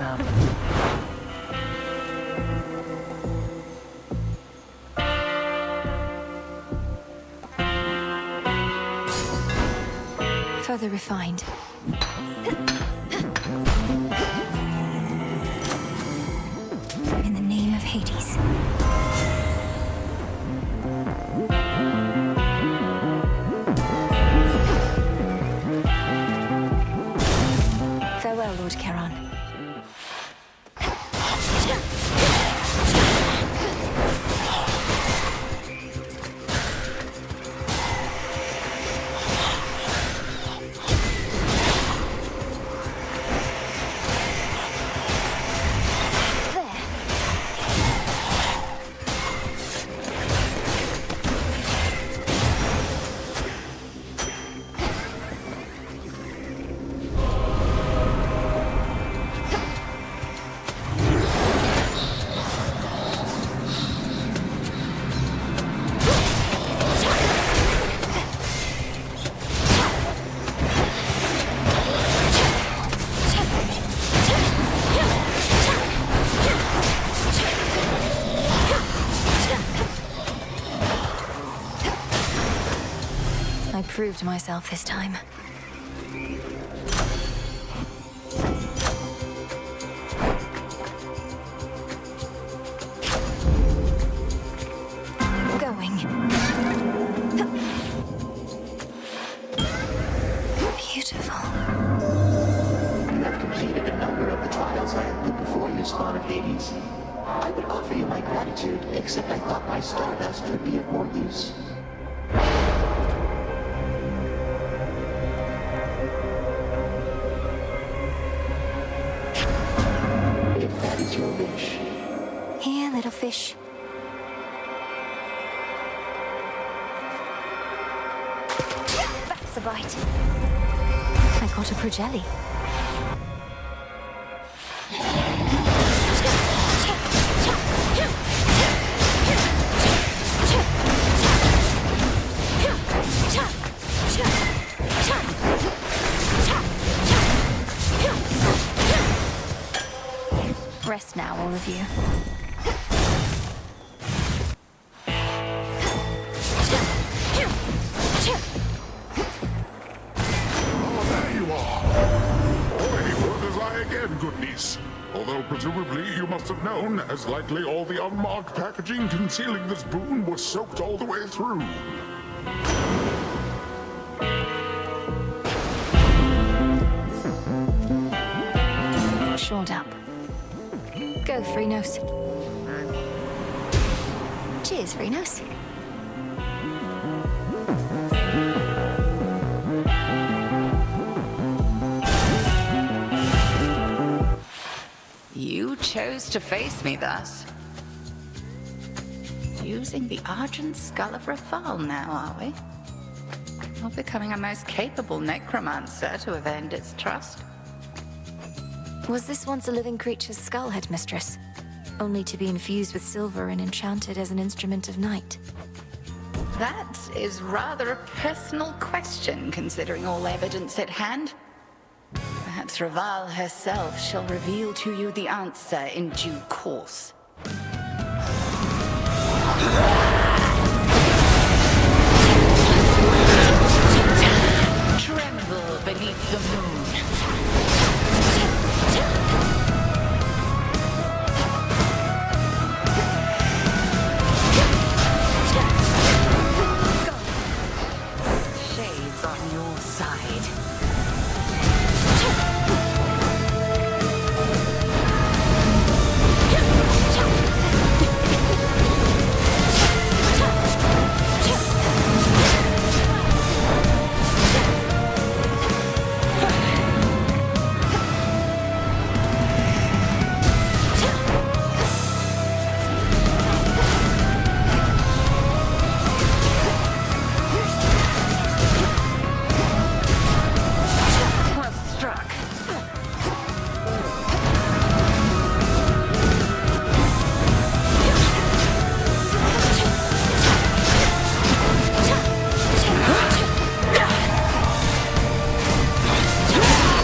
come. Further refined. In the name of Hades. Farewell, Lord Charon. I proved myself this time. Going. Beautiful. You have completed a number of the trials I have put before you, Spawn of Hades. I would offer you my gratitude, except I thought my stardust would be of more use. If that is your wish. Here, little fish. That's a bite. I got a Progelli. Rest now, all of you. There you are. Already good as I again, good niece. Although presumably you must have known, as likely all the unmarked packaging concealing this boon was soaked all the way through. Shored up. Go, Phrynos. Cheers, Phrynos. You chose to face me thus. Using the Argent Skull of Rafal now, are we? We're becoming a most capable necromancer to have earned its trust. Was this once a living creature's skull, Headmistress? Only to be infused with silver and enchanted as an instrument of night? That is rather a personal question, considering all evidence at hand. Perhaps Rafal herself shall reveal to you the answer in due course. Tremble beneath the moon. Shades on your side. Well struck.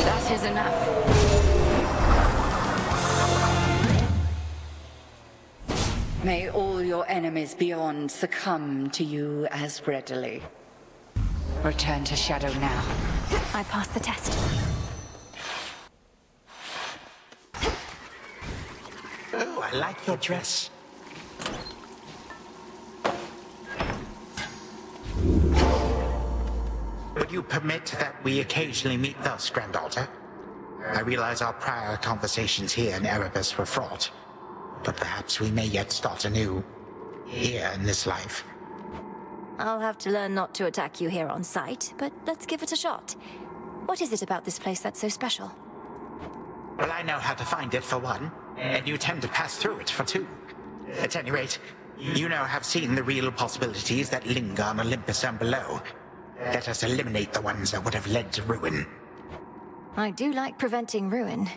That is enough. May all your enemies beyond succumb to you as readily. Return to Shadow now. I passed the test. Oh, I like your dress. Would you permit that we occasionally meet thus, Granddaughter? I realize our prior conversations here in Erebus were fraught, but perhaps we may yet start anew, here in this life. I'll have to learn not to attack you here on sight, but let's give it a shot. What is it about this place that's so special? Well, I know how to find it, for one, and you tend to pass through it, for two. At any rate, you now have seen the real possibilities that linger on Olympus and below. Let us eliminate the ones that would have led to ruin. I do like preventing ruin.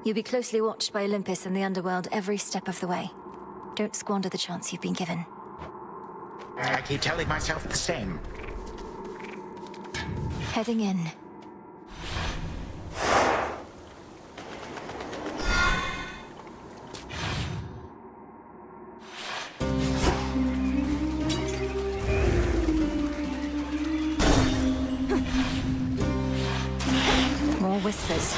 You'll be closely watched by Olympus and the underworld every step of the way. Don't squander the chance you've been given. I keep telling myself the same. Heading in. More whispers.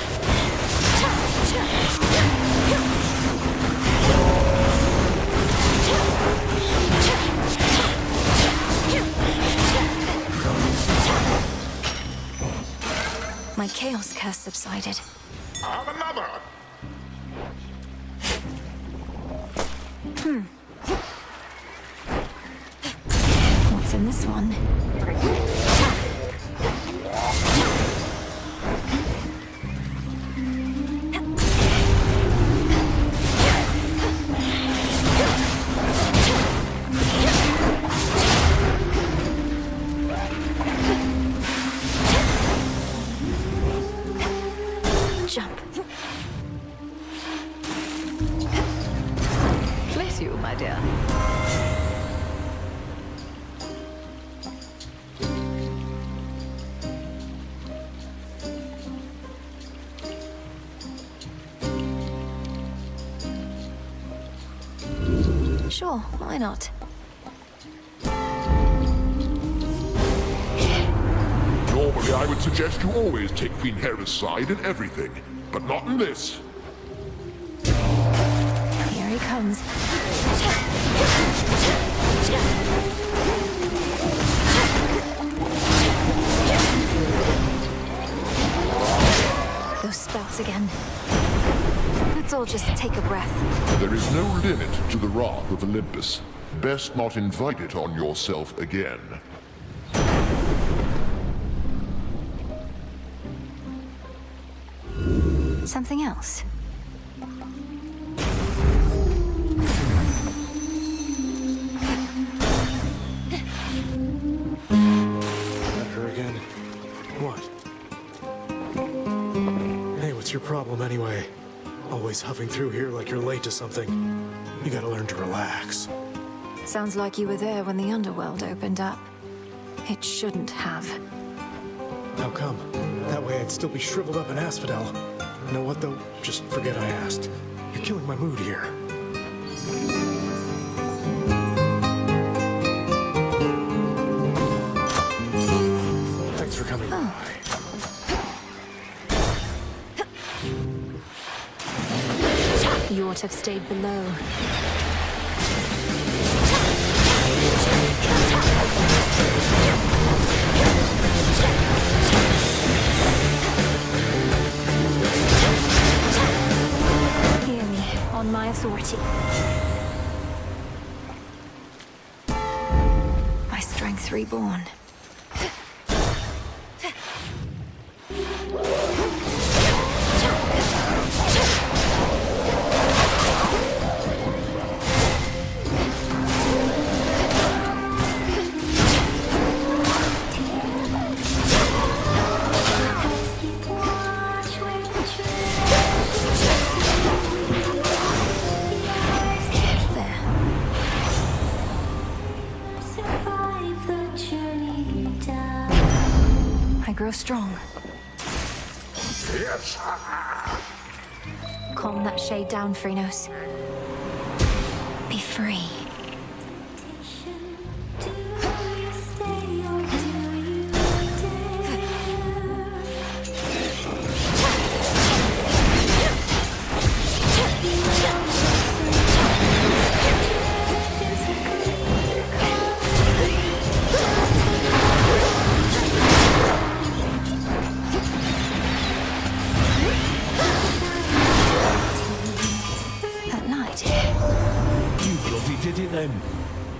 My chaos curse subsided. Have another! What's in this one? Jump. Bless you, my dear. Sure, why not? Normally, I would suggest you always take Queen Hera's side in everything, but not in this. Here he comes. Those spouts again. Let's all just take a breath. There is no limit to the wrath of Olympus. Best not invite it on yourself again. Something else? Not her again. What? Hey, what's your problem anyway? Always huffing through here like you're late to something. You gotta learn to relax. Sounds like you were there when the underworld opened up. It shouldn't have. How come? That way I'd still be shriveled up in Asphodel. You know what, though? Just forget I asked. You're killing my mood here. Thanks for coming by. You ought to have stayed below. Hear me, on my authority. My strength reborn. Grow strong. Yes. Calm that shade down, Phrenos. Be free.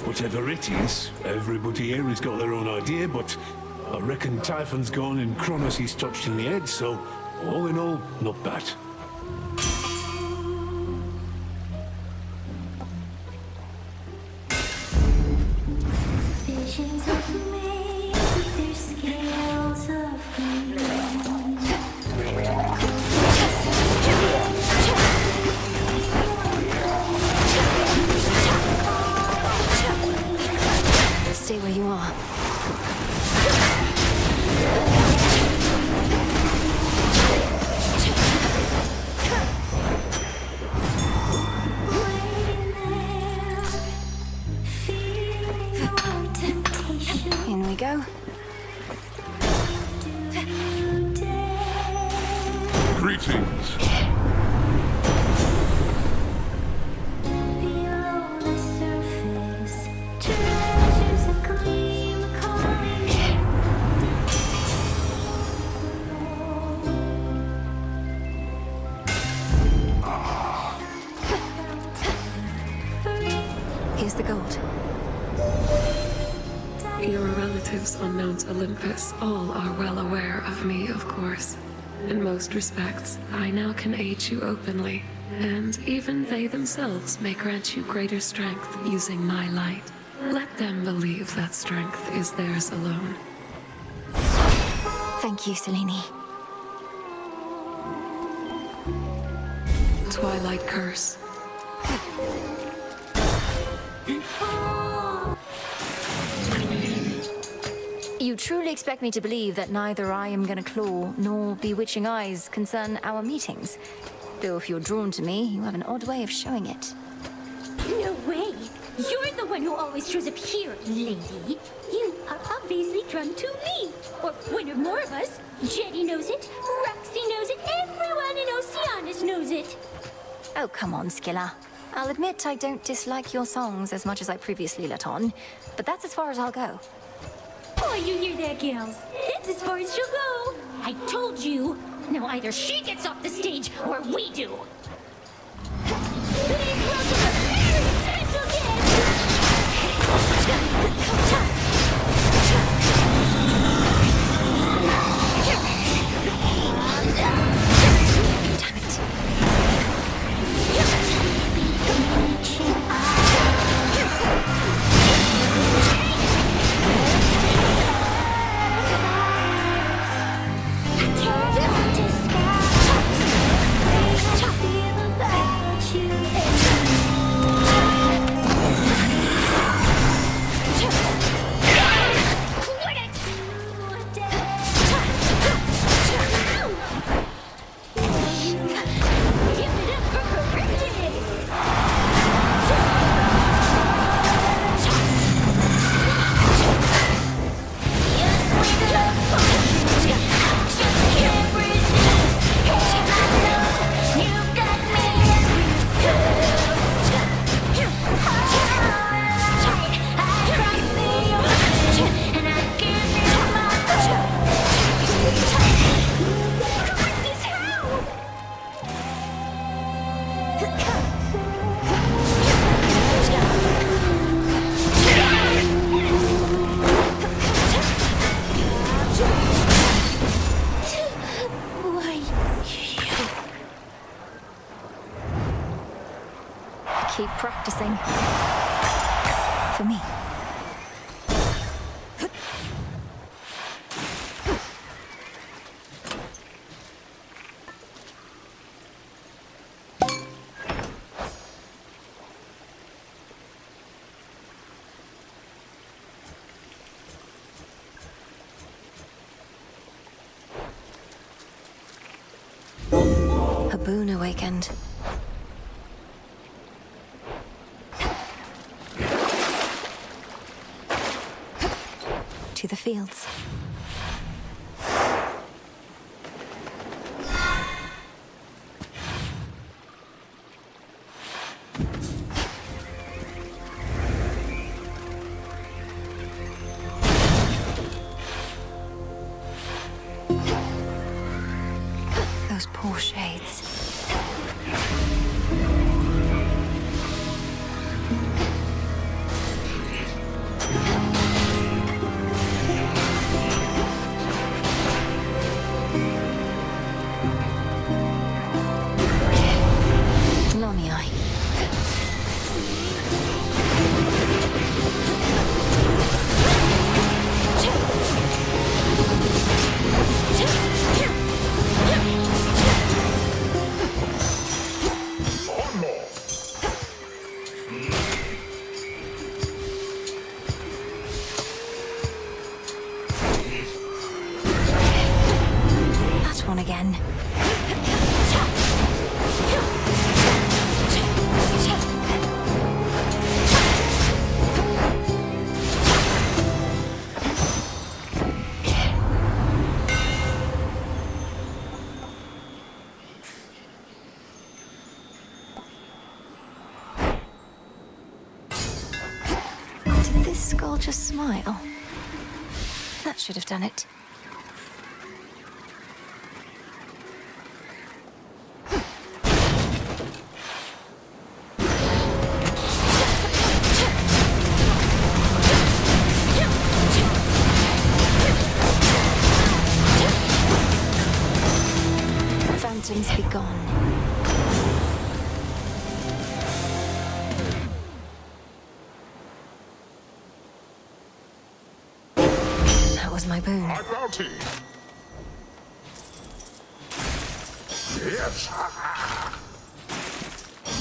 Whatever it is, everybody here has got their own idea, but I reckon Typhon's gone and Kronos he's touched in the head, so all in all, not bad. Visions of me, their scales of green. Stay where you are. In we go. Greetings. Here's the gold. Your relatives on Mount Olympus all are well aware of me, of course. In most respects, I now can aid you openly, and even they themselves may grant you greater strength using my light. Let them believe that strength is theirs alone. Thank you, Selene. Twilight Curse. You truly expect me to believe that neither I am gonna claw nor bewitching eyes concern our meetings? Though if you're drawn to me, you have an odd way of showing it. No way! You're the one who always shows up here, lady. You are obviously drawn to me. Or one or more of us. Jetty knows it, Roxy knows it, everyone in Oceanus knows it. Oh, come on, Skilla. I'll admit I don't dislike your songs as much as I previously let on, but that's as far as I'll go. Oh, you hear that, gals? That's as far as she'll go. I told you. Now either she gets off the stage or we do. Please welcome a very special Keep practicing. For me. A boon awakened. the fields. Those poor shades. Lonnie-eye. One more. That one again. Did this skull just smile? That should have done it. Phantoms be gone. That was my boon. My bounty. Yes.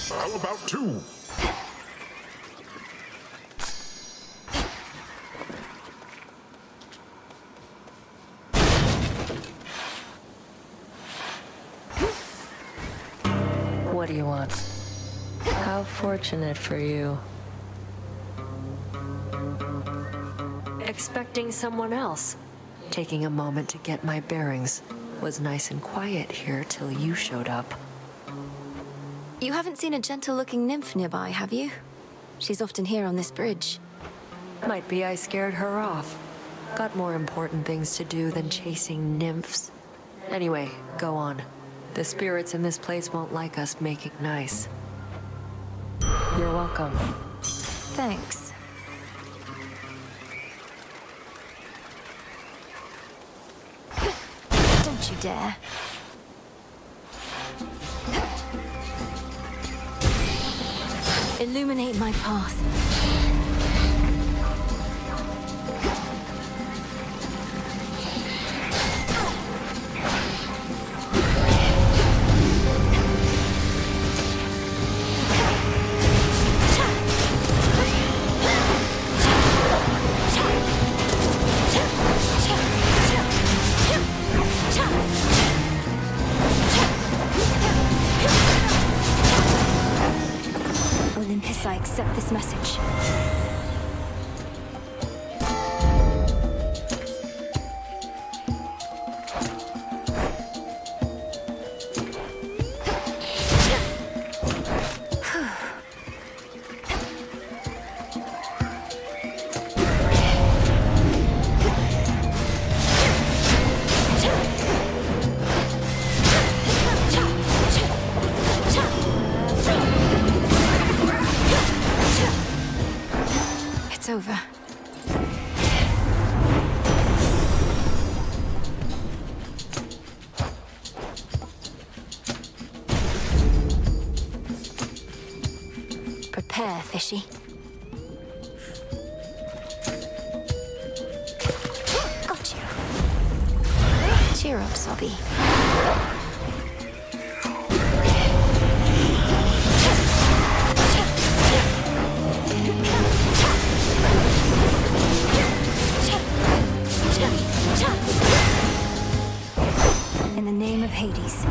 How about two? What do you want? How fortunate for you. Expecting someone else. Taking a moment to get my bearings. Was nice and quiet here till you showed up. You haven't seen a gentle-looking nymph nearby, have you? She's often here on this bridge. Might be I scared her off. Got more important things to do than chasing nymphs. Anyway, go on. The spirits in this place won't like us making nice. You're welcome. Thanks. Don't you dare. Illuminate my path. Olympus, I accept this message. It's over. Prepare, Fishy. Got you. Cheer up, Sobby. In the name of Hades.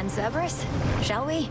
then, Cerberus. Shall we?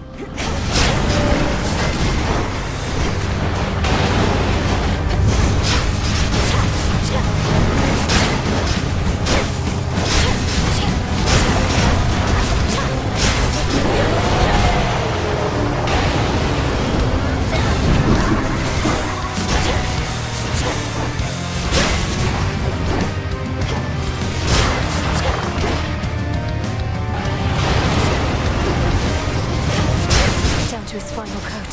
Down to his final coat.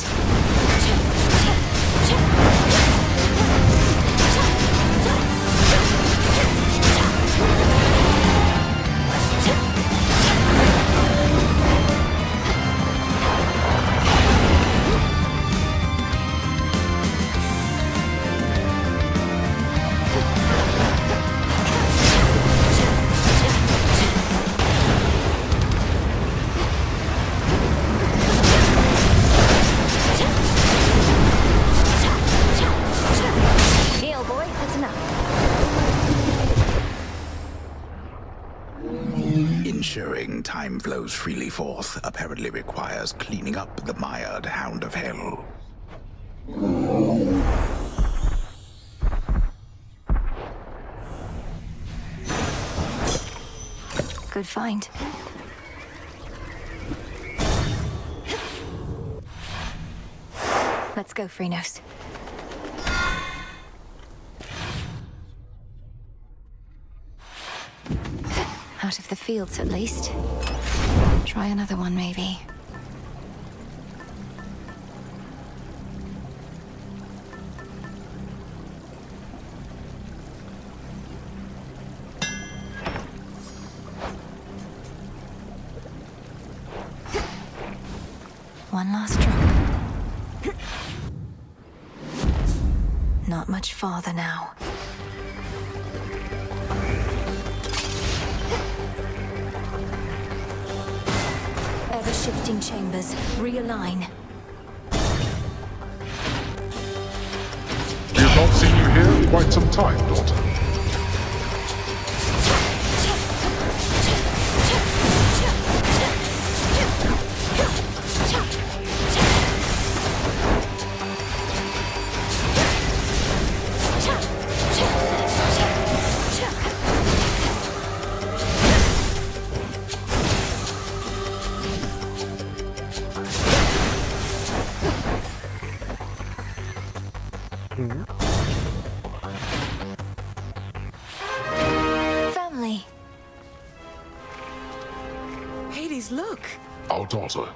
Heal, boy. That's enough. Ensuring time flows freely forth apparently requires cleaning up the mired Hound of Hell. Good find. Let's go, Freenos. Out of the fields, at least. Try another one, maybe. One last drop. Not much farther now. Ever-shifting chambers. Realign. We have not seen you here in quite some time, daughter. Family. Hades, look! Our daughter.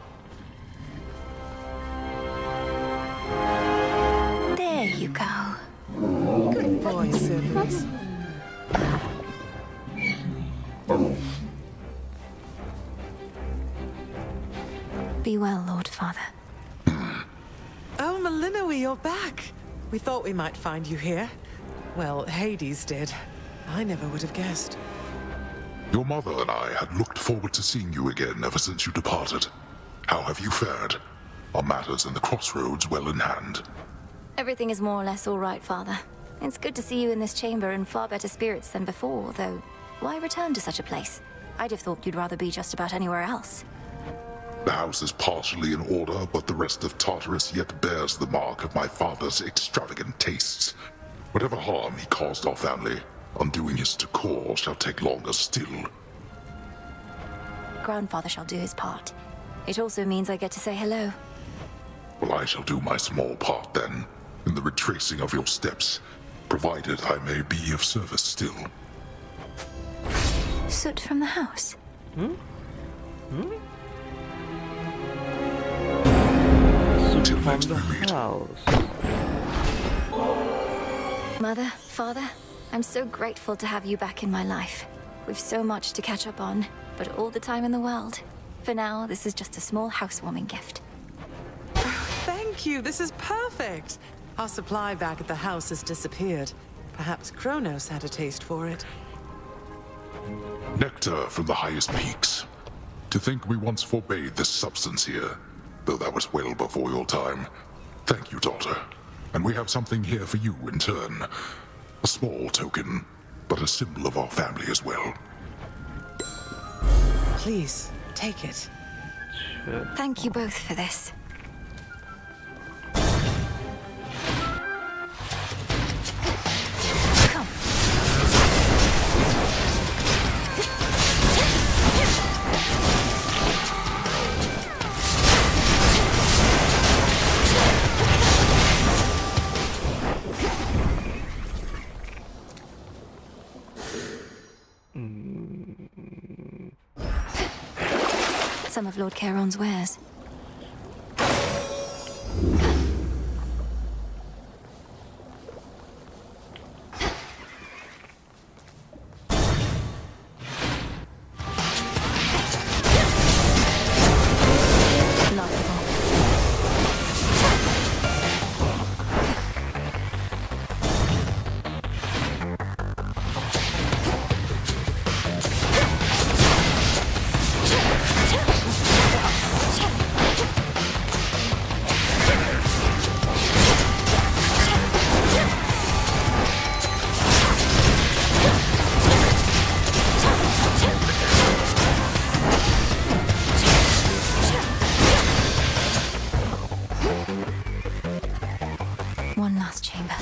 There you go. Good boy, Cerberus. Be well, Lord Father. Oh, Malinois, you're back. We thought we might find you here. Well, Hades did. I never would have guessed. Your mother and I had looked forward to seeing you again ever since you departed. How have you fared? Are matters in the crossroads well in hand? Everything is more or less all right, Father. It's good to see you in this chamber in far better spirits than before, though why return to such a place? I'd have thought you'd rather be just about anywhere else. The house is partially in order, but the rest of Tartarus yet bears the mark of my father's extravagant tastes. Whatever harm he caused our family, undoing his decor shall take longer still. Grandfather shall do his part. It also means I get to say hello. Well, I shall do my small part then, in the retracing of your steps, provided I may be of service still. Soot from the house. Till From next the we meet. house. Mother, Father, I'm so grateful to have you back in my life. We've so much to catch up on, but all the time in the world. For now, this is just a small housewarming gift. Thank you, this is perfect. Our supply back at the house has disappeared. Perhaps Kronos had a taste for it. Nectar from the highest peaks. To think we once forbade this substance here, though that was well before your time. Thank you, daughter. And we have something here for you in turn. A small token, but a symbol of our family as well. Please, take it. Thank you both for this. Come. Some of Lord Charon's wares. One last chamber.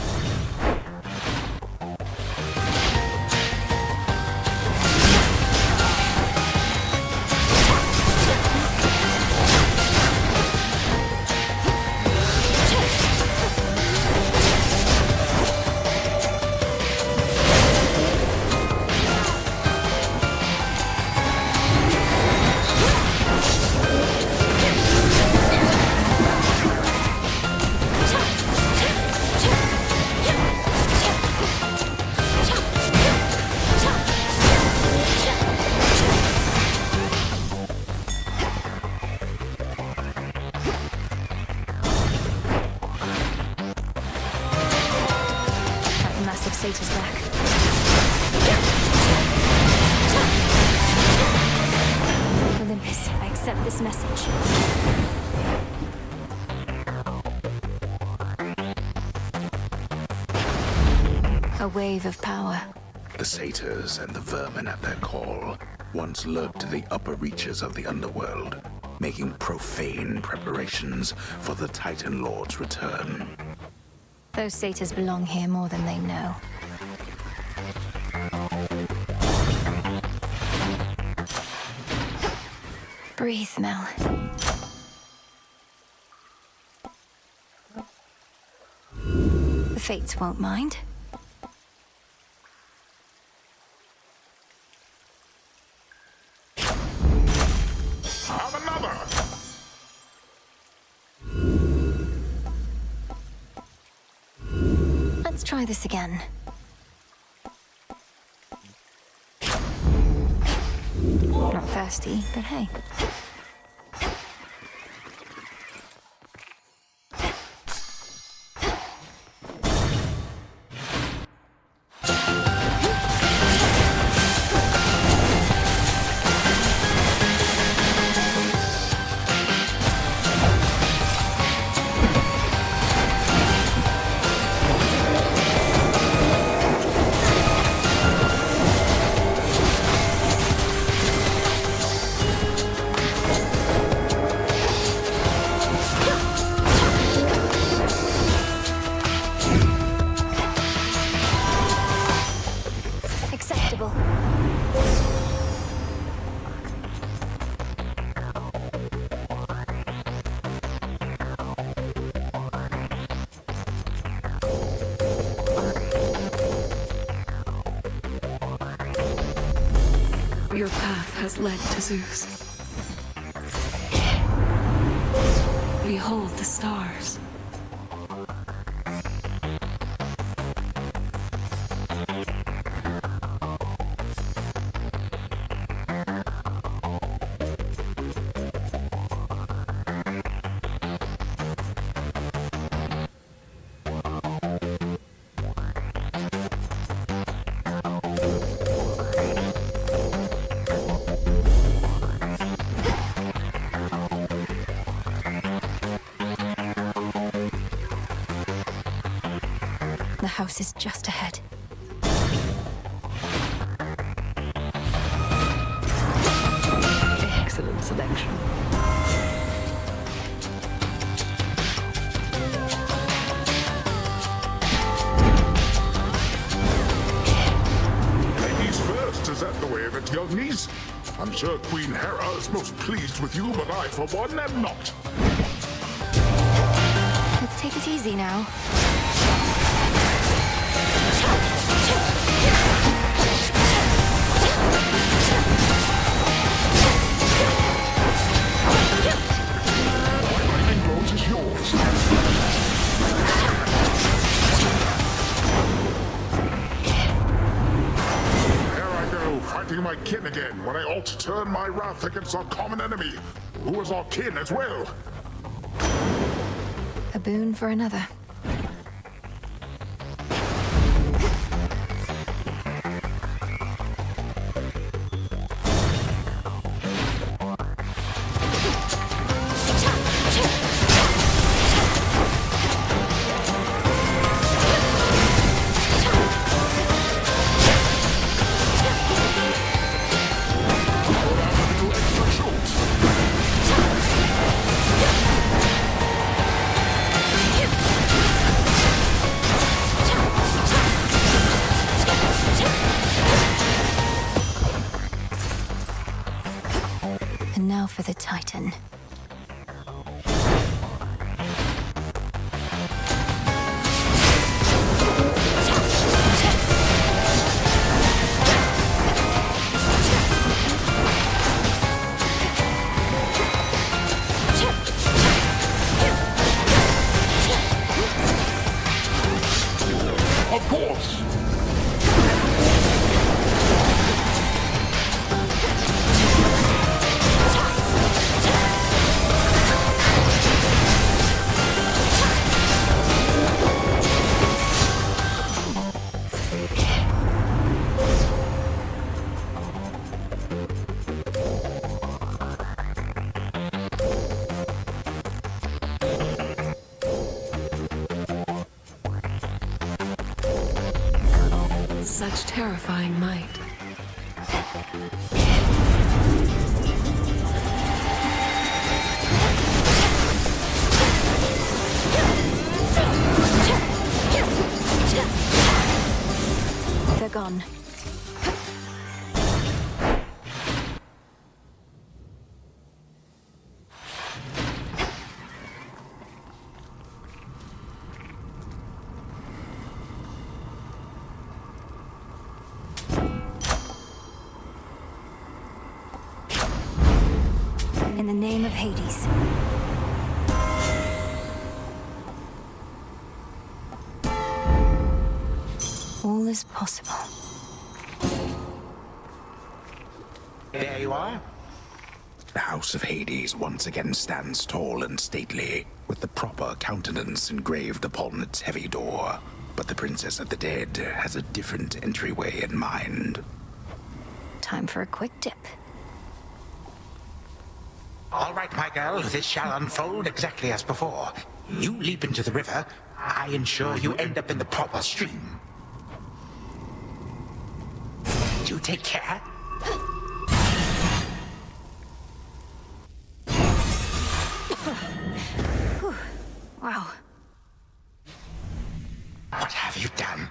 Satyrs back. Olympus, I accept this message. A wave of power. The satyrs and the vermin at their call once lurked in the upper reaches of the underworld, making profane preparations for the Titan Lord's return. Those satyrs belong here more than they know. Breathe, Mel. The Fates won't mind. Have another! Let's try this again. Not thirsty, but hey. Your path has led to Zeus. Behold the stars. The house is just ahead. Excellent selection. I'm sure Queen Hera is most pleased with you, but I, for one, am not. Let's take it easy now. My lightning bolt is yours. Fighting my kin again when I ought to turn my wrath against our common enemy, who is our kin as well. A boon for another. And now for the Titan. Of course! Such terrifying might. They're gone. In the name of Hades. All is possible. There you are. The House of Hades once again stands tall and stately, with the proper countenance engraved upon its heavy door. But the Princess of the Dead has a different entryway in mind. Time for a quick dip. All right, my girl, this shall unfold exactly as before. You leap into the river, I ensure you end up in the proper stream. You take care. Wow. What have you done?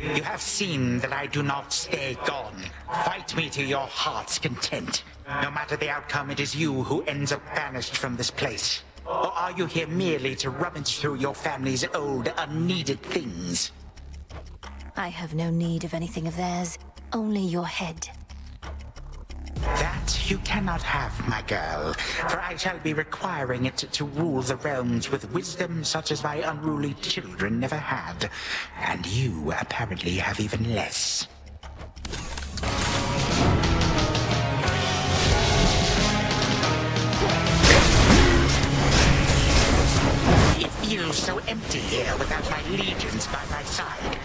You have seen that I do not stay gone. Fight me to your heart's content. No matter the outcome, it is you who ends up banished from this place. Or are you here merely to rummage through your family's old, unneeded things? I have no need of anything of theirs, only your head. That you cannot have, my girl, for I shall be requiring it to rule the realms with wisdom such as my unruly children never had. And you apparently have even less. It feels so empty here without my legions by my side.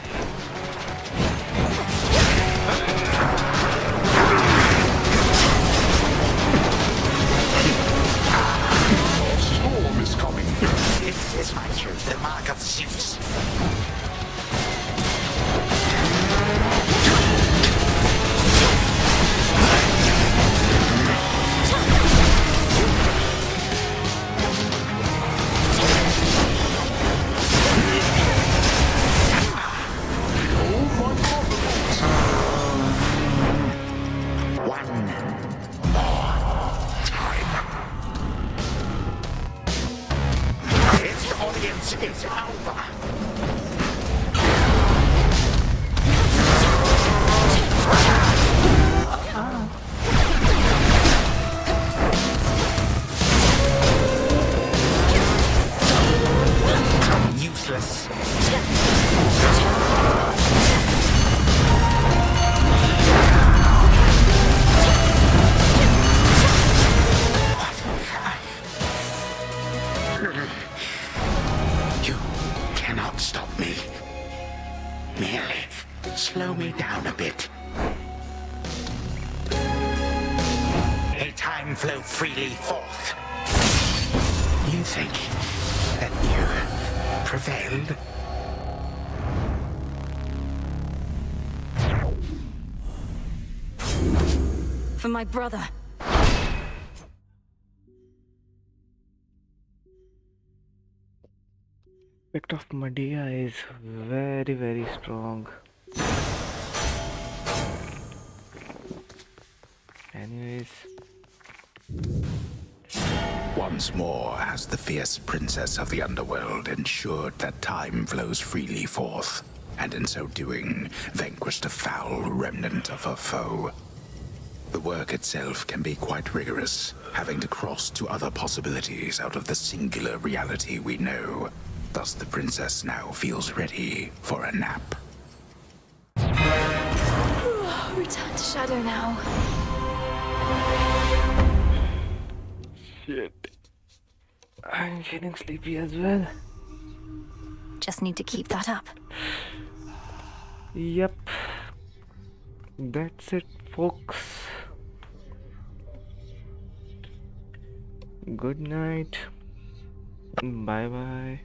Storm is coming. This is my truth, the mark of Zeus. is over. Useless. You cannot stop me. Merely slow me down a bit. A time flow freely forth. You think that you prevailed? For my brother. Effect of Medea is very strong. Anyways. Once more has the fierce princess of the underworld ensured that time flows freely forth, and in so doing, vanquished a foul remnant of her foe. The work itself can be quite rigorous, having to cross to other possibilities out of the singular reality we know. Thus the princess now feels ready for a nap. Return to Shadow now. Shit. I'm getting sleepy as well. Just need to keep that up. Yep. That's it, folks. Good night. Bye bye.